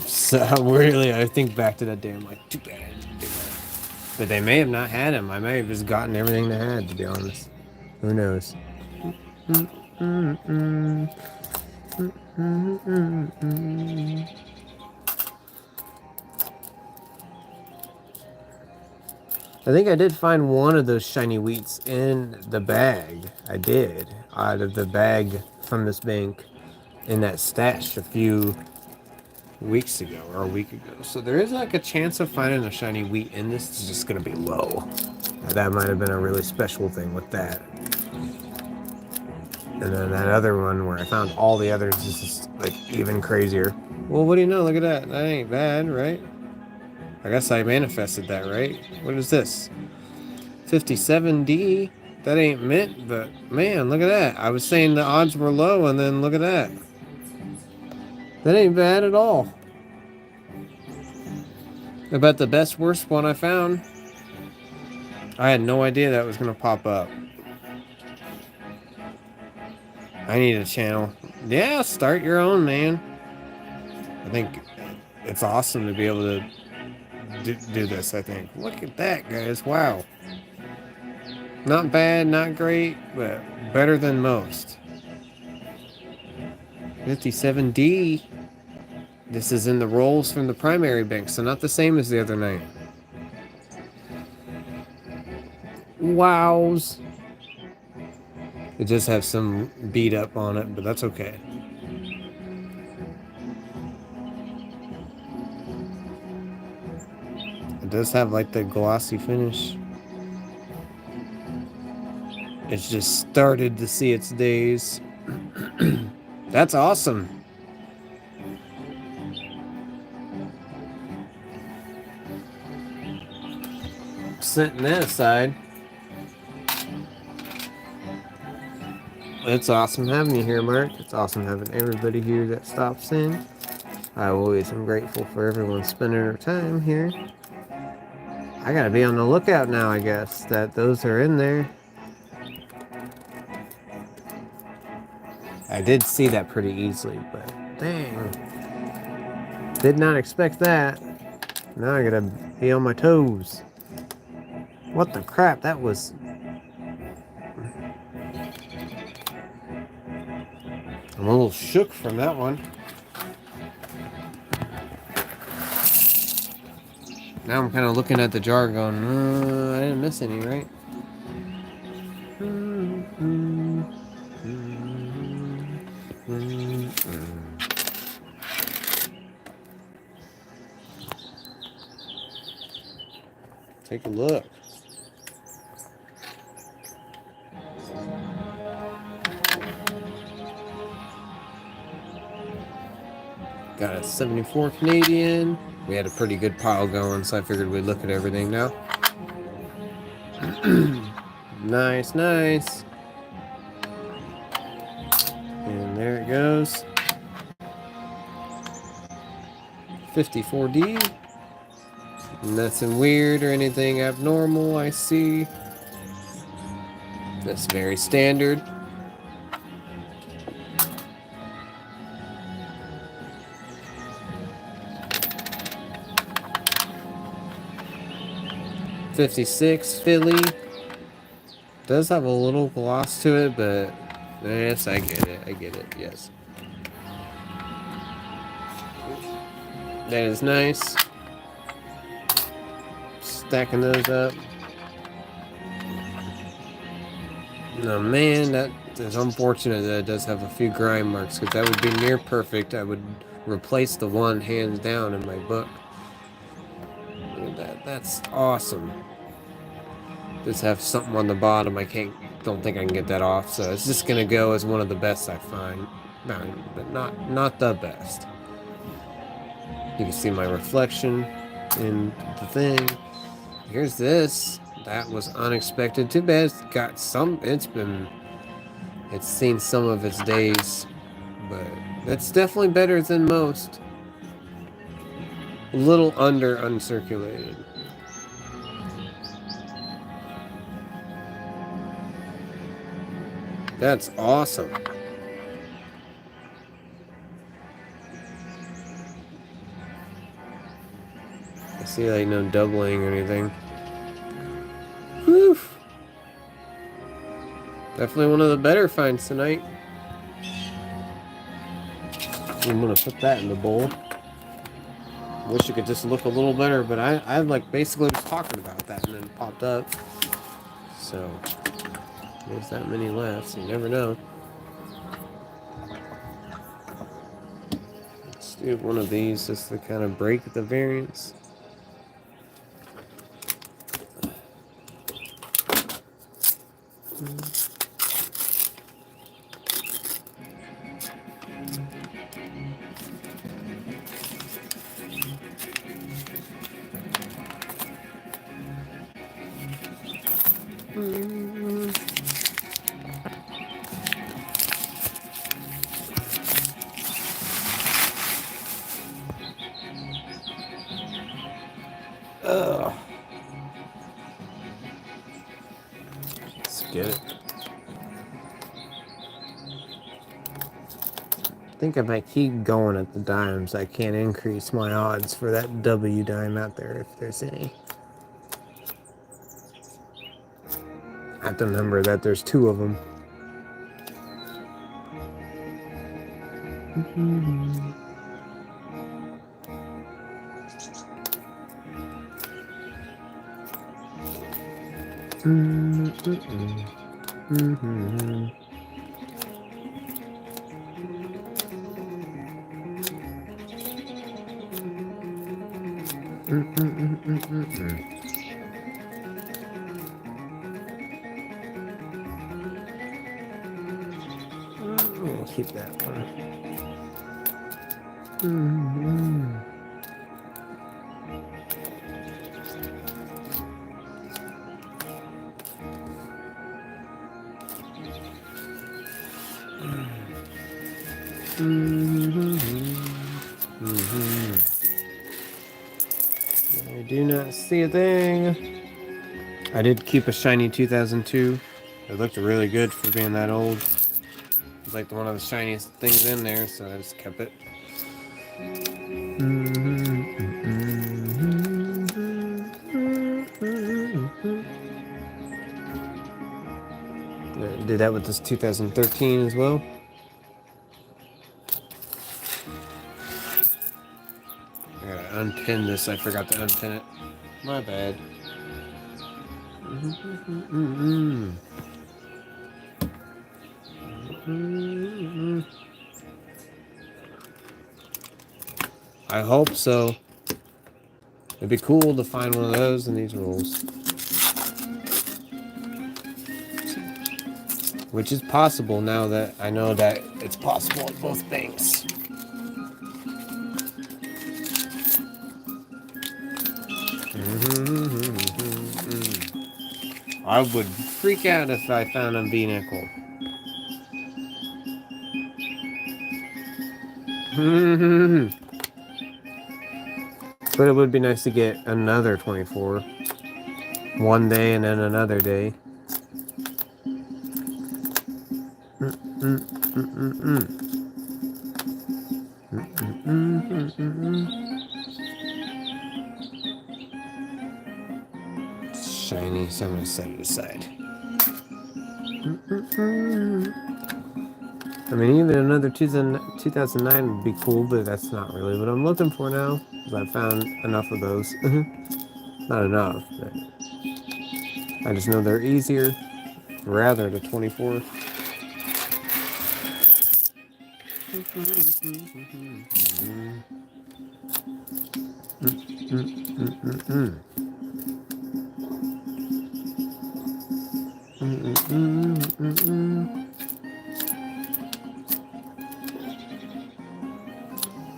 So really, I think back to that day, I'm like, too bad I didn't do that. But they may have not had them. I may have just gotten everything they had, to be honest. Who knows? I think I did find one of those shiny wheats in the bag. I did. Out of the bag from this bank in that stash a few weeks ago or a week ago. So there is like a chance of finding a shiny wheat in this. It's just going to be low. That might have been a really special thing with that. And then that other one where I found all the others is just like even crazier. Well, what do you know? Look at that. That ain't bad, right? I guess I manifested that, right? What is this? 57D? That ain't mint, but man, look at that. I was saying the odds were low, and then look at that. That ain't bad at all. About the best worst one I found. I had no idea that was going to pop up. I need a channel. Yeah, start your own, man. I think it's awesome to be able to do this, I think. Look at that, guys. Wow. Not bad, not great, but better than most. 57D. This is in the rolls from the primary bank, so not the same as the other night. Wows. It does have some beat up on it, but that's okay. It does have like the glossy finish. It's just started to see its days. That's awesome. Setting that aside. It's awesome having you here, Mark. It's awesome having everybody here that stops in. I always am grateful for everyone spending their time here. I gotta be on the lookout now, I guess, that those are in there. I did see that pretty easily, but dang. Did not expect that. Now I gotta be on my toes. What the crap? That was... I'm a little shook from that one. Now I'm kind of looking at the jar going, I didn't miss any, right? Take a look. Got a 74 Canadian. We had a pretty good pile going, so I figured we'd look at everything now. Nice, nice. And there it goes. 54D. Nothing weird or anything abnormal, I see. That's very standard. .56 Philly. Does have a little gloss to it, but yes, I get it, yes. That is nice. Stacking those up. No, man, that is unfortunate that it does have a few grind marks, because that would be near perfect. I would replace the one hands down in my book. That's awesome. Just have something on the bottom. Don't think I can get that off, so it's just gonna go as one of the best I find. No, but not the best. You can see my reflection in the thing. Here's this. That was unexpected. Too bad it's got some. It's seen some of its days, but that's definitely better than most. A little under uncirculated. That's awesome. I see like no doubling or anything. Whew. Definitely one of the better finds tonight. I'm gonna put that in the bowl. Wish it could just look a little better, but I like basically was talking about that and then it popped up. So there's that many left, so you never know. Let's do one of these just to kind of break the variance. Let's get it. I think if I keep going at the dimes, I can increase my odds for that W dime out there if there's any. I have to remember that there's two of them. We'll keep that one. I do not see a thing. I did keep a shiny 2002. It looked really good for being that old. It was like one of the shiniest things in there, so I just kept it. I did that with this 2013 as well. I gotta unpin this. I forgot to unpin it. My bad. I hope so. It'd be cool to find one of those in these rolls. Which is possible now that I know that it's possible at both banks. I would freak out if I found a B-nickel. But it would be nice to get another 24. One day and then another day. It's shiny, so I'm going to set it aside. I mean, even another 2009 would be cool, but that's not really what I'm looking for now. Because I've found enough of those. Not enough, but I just know they're easier. Rather, the 24th.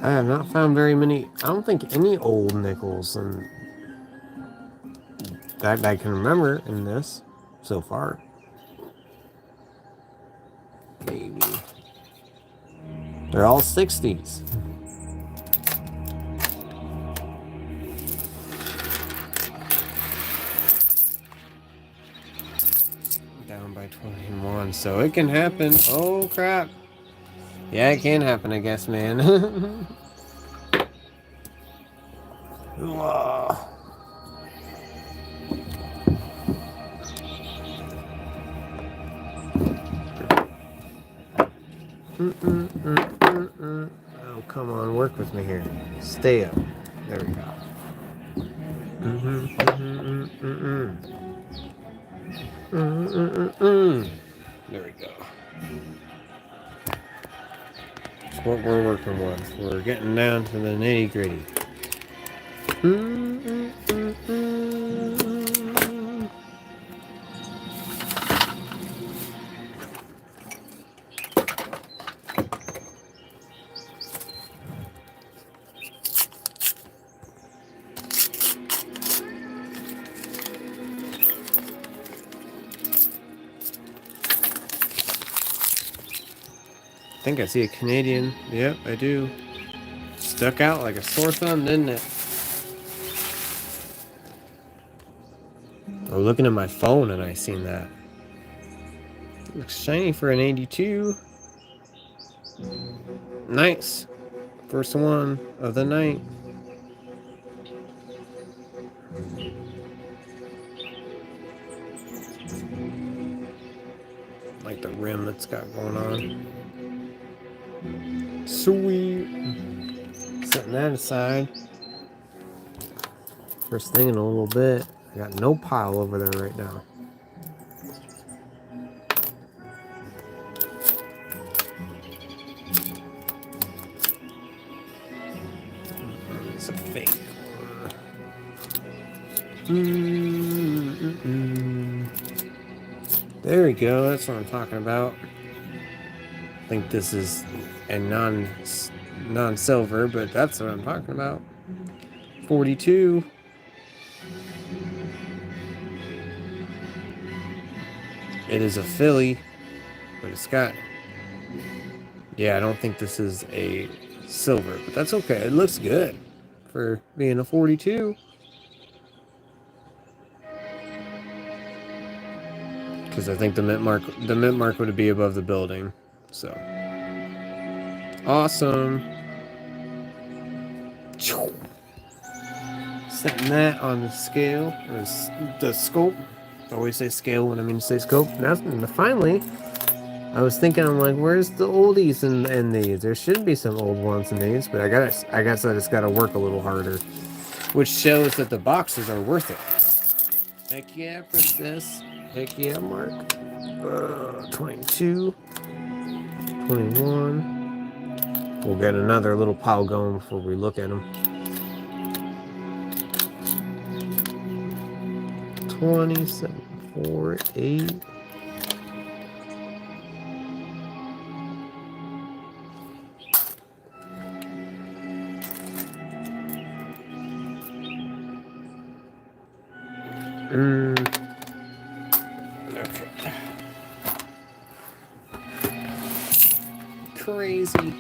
I have not found very many. I don't think any old nickels and that I can remember in this so far. Maybe they're all 60s. Down by 21, so it can happen. Oh crap! Yeah, it can happen, I guess, man. Whoa. Oh, come on, work with me here. Stay up. There we go. There we go. That's what we're working with. We're getting down to the nitty-gritty. I think I see a Canadian. Yep, I do. Stuck out like a sore thumb, didn't it? I was looking at my phone and I seen that. Looks shiny for an 82. Nice. First one of the night. Like the rim that's got going on. Sweet. Setting that aside. First thing in a little bit. I got no pile over there right now. It's a fake. There we go. That's what I'm talking about. I think this is a non-silver, but that's what I'm talking about. 42. It is a Philly, but it's got... Yeah, I don't think this is a silver, but that's okay. It looks good for being a 42. Because I think the mint mark would be above the building. So awesome. Setting that on the scale, or the scope. I always say scale when I mean to say scope. Now, finally, I was thinking, I'm like, where's the oldies in these? There should be some old ones in these, but I guess I just gotta work a little harder, which shows that the boxes are worth it. Heck yeah, princess. Heck yeah, Mark. 22, 21. We'll get another little pile going before we look at them. 27, 4, 8. Okay. Crazy.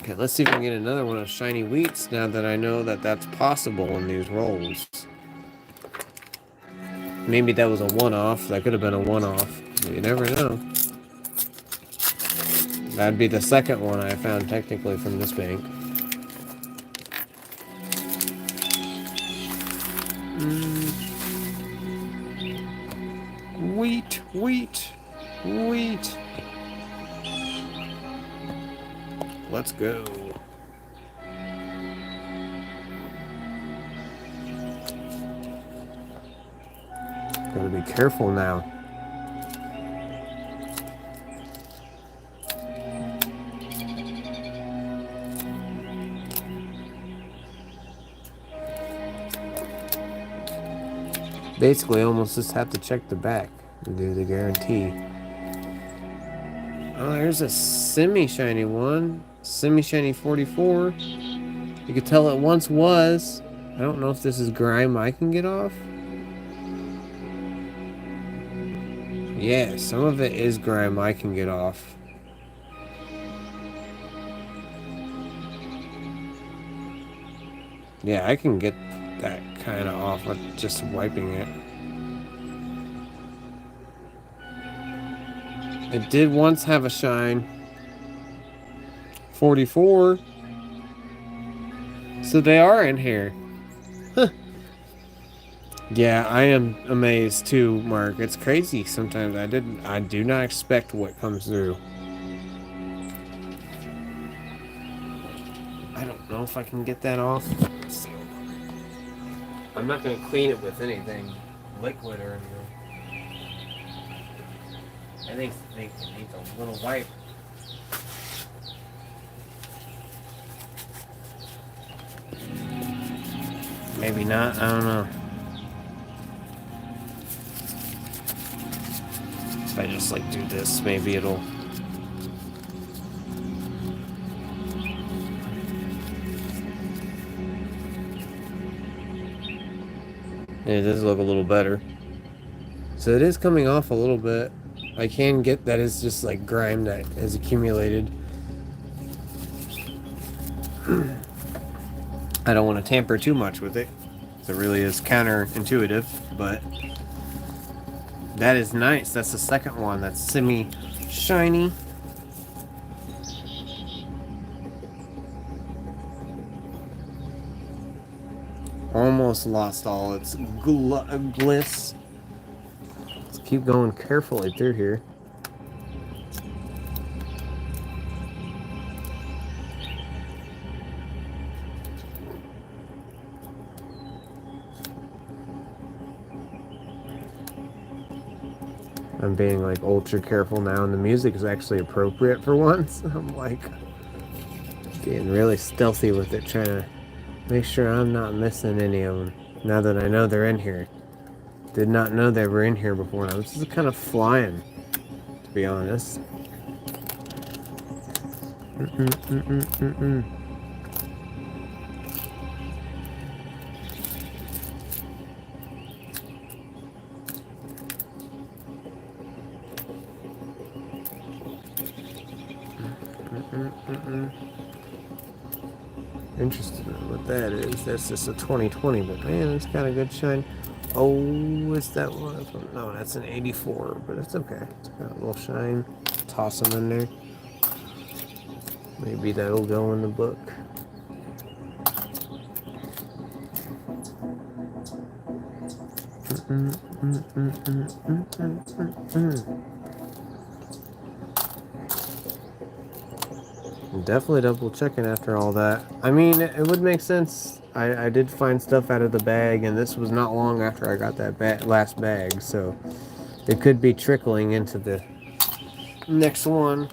Okay, let's see if we can get another one of shiny wheats now that I know that that's possible in these rolls. Maybe that was a one-off. That could have been a one-off. You never know. That'd be the second one I found technically from this bank. Wheat, wheat, wheat. Let's go. Gonna be be careful now. Basically, almost just have to check the back and do the guarantee. Oh, there's a semi-shiny one. Semi-shiny 44. You could tell it once was. I don't know if this is grime I can get off. Yeah, some of it is grime I can get off. Yeah, I can get that kind of off with just wiping it. It did once have a shine. 44. So they are in here. Huh. Yeah, I am amazed too, Mark. It's crazy sometimes. I do not expect what comes through. I don't know if I can get that off. I'm not going to clean it with anything liquid or anything. I think it needs a little wipe. Maybe not, I don't know. If I just like do this, maybe it'll... Yeah, it does look a little better. So it is coming off a little bit. I can get that it's just like grime that has accumulated. I don't want to tamper too much with it. It really is counterintuitive, but that is nice. That's the second one. That's semi-shiny. Almost lost all its gliss. Let's keep going carefully through here. I'm being like ultra careful now, and the music is actually appropriate for once. I'm like being really stealthy with it, trying to make sure I'm not missing any of them. Now that I know they're in here. Did not know they were in here before, and I was just kind of flying, to be honest. Interested in what that is. That's just a 2020, but man, it's got a good shine. Oh, is that one? No, that's an 84, but it's okay. It's got a little shine. Toss them in there. Maybe that'll go in the book. Definitely double checking after all that. I mean, it would make sense. I did find stuff out of the bag, and this was not long after I got that last bag, so it could be trickling into the next one.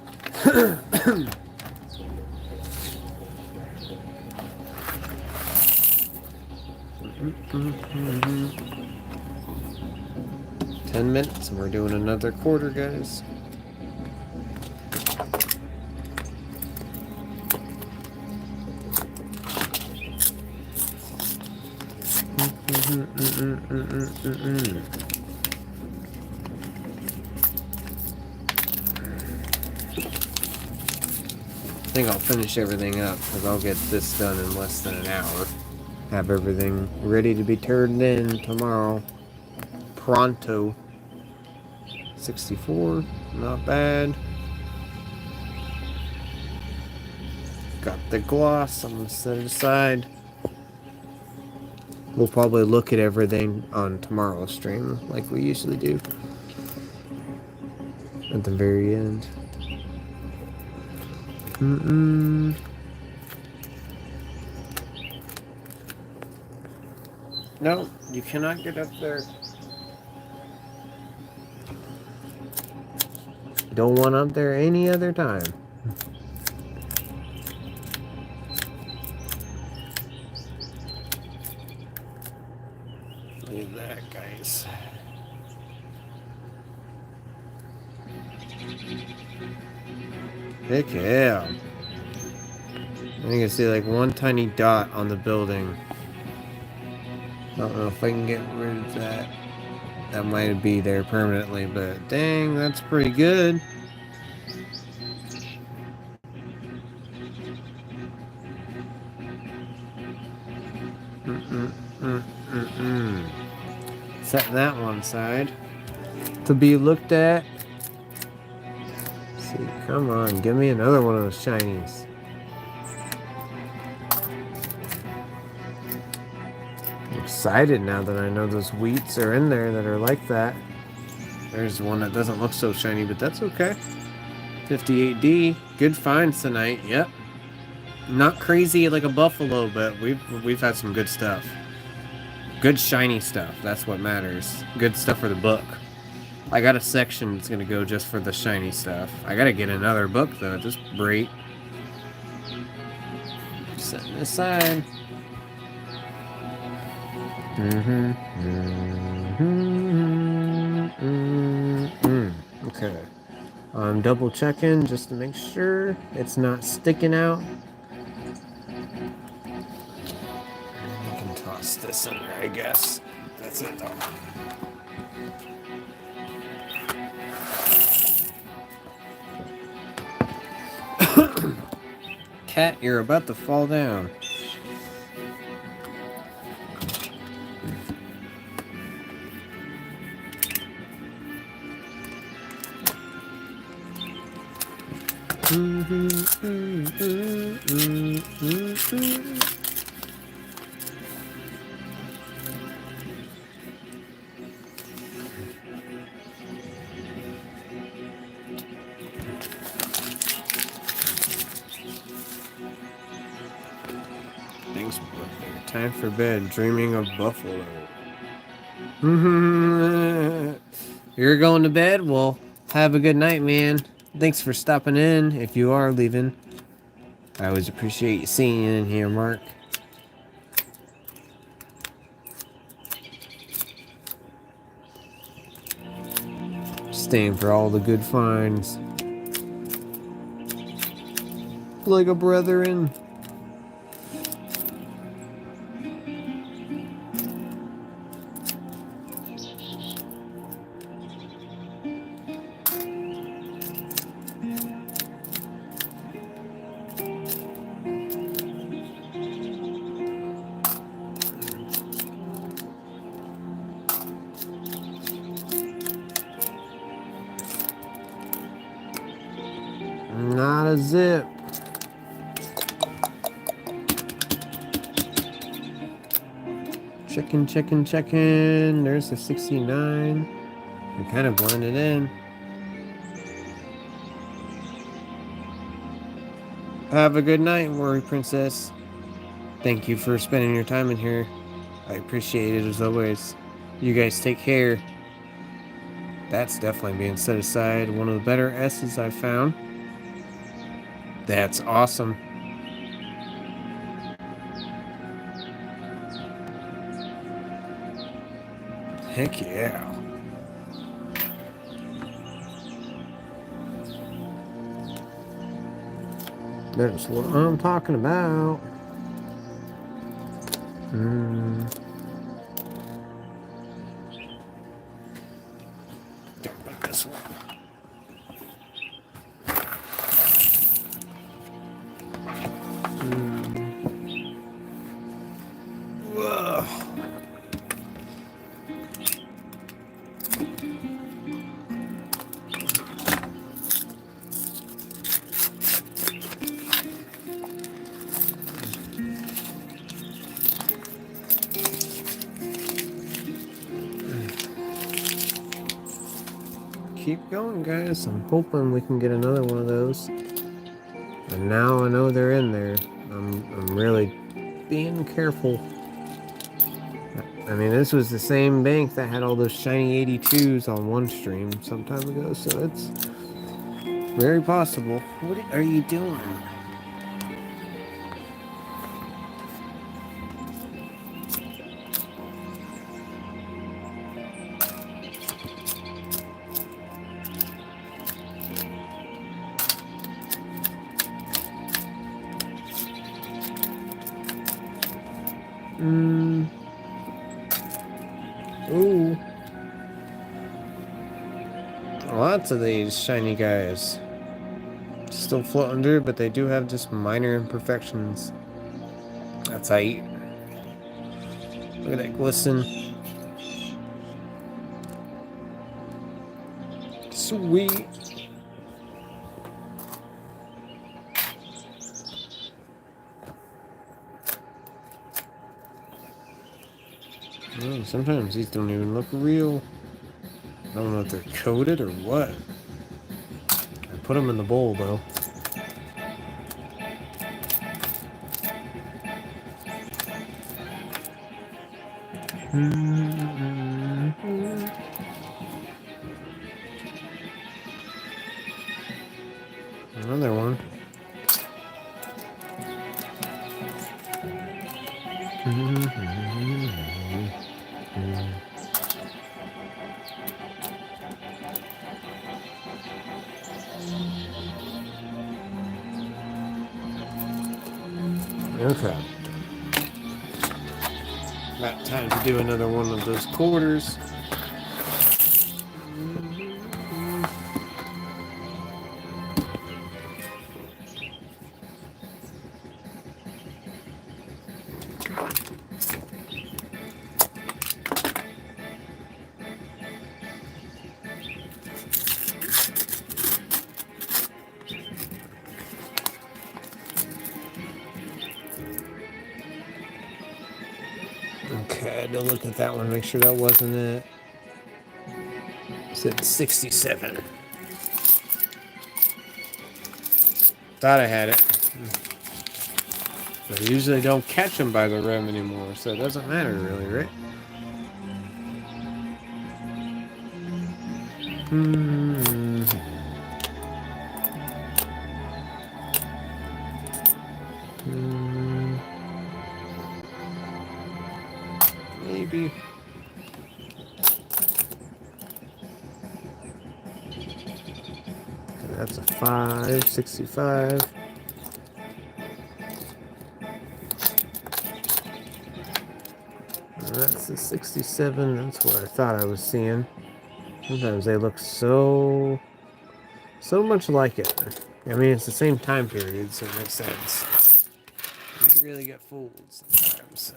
10 minutes, and we're doing another quarter, guys. I think I'll finish everything up because I'll get this done in less than an hour. Have everything ready to be turned in tomorrow. Pronto. 64, not bad. Got the gloss, I'm gonna set it aside. We'll probably look at everything on tomorrow's stream like we usually do. At the very end. No, you cannot get up there. don't want up there any other time. Look at that, guys. Heck yeah. I can see like one tiny dot on the building. I don't know if I can get rid of that. That might be there permanently, but dang, that's pretty good. Set that one side to be looked at. Let's see, come on, give me another one of those shinies. I'm excited now that I know those wheats are in there that are like that. There's one that doesn't look so shiny, but that's okay. 58D, good finds tonight. Yep. Not crazy like a buffalo, but we've had some good stuff. Good shiny stuff. That's what matters. Good stuff for the book. I got a section that's gonna go just for the shiny stuff. I gotta get another book though at this rate. Setting it aside. Okay. I'm double checking just to make sure it's not sticking out. I can toss this in there, I guess. That's it though. Cat, you're about to fall down. Thanks, brother. Time for bed. Dreaming of buffalo. You're going to bed? Well, have a good night, man. Thanks for stopping in if you are leaving. I always appreciate you seeing you in here, Mark. Staying for all the good finds. Like a brethren. Not a zip. Checking. There's a 69. We kind of blended in. Have a good night, Worry Princess. Thank you for spending your time in here. I appreciate it as always. You guys take care. That's definitely being set aside. One of the better S's I've found. That's awesome. Heck yeah. That's what I'm talking about. Don't put this one. Whoa. Keep going, guys. I'm hoping we can get another one of those. And now I know they're in there. I'm really being careful. I mean, this was the same bank that had all those shiny 82s on one stream some time ago, so Very possible. What are you doing? Ooh. Lots of these shiny guys. Still float under, but they do have just minor imperfections. That's tight. Look at that glisten. Sweet. Oh, sometimes these don't even look real. I don't know if they're coated or what. I put them in the bowl though. Another one. Okay. About time to do another one of those quarters. Okay, I had to look at that one, make sure that wasn't it. It's at 67. Thought I had it. But I usually don't catch them by the rim anymore, so it doesn't matter really, right? Maybe. That's a 565. That's a 67. That's what I thought I was seeing. Sometimes they look so much like it. I mean, it's the same time period, so it makes sense. You really get fooled sometimes.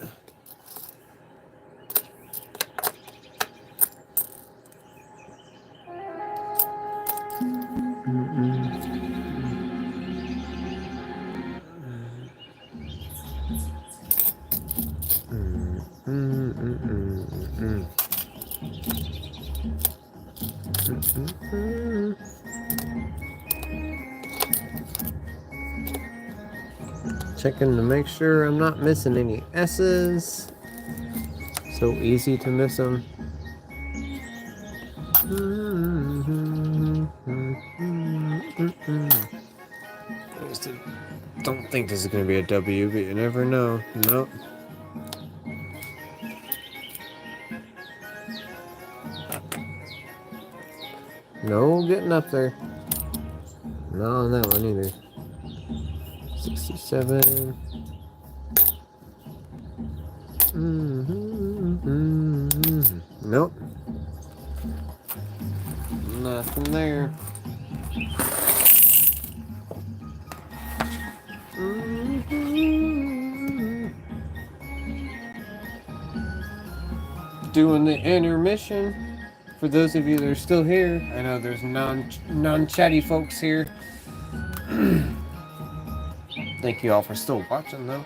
Checking to make sure I'm not missing any S's. So easy to miss them. I just don't think this is going to be a W, but you never know. Nope. No getting up there. Not on that one either. 67. Nope. Nothing there. Doing the intermission. For those of you that are still here, I know there's non-chatty folks here. Thank you all for still watching, though.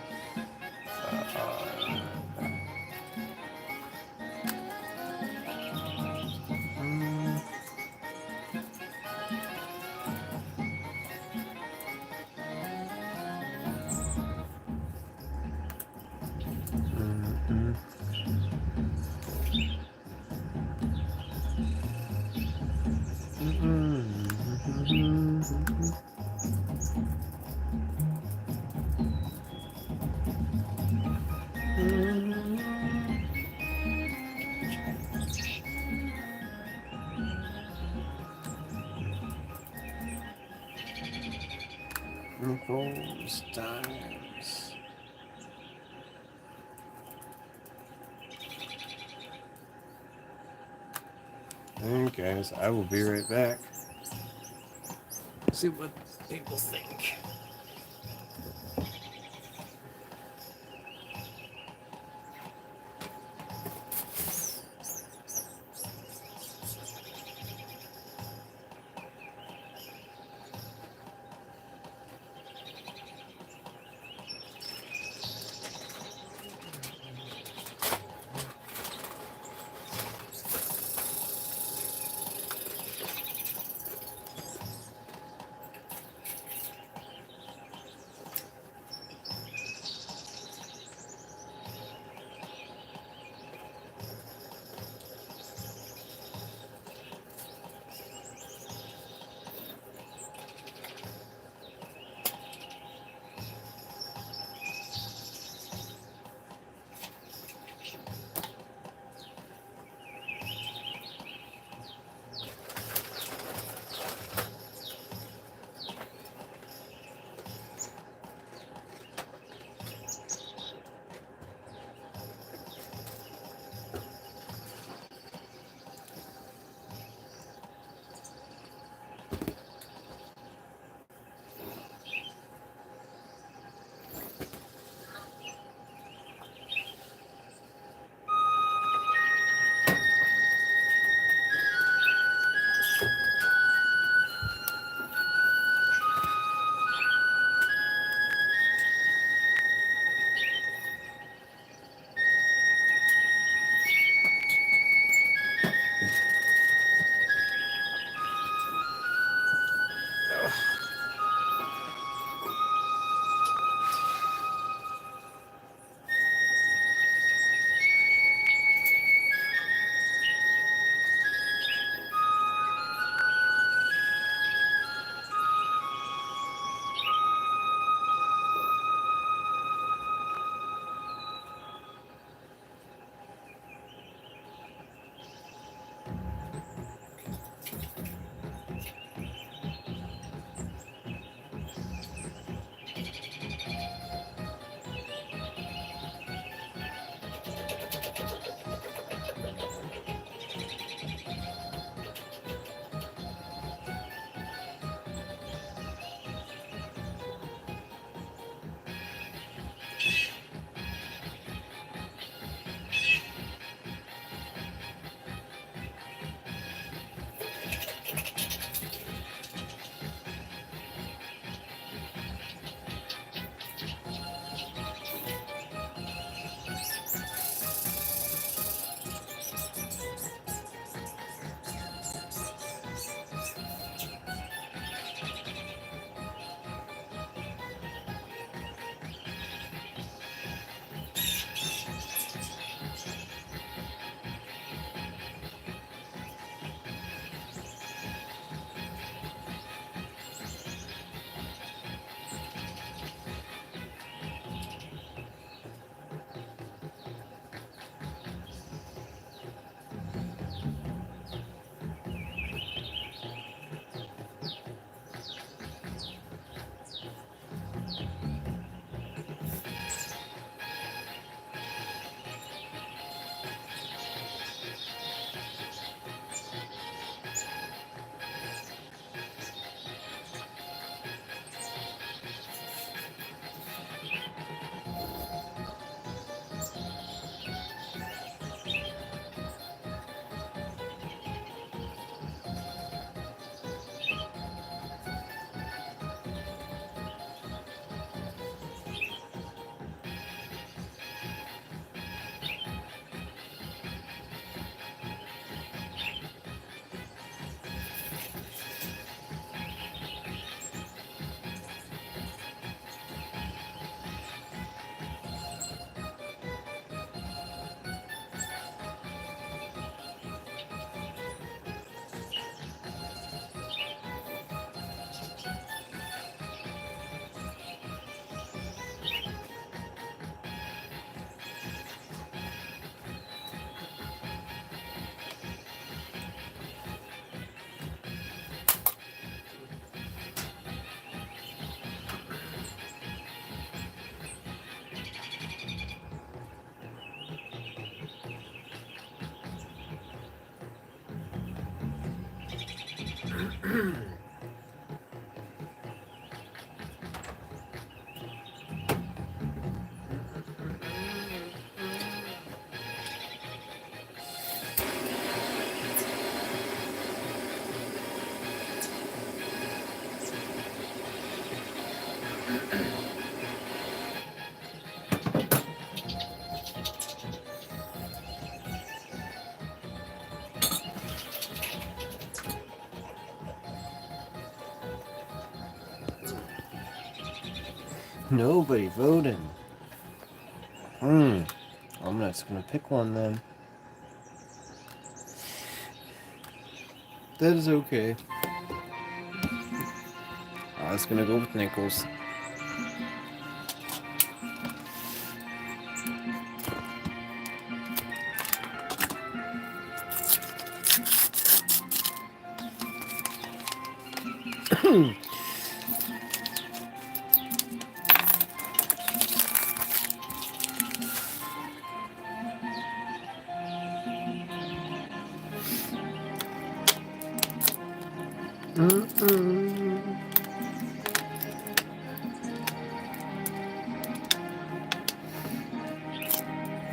times. And guys, I will be right back. See what people think. Nobody voting. I'm just gonna pick one then. That is okay. I was gonna go with nickels.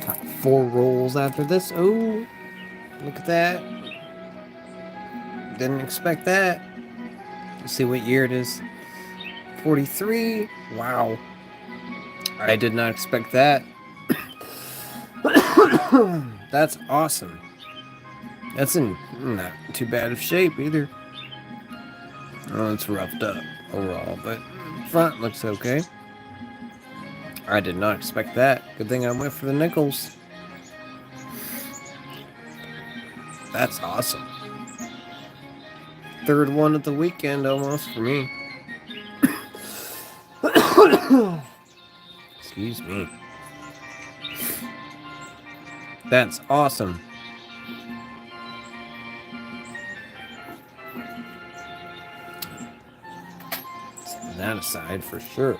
Got 4 rolls after this. Oh, look at that. Didn't expect that. Let's see what year it is. 43. Wow. I did not expect that. That's awesome. That's in not too bad of shape either. Oh, it's roughed up overall, but front looks okay. I did not expect that. Good thing I went for the nickels. That's awesome. 3rd one of the weekend almost for me. Excuse me. That's awesome. Set that aside for sure.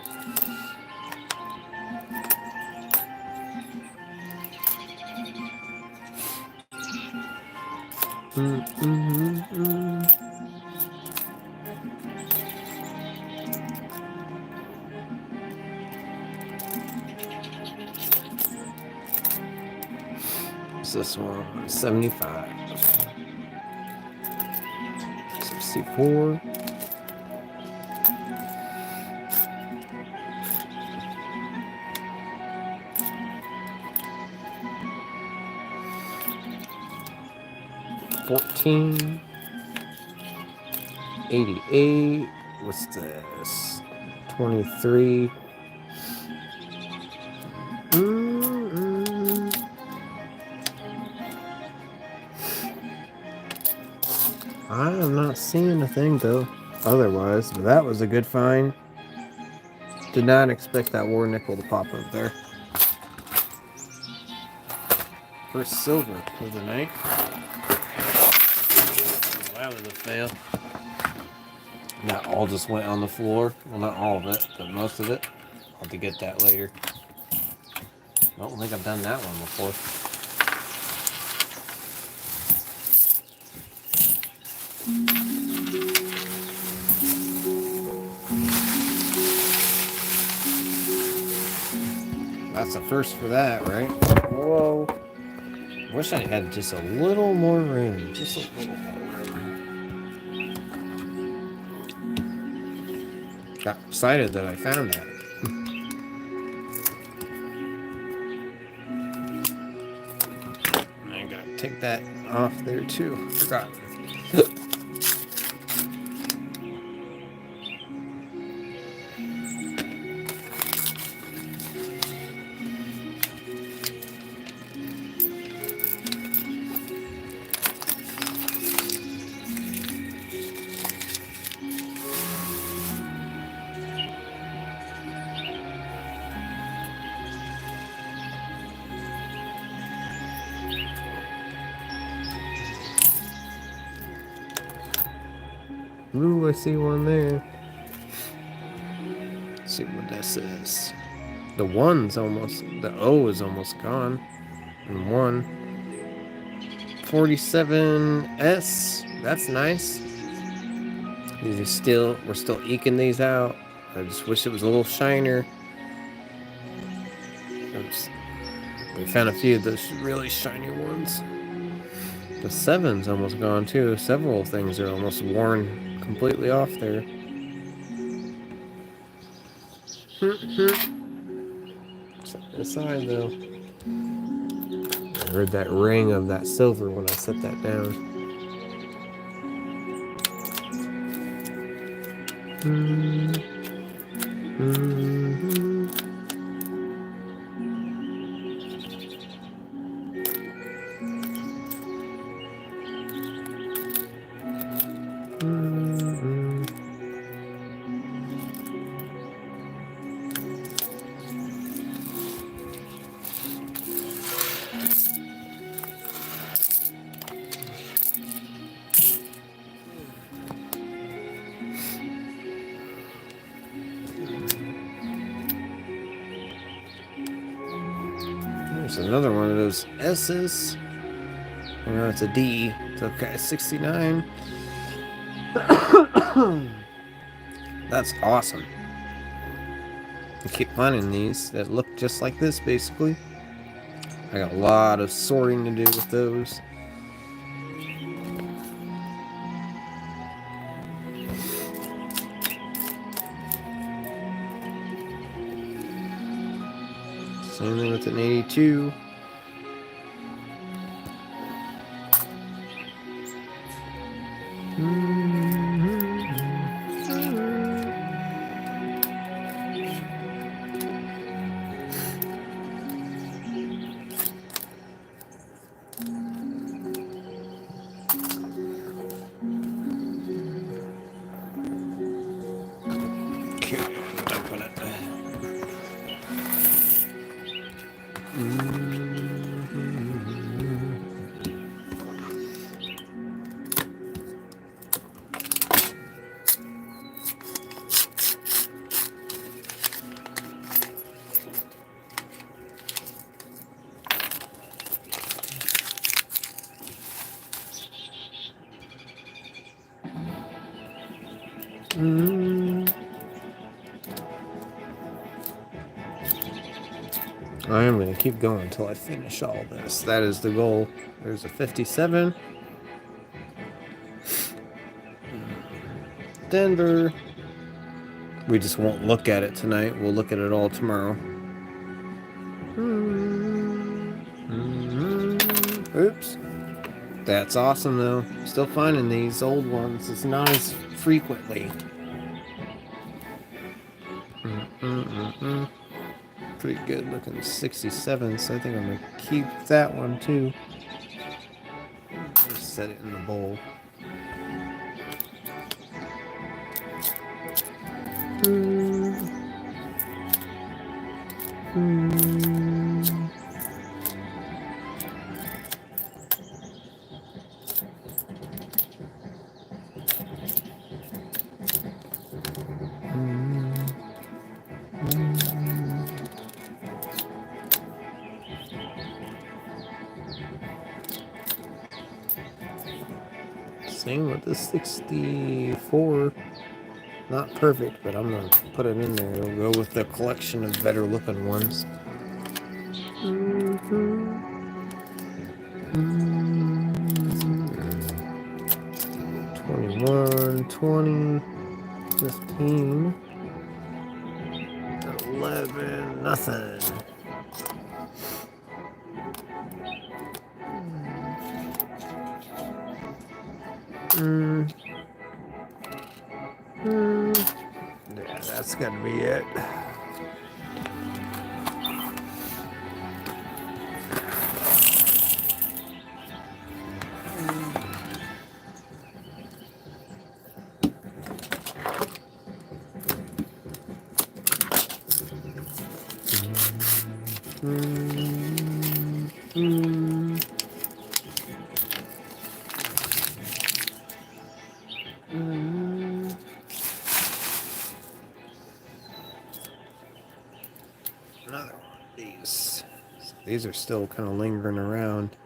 What's this one? 75. 64. 14. 88. What's this? 23. I am not seeing a thing though. Otherwise, but that was a good find. Did not expect that war nickel to pop up there. First silver of the night. That was a fail. That all just went on the floor. Well, not all of it, but most of it. I'll have to get that later. I don't think I've done that one before. That's the first for that, right? Whoa. Wish I had just a little more room. Just a little more room. Got excited that I found that. I gotta take that off there too. Forgot. Ooh, I see one there. Let's see what this is. The one's almost, the O is almost gone. And 1. 47S. That's nice. We're still eking these out. I just wish it was a little shiner. We found a few of those really shiny ones. The 7's almost gone too. Several things are almost worn completely off there. Set it aside though. I heard that ring of that silver when I set that down. There's another one of those S's. No, it's a D. It's okay, 69. That's awesome. I keep finding these that look just like this, basically. I got a lot of sorting to do with those. Same thing with an 82. I am going to keep going until I finish all this. That is the goal. There's a 57. Denver. We just won't look at it tonight. We'll look at it all tomorrow. Oops. That's awesome though. Still finding these old ones. It's not as frequently. Pretty good looking 67, so I think I'm gonna keep that one too. Just set it in the bowl. Same with the 64. Not perfect, but I'm gonna put it in there. It'll go with the collection of better looking ones. 21, 20, 15, 11, nothing. Yeah, that's gonna be it. Another one of these. So these are still kind of lingering around.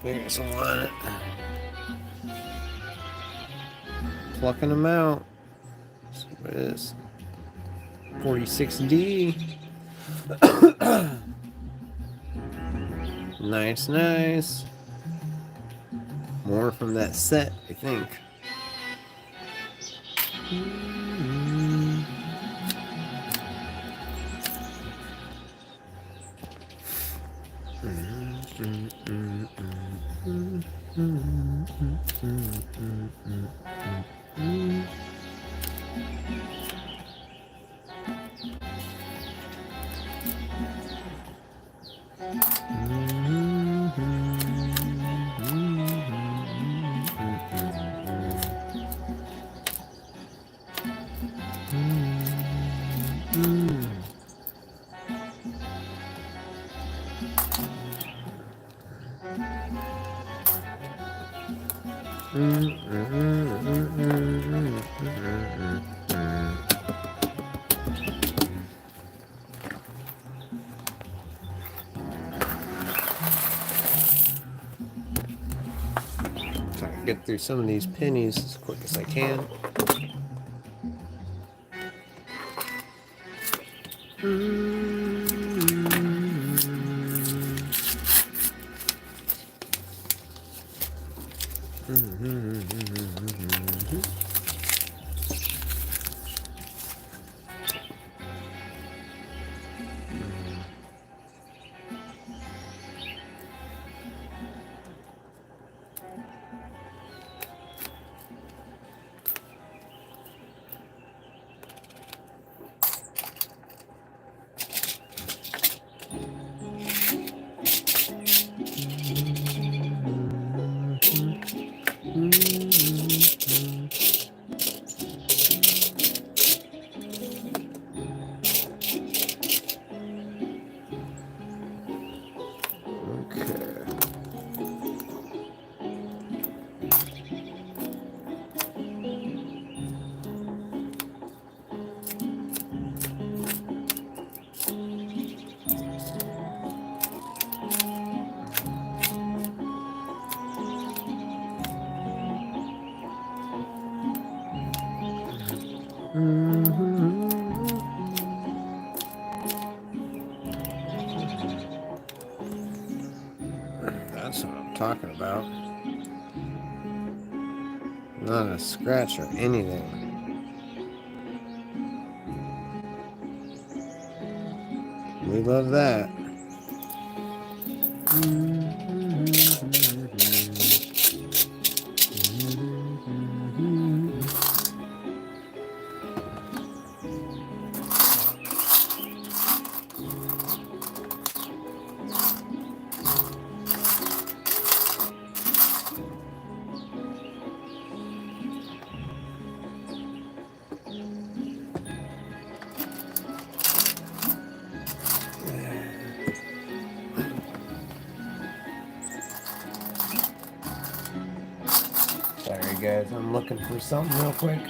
There's one. Plucking them out. Let's see what it is. 46D. Nice, nice. More from that set, I think. Try to get through some of these pennies as quick as I can. That's what I'm talking about. Not a scratch or anything. We love that. Sorry guys, I'm looking for something real quick.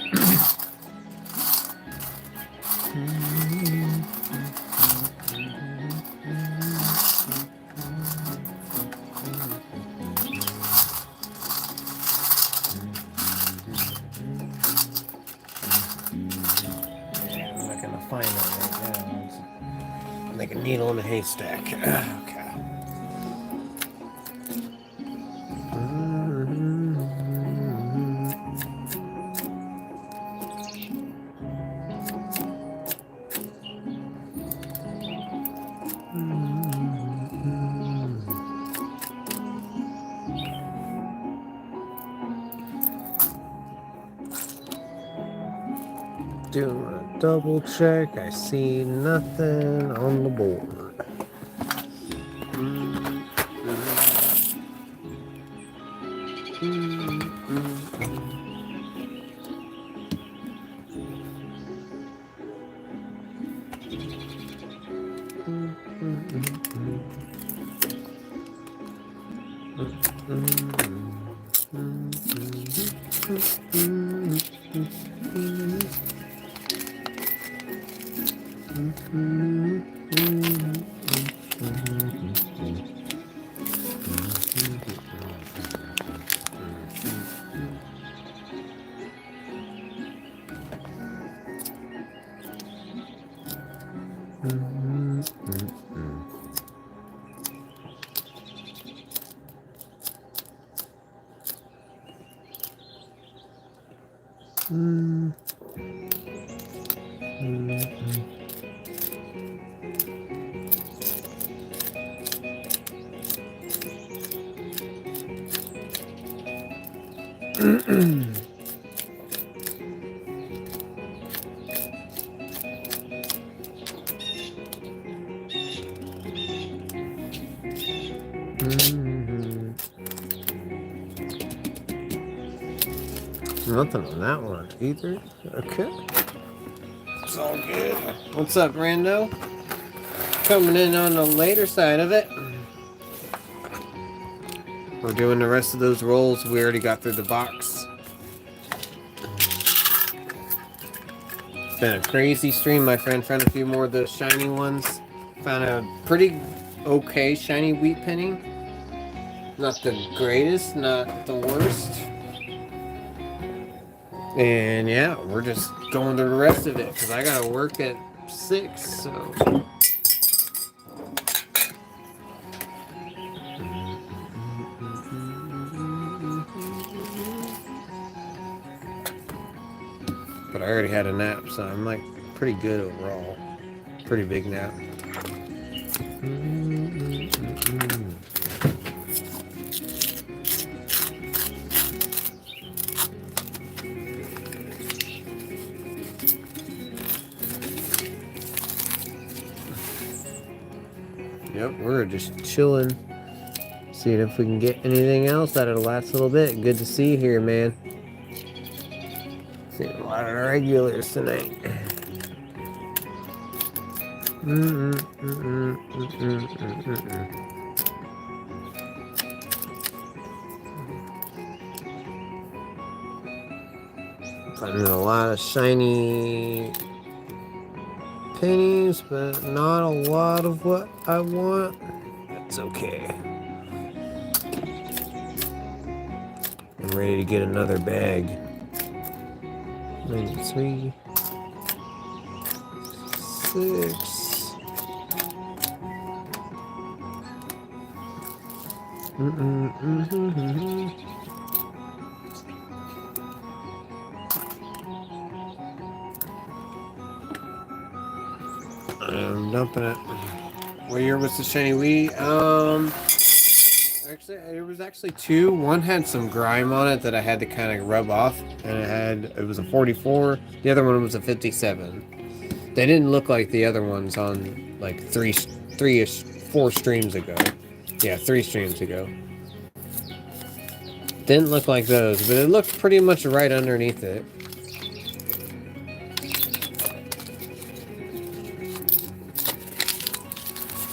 Yeah, I'm not gonna find it right now. It's like a needle in a haystack. Okay. Doing a double check. I see nothing on the board. Nothing on that one either. Okay. It's all good. What's up, Rando? Coming in on the later side of it. We're doing the rest of those rolls. We already got through the box. It's been a crazy stream, my friend. Found a few more of those shiny ones. Found a pretty okay shiny wheat penny. Not the greatest, not the worst. And yeah, we're just going through the rest of it because I gotta work at 6, so. But I already had a nap, so I'm like pretty good overall. Pretty big nap. Yep, we're just chilling. Seeing if we can get anything else out of the last little bit. Good to see you here, man. Seeing a lot of regulars tonight. Finding a lot of shiny pennies, but not a lot of what I want. That's okay. I'm ready to get another bag. 93, 6. I'm dumping it. What year was the shiny wheat? Actually, there was actually 2. One had some grime on it that I had to kind of rub off, and it was a 44. The other one was a 57. They didn't look like the other ones on like 4 streams ago. Yeah, 3 streams ago. Didn't look like those, but it looked pretty much right underneath it.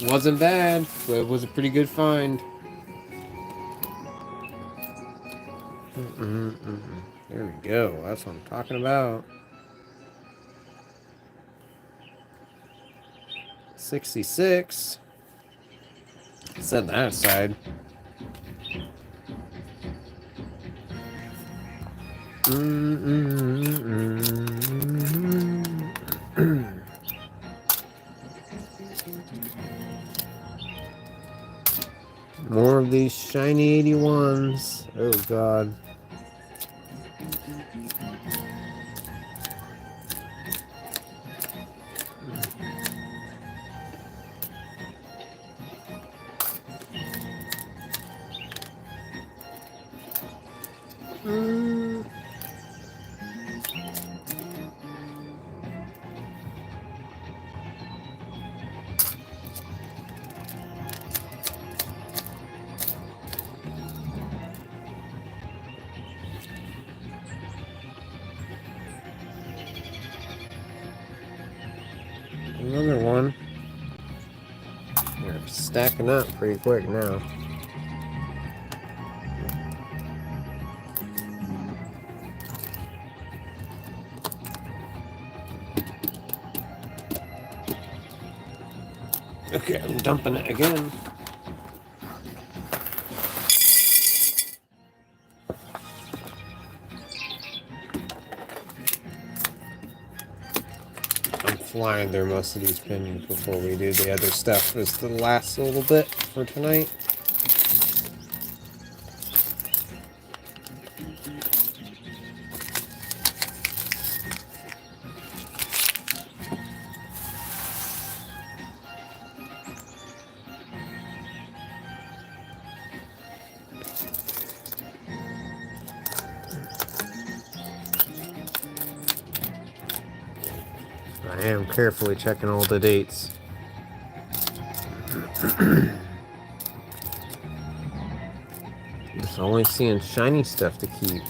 Wasn't bad, but it was a pretty good find. There we go. That's what I'm talking about. 66. Set that aside. More of these shiny 81s. Oh god. Another one. They're stacking up pretty quick now. Okay, I'm dumping it again. I'm flying through most of these pins before we do the other stuff. Just the last little bit for tonight. I am carefully checking all the dates. Just only seeing shiny stuff to keep.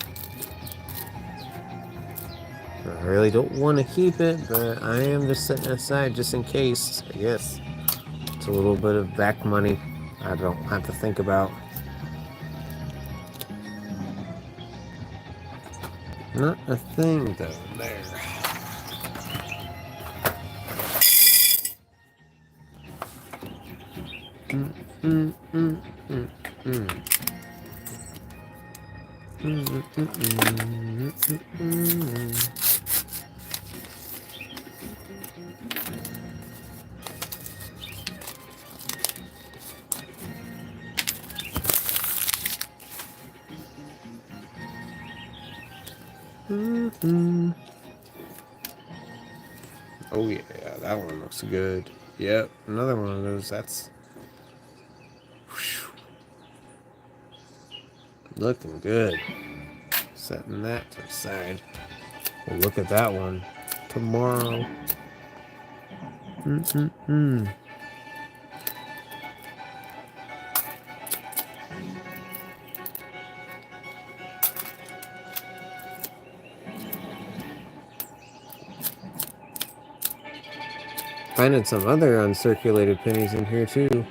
I really don't want to keep it, but I am just setting it aside just in case, I guess. It's a little bit of back money I don't have to think about. Not a thing, though. There. Oh yeah, that one looks good. Yep, another one of those. That's looking good. Setting that to the side. We'll look at that one tomorrow. Finding some other uncirculated pennies in here too.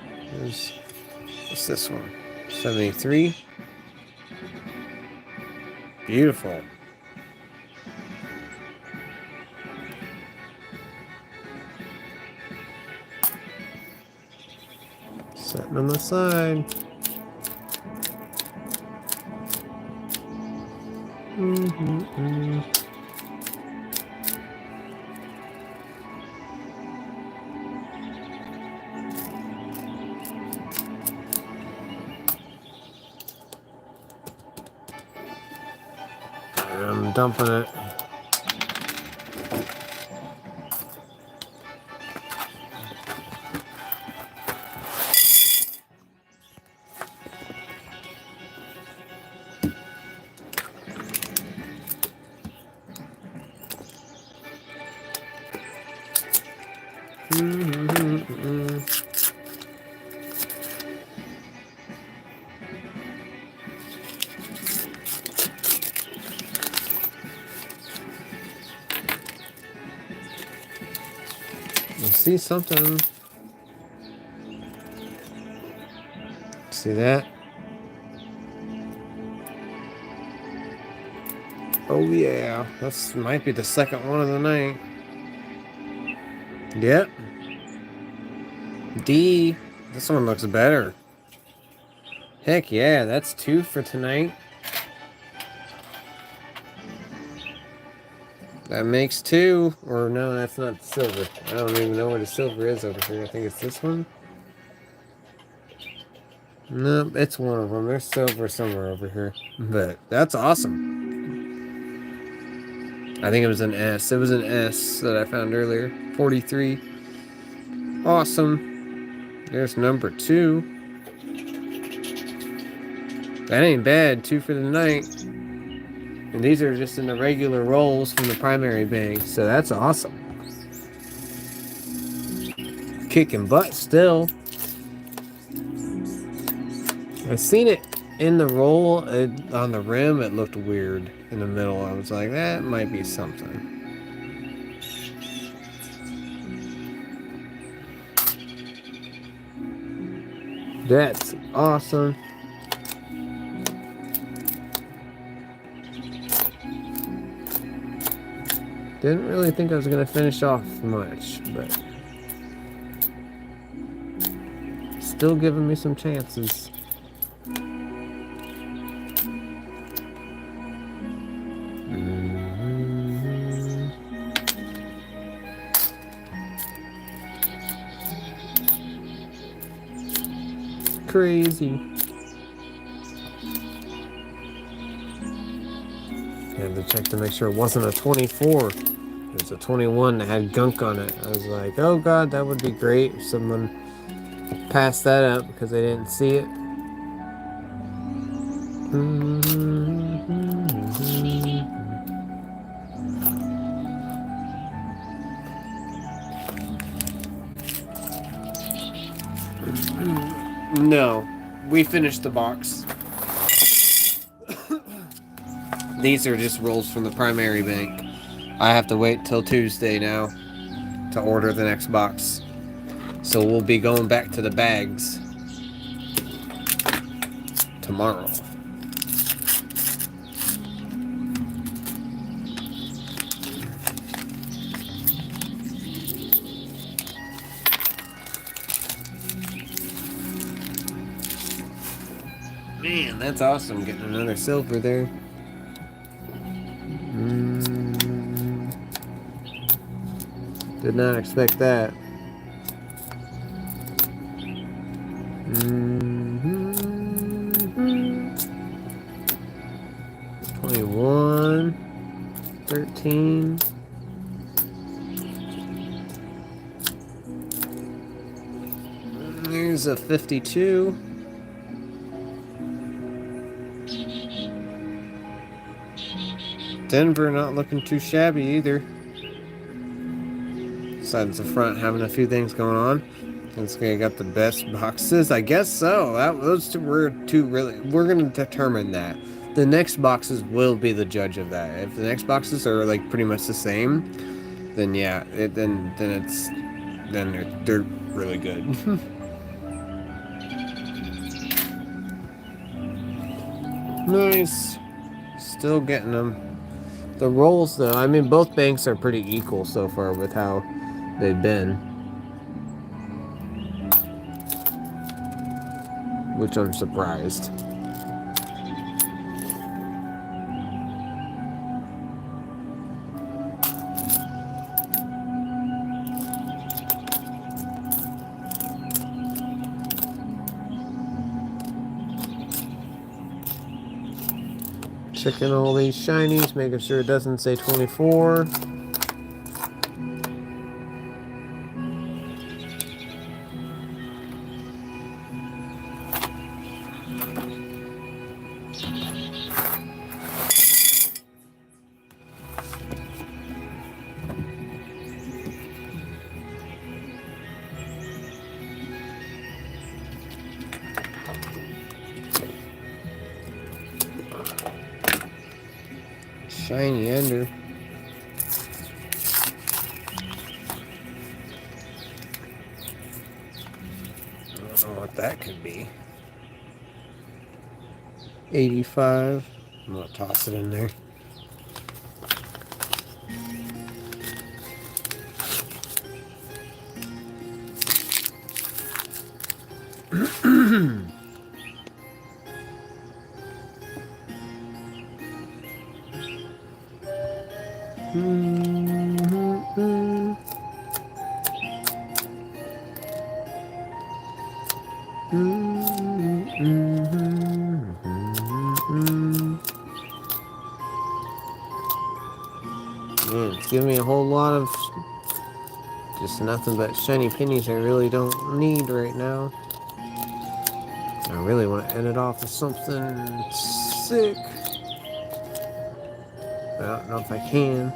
What's this one? 73. Beautiful. Setting on the side. I'm dumping it. See something. See that? Oh yeah, this might be the second one of the night. Yep. D. This one looks better. Heck yeah, that's 2 for tonight. That makes 2. Or no, that's not silver. I don't even know where the silver is over here. I think it's this one. Nope, it's one of them. There's silver somewhere over here. But that's awesome. I think it was an S. It was an S that I found earlier. 43. Awesome. There's number 2. That ain't bad. 2 for the night. And these are just in the regular rolls from the primary bank. So that's awesome. Kicking butt still. I've seen it in the roll on the rim. It looked weird in the middle. I was like, that might be something. That's awesome. Didn't really think I was gonna finish off much, but still giving me some chances. Crazy. Had to check to make sure it wasn't a 24. It was a 21 that had gunk on it. I was like, oh god, that would be great if someone passed that up because they didn't see it. No, we finished the box. These are just rolls from the primary bank. I have to wait till Tuesday now to order the next box. So we'll be going back to the bags tomorrow. Man, that's awesome, getting another silver there. Did not expect that. 21, 13. There's a 52. Denver not looking too shabby either. Besides the front having a few things going on. It's gonna got the best boxes, I guess so. Those two were two really. We're gonna determine that. The next boxes will be the judge of that. If the next boxes are like pretty much the same, then yeah, then they're really good. Nice. Still getting them. The rolls though, I mean both banks are pretty equal so far with how they've been. Which I'm surprised. Checking all these shinies, making sure it doesn't say 24. Shiny ender. I don't know what that could be. 85. I'm gonna toss it in there. Man, it's giving me a whole lot of just nothing but shiny pennies I really don't need right now. I really want to end it off with something sick. I don't know if I can.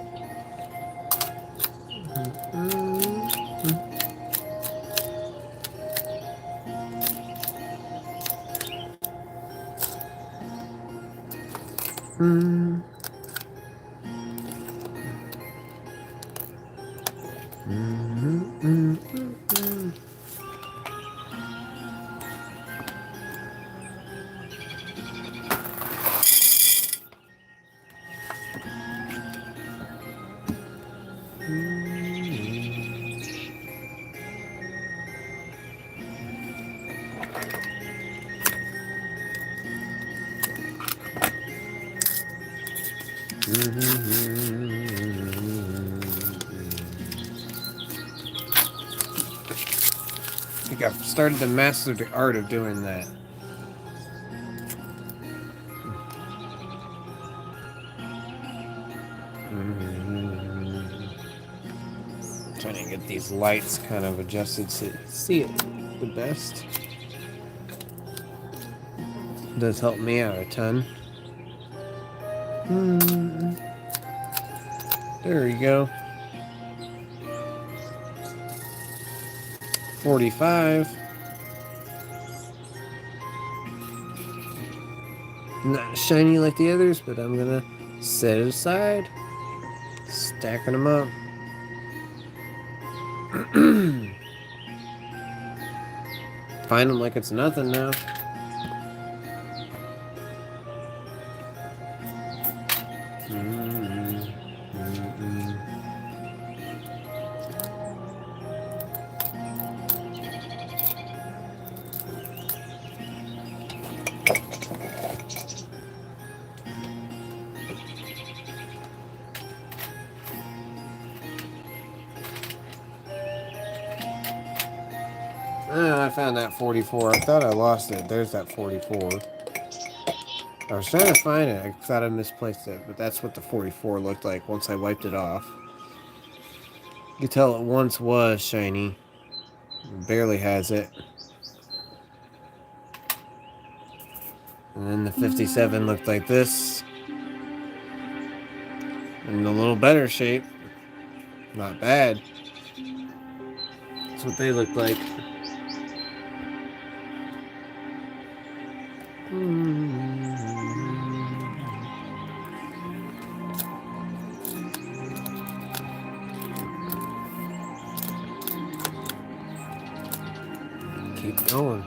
I think I've started to master the art of doing that. Trying to get these lights kind of adjusted to see it the best. Does help me out a ton. There we go. 45. Not shiny like the others, but I'm gonna set it aside. Stacking them up. Find them like it's nothing now. I found that 44. I thought I lost it. There's that 44. I was trying to find it. I thought I misplaced it, but that's what the 44 looked like once I wiped it off. You could tell it once was shiny. It barely has it. And then the 57 looked like this. In a little better shape. Not bad. That's what they look like. Keep going.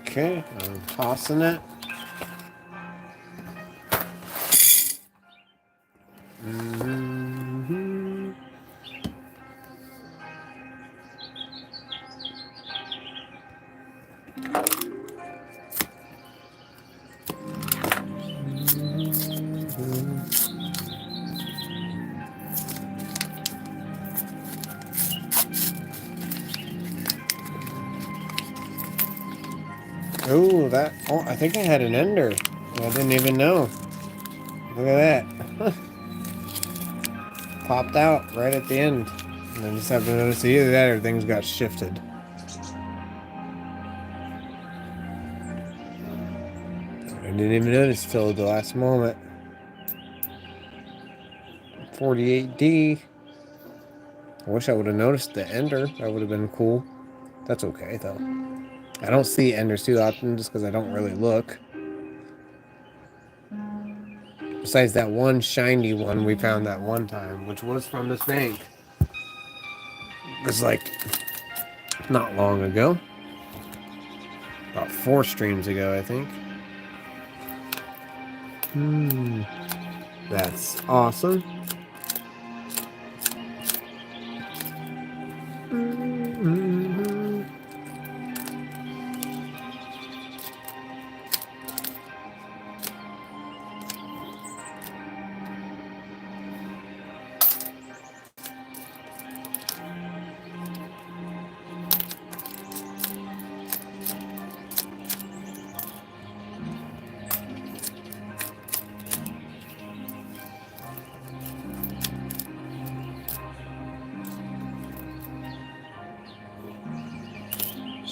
Okay, I'm tossing it. Oh, that. Oh, I think I had an ender. I didn't even know. Look at that. Popped out right at the end. And I just have to notice either that or things got shifted. I didn't even notice till the last moment. 48D. I wish I would have noticed the ender. That would have been cool. That's okay, though. I don't see enders too often just because I don't really look. Besides that one shiny one we found that one time, which was from this bank. It was like not long ago. About 4 streams ago, I think. That's awesome.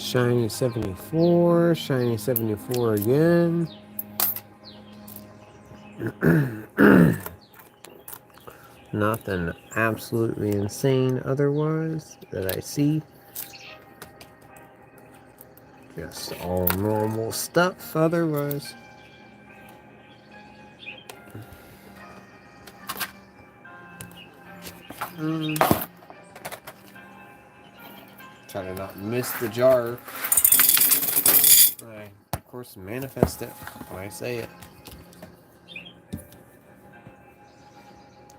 Shiny 74, shiny 74 again. Nothing absolutely insane otherwise that I see. Just all normal stuff otherwise. Try to not miss the jar. I, of course, manifest it when I say it.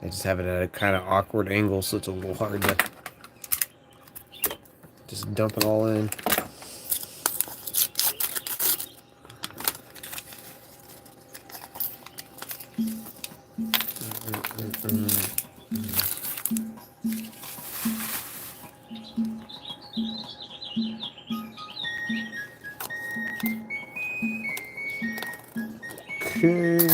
I just have it at a kind of awkward angle, so it's a little hard to just dump it all in. Okay.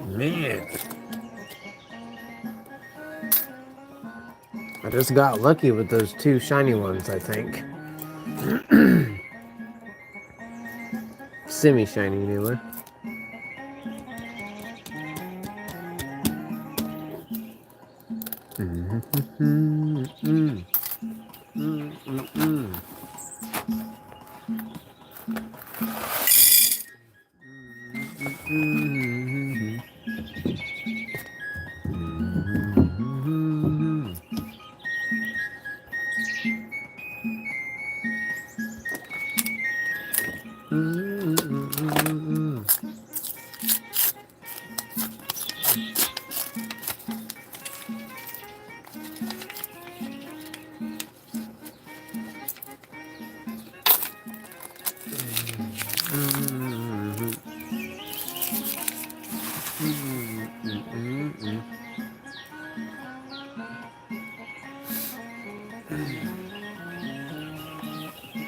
Man, I just got lucky with those two shiny ones, I think. Semi-shiny anyway.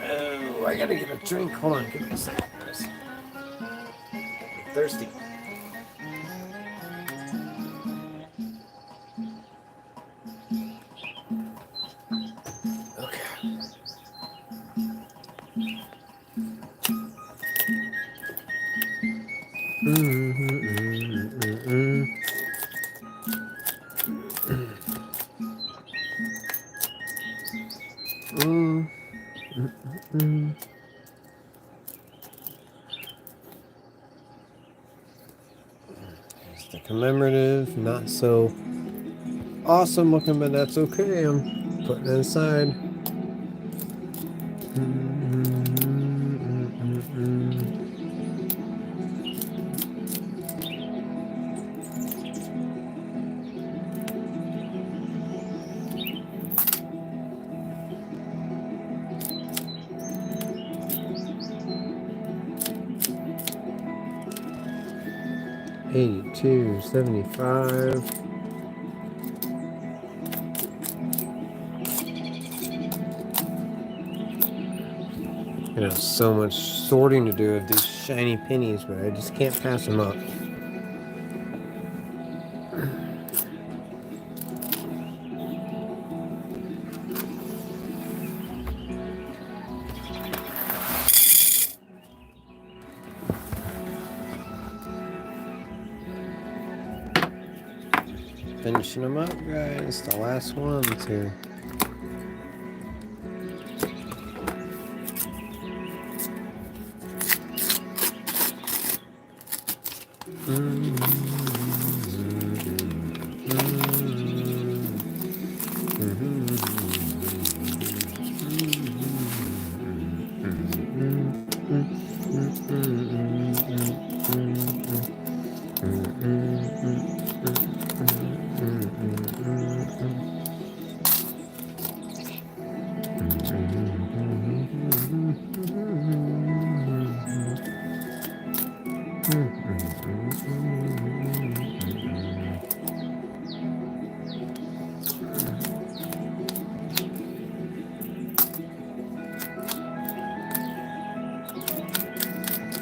Oh, I gotta get a drink. Hold on, give me a second, guys. I'm thirsty. Okay. It's the commemorative, not so awesome looking, but that's okay. I'm putting it aside. $82.75. You know, so much sorting to do of these shiny pennies, but I just can't pass them up. Finishing them up, guys. The last ones here.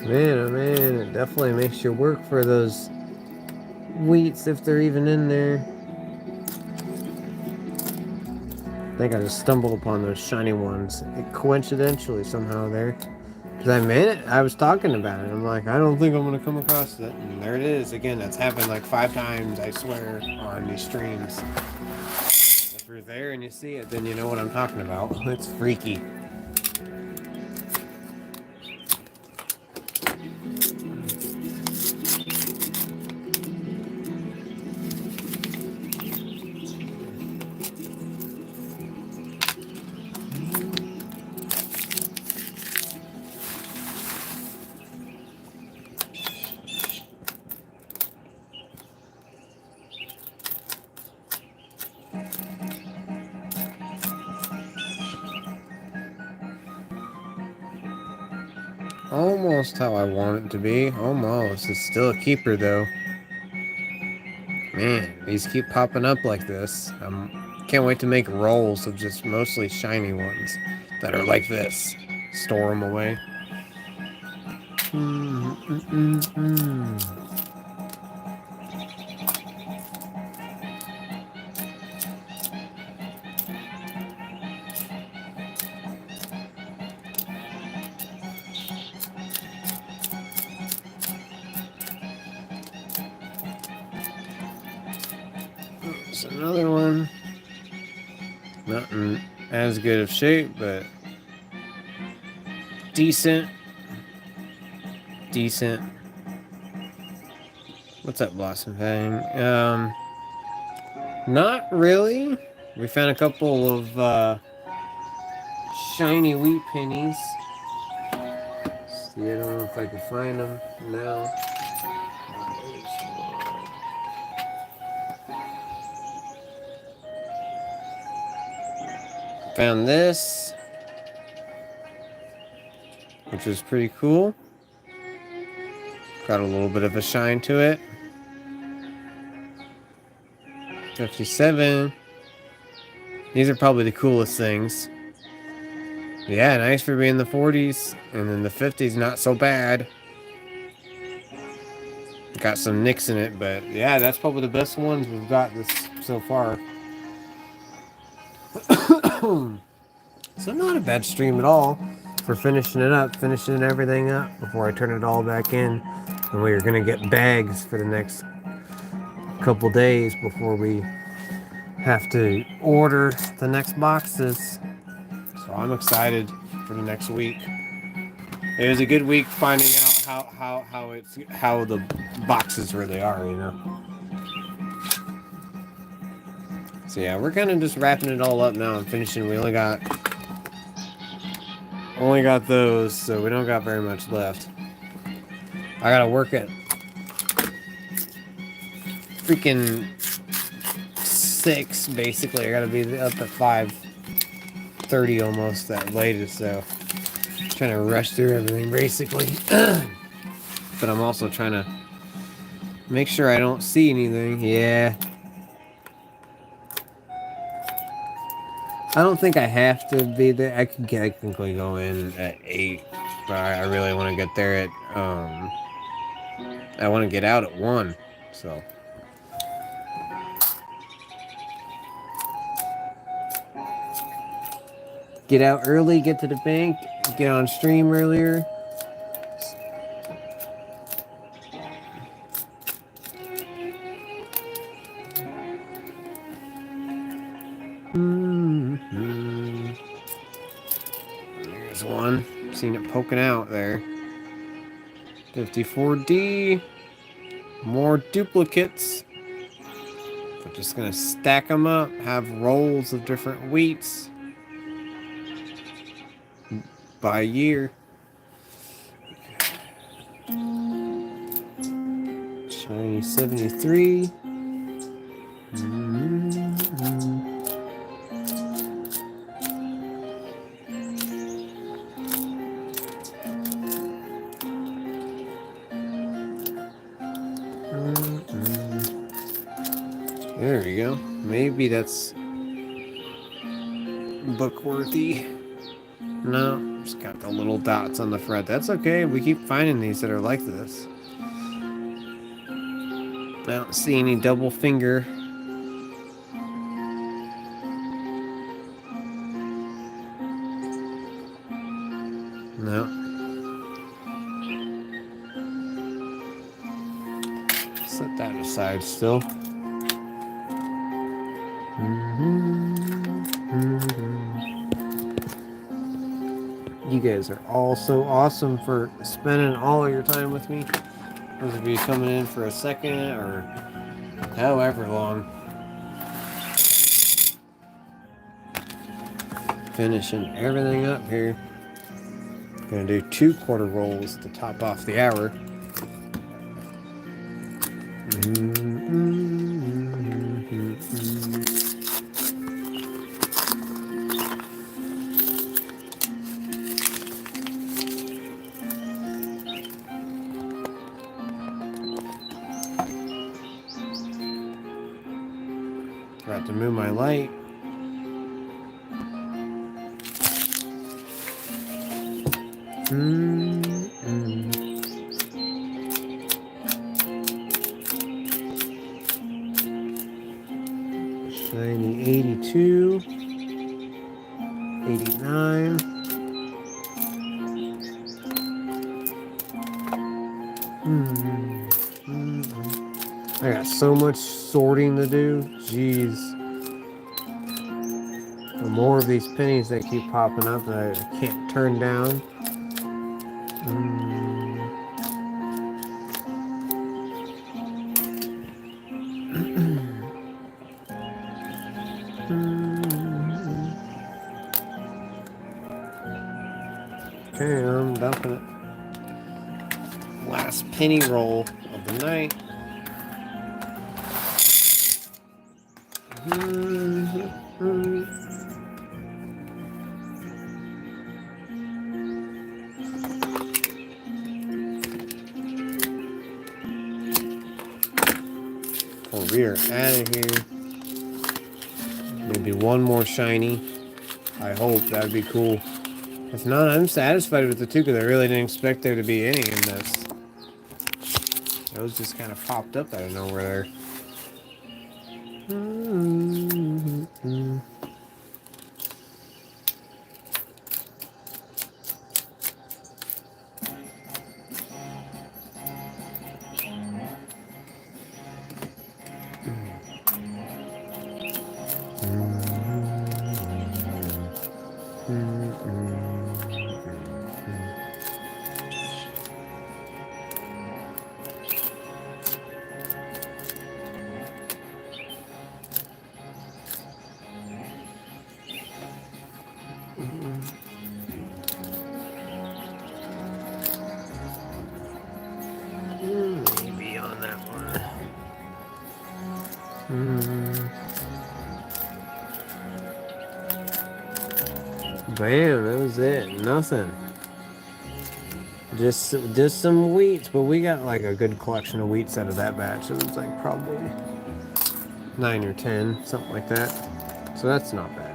Man, oh man, it definitely makes you work for those wheats if they're even in there. I think I just stumbled upon those shiny ones coincidentally somehow there. Because I was talking about it. I'm like, I don't think I'm going to come across it. And there it is. Again, that's happened like 5 times, I swear, on these streams. If you're there and you see it, then you know what I'm talking about. It's freaky. Almost how I want it to be. Almost. It's still a keeper, though. Man, these keep popping up like this. Can't wait to make rolls of just mostly shiny ones that are like this. Store them away. There's another one. Not in as good of shape, but decent. Decent. What's that blossom thing? Not really. We found a couple of shiny wheat pennies. See, I don't know if I can find them now. Found this, which is pretty cool. Got a little bit of a shine to it. 57. These are probably the coolest things. Yeah, nice for being the 40s. And then the 50s, not so bad. Got some nicks in it, but yeah, that's probably the best ones we've got this so far. So not a bad stream at all for finishing everything up before I turn it all back in. And we are going to get bags for the next couple days before we have to order the next boxes. So I'm excited for the next week. It was a good week finding out how the boxes really are, you know. So yeah, we're kind of just wrapping it all up now and finishing. We only got those, so we don't got very much left. I gotta work at freaking 6 basically. I gotta be up at 5:30 almost at latest, so trying to rush through everything basically. But I'm also trying to make sure I don't see anything. Yeah. I don't think I have to be there. I can technically go in at 8, but I really want to get there at I want to get out at 1, so. Get out early, get to the bank, get on stream earlier. There's one. Seen it poking out there. 54D. More duplicates. We're just gonna stack them up. Have rolls of different wheats. By year. Shiny 73. There we go. Maybe that's book worthy. No, it's got the little dots on the front. That's okay. We keep finding these that are like this. I don't see any double finger. No. Set that aside still. You guys are all so awesome for spending all of your time with me. Those of you coming in for a second or however long. Finishing everything up here. Gonna do 2 quarter rolls to top off the hour. Forgot to move my light. Shiny 82, 89. I got so much sorting to do. Jeez. The more of these pennies that keep popping up that I can't turn down. Okay, I'm dumping it. Last penny roll of the night. Oh, we are out of here. Maybe one more shiny. I hope that'd be cool. If not, I'm satisfied with the 2 because I really didn't expect there to be any in this. Those just kind of popped up out of nowhere there. Maybe on that one. Bam, that was it. Nothing. Just some wheats, but we got like a good collection of wheats out of that batch. It was like probably 9 or 10, something like that. So that's not bad.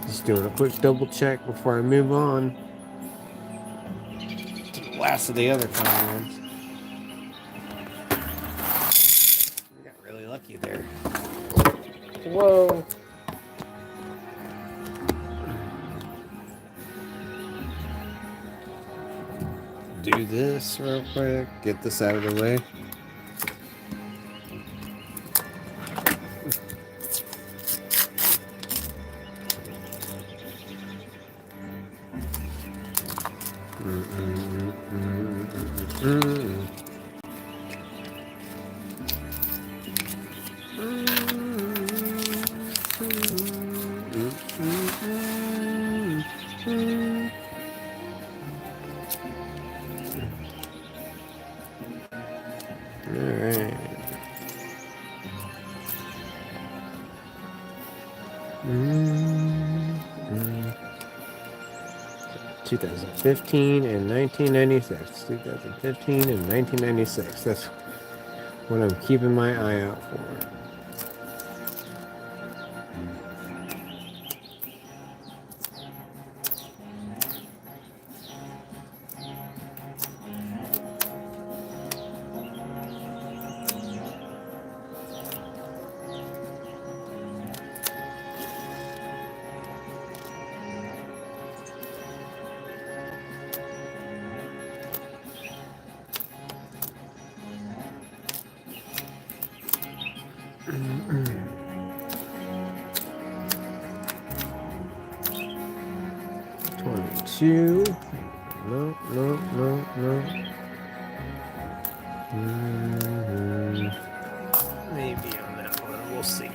Just doing a quick double check before I move on to the last of the other common ones. We got really lucky there. Whoa. Do this real quick. Get this out of the way. Alright. 2015 and 1996. 2015 and 1996. That's what I'm keeping my eye out for. 22. No, no, no, no. Maybe on that one. We'll see.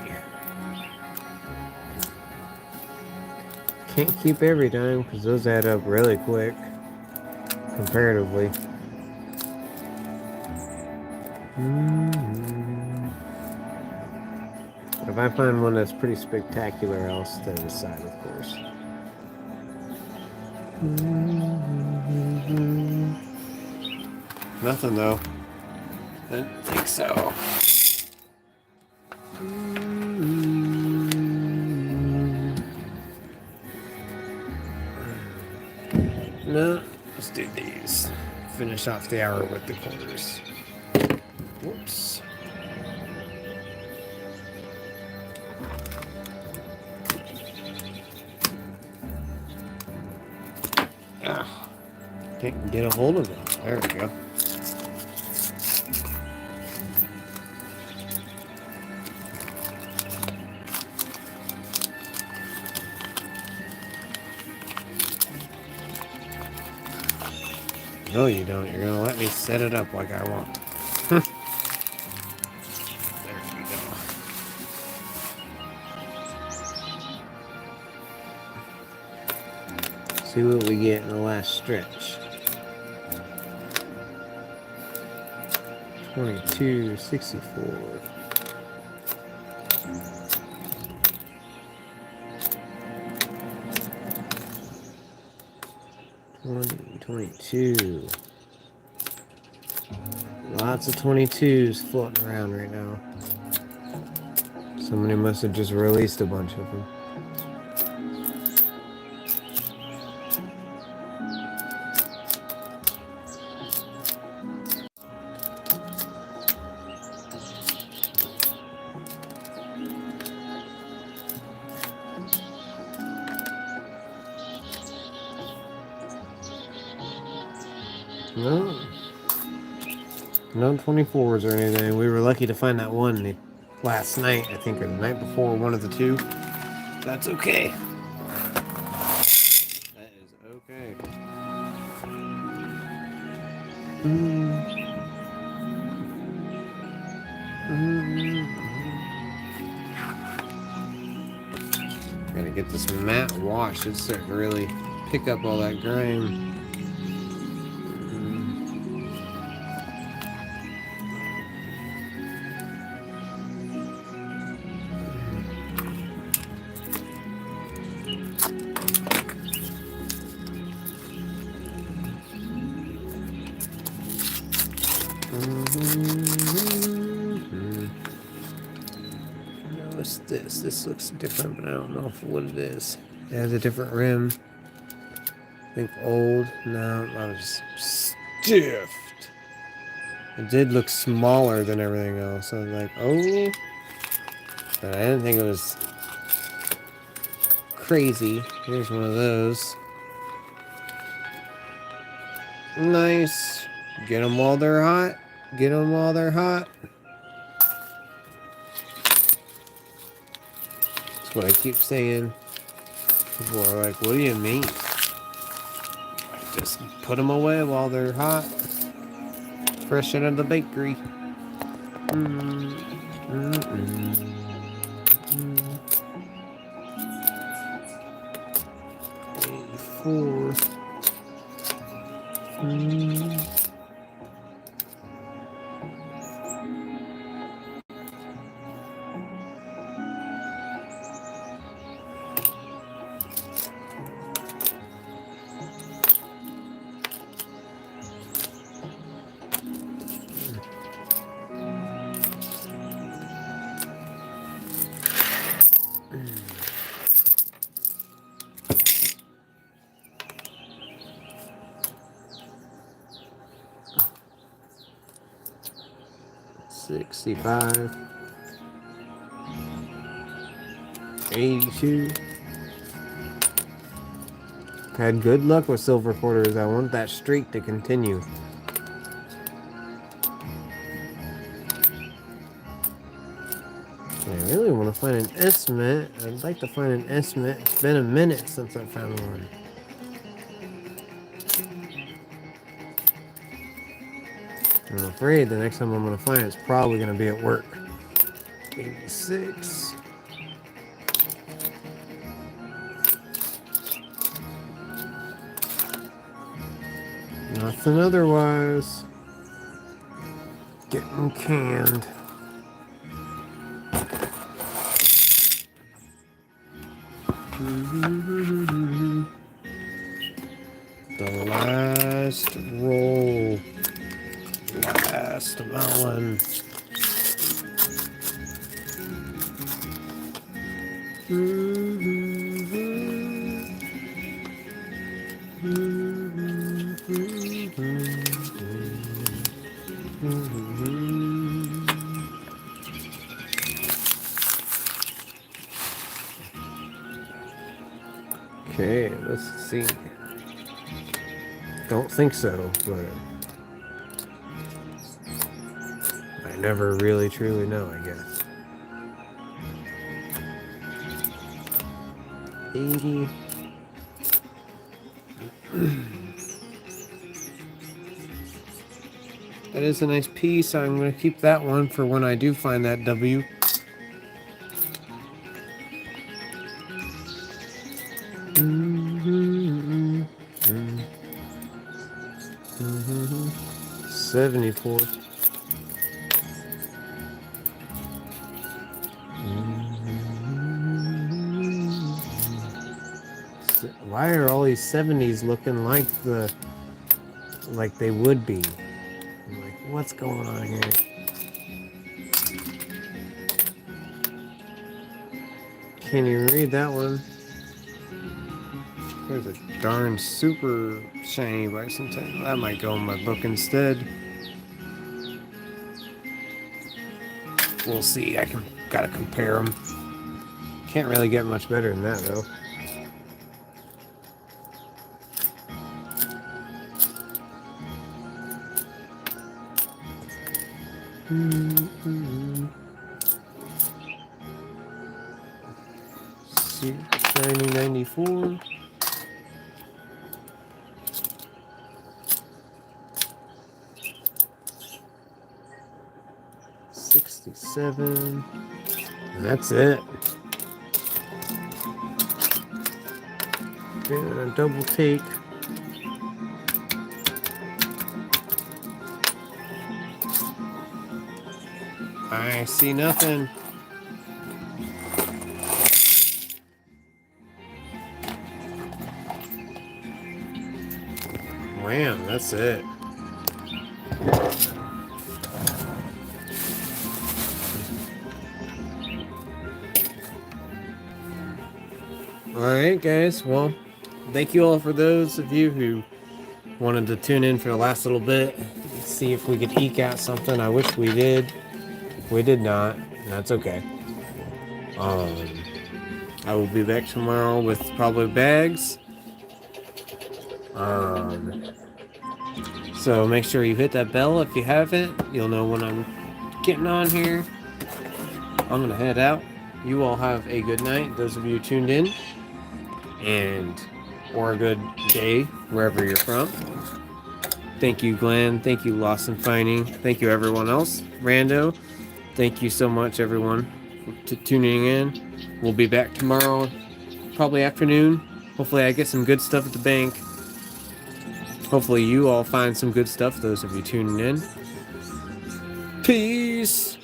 Can't keep every time because those add up really quick, comparatively. If I find one that's pretty spectacular, I'll step aside, of course. Nothing though. Didn't think so. No, let's do these. Finish off the hour with the quarters. Whoops. Can't get a hold of it. There we go. No, you don't. You're gonna let me set it up like I want. There we go. See what we get in the last stretch. 22.64. 22. Lots of 22s floating around right now. Somebody must have just released a bunch of them. No 24s or anything. We were lucky to find that one last night, I think, or the night before, one of the two. That's okay. That is okay. Gotta get this mat washed. It's starting to really pick up all that grime. What's this? This looks different, but I don't know what it is. It has a different rim. I think old. No, I was stiffed. It did look smaller than everything else. I was like, oh. But I didn't think it was crazy. Here's one of those. Nice. Get them while they're hot. Get them while they're hot. That's what I keep saying. People are like, what do you mean? Just put them away while they're hot. Fresh out of the bakery. 84. $65, $82. Had good luck with silver quarters. I want that streak to continue. I really want to find an estimate. I'd like to find an estimate. It's been a minute since I found one. I'm afraid the next time I'm going to find it's probably going to be at work. 86. Nothing otherwise. Getting canned. The last roll. Last melon. Okay, let's see. Don't think so, but I never really truly know, I guess. 80. That is a nice piece. I'm going to keep that one for when I do find that W. Mm-hmm. 74. Why are all these 70s looking like they would be? I'm like, what's going on here? Can't even read that one. There's a darn super shiny bicentennial. That might go in my book instead. We'll see. Gotta compare them. Can't really get much better than that though. Shiny 94. $67. And that's it. And a double take. I see nothing. Wham, that's it. Alright guys, well, thank you all for those of you who wanted to tune in for the last little bit. See if we could eke out something. I wish we did. We did not, and that's okay. I will be back tomorrow with probably bags. So make sure you hit that bell if you haven't. You'll know when I'm getting on here. I'm gonna head out. You all have a good night, those of you tuned in, or a good day wherever you're from. Thank you, Glenn. Thank you, Lost and Finding. Thank you, everyone else. Rando, thank you so much, everyone, for tuning in. We'll be back tomorrow, probably afternoon. Hopefully I get some good stuff at the bank. Hopefully you all find some good stuff, those of you tuning in. Peace!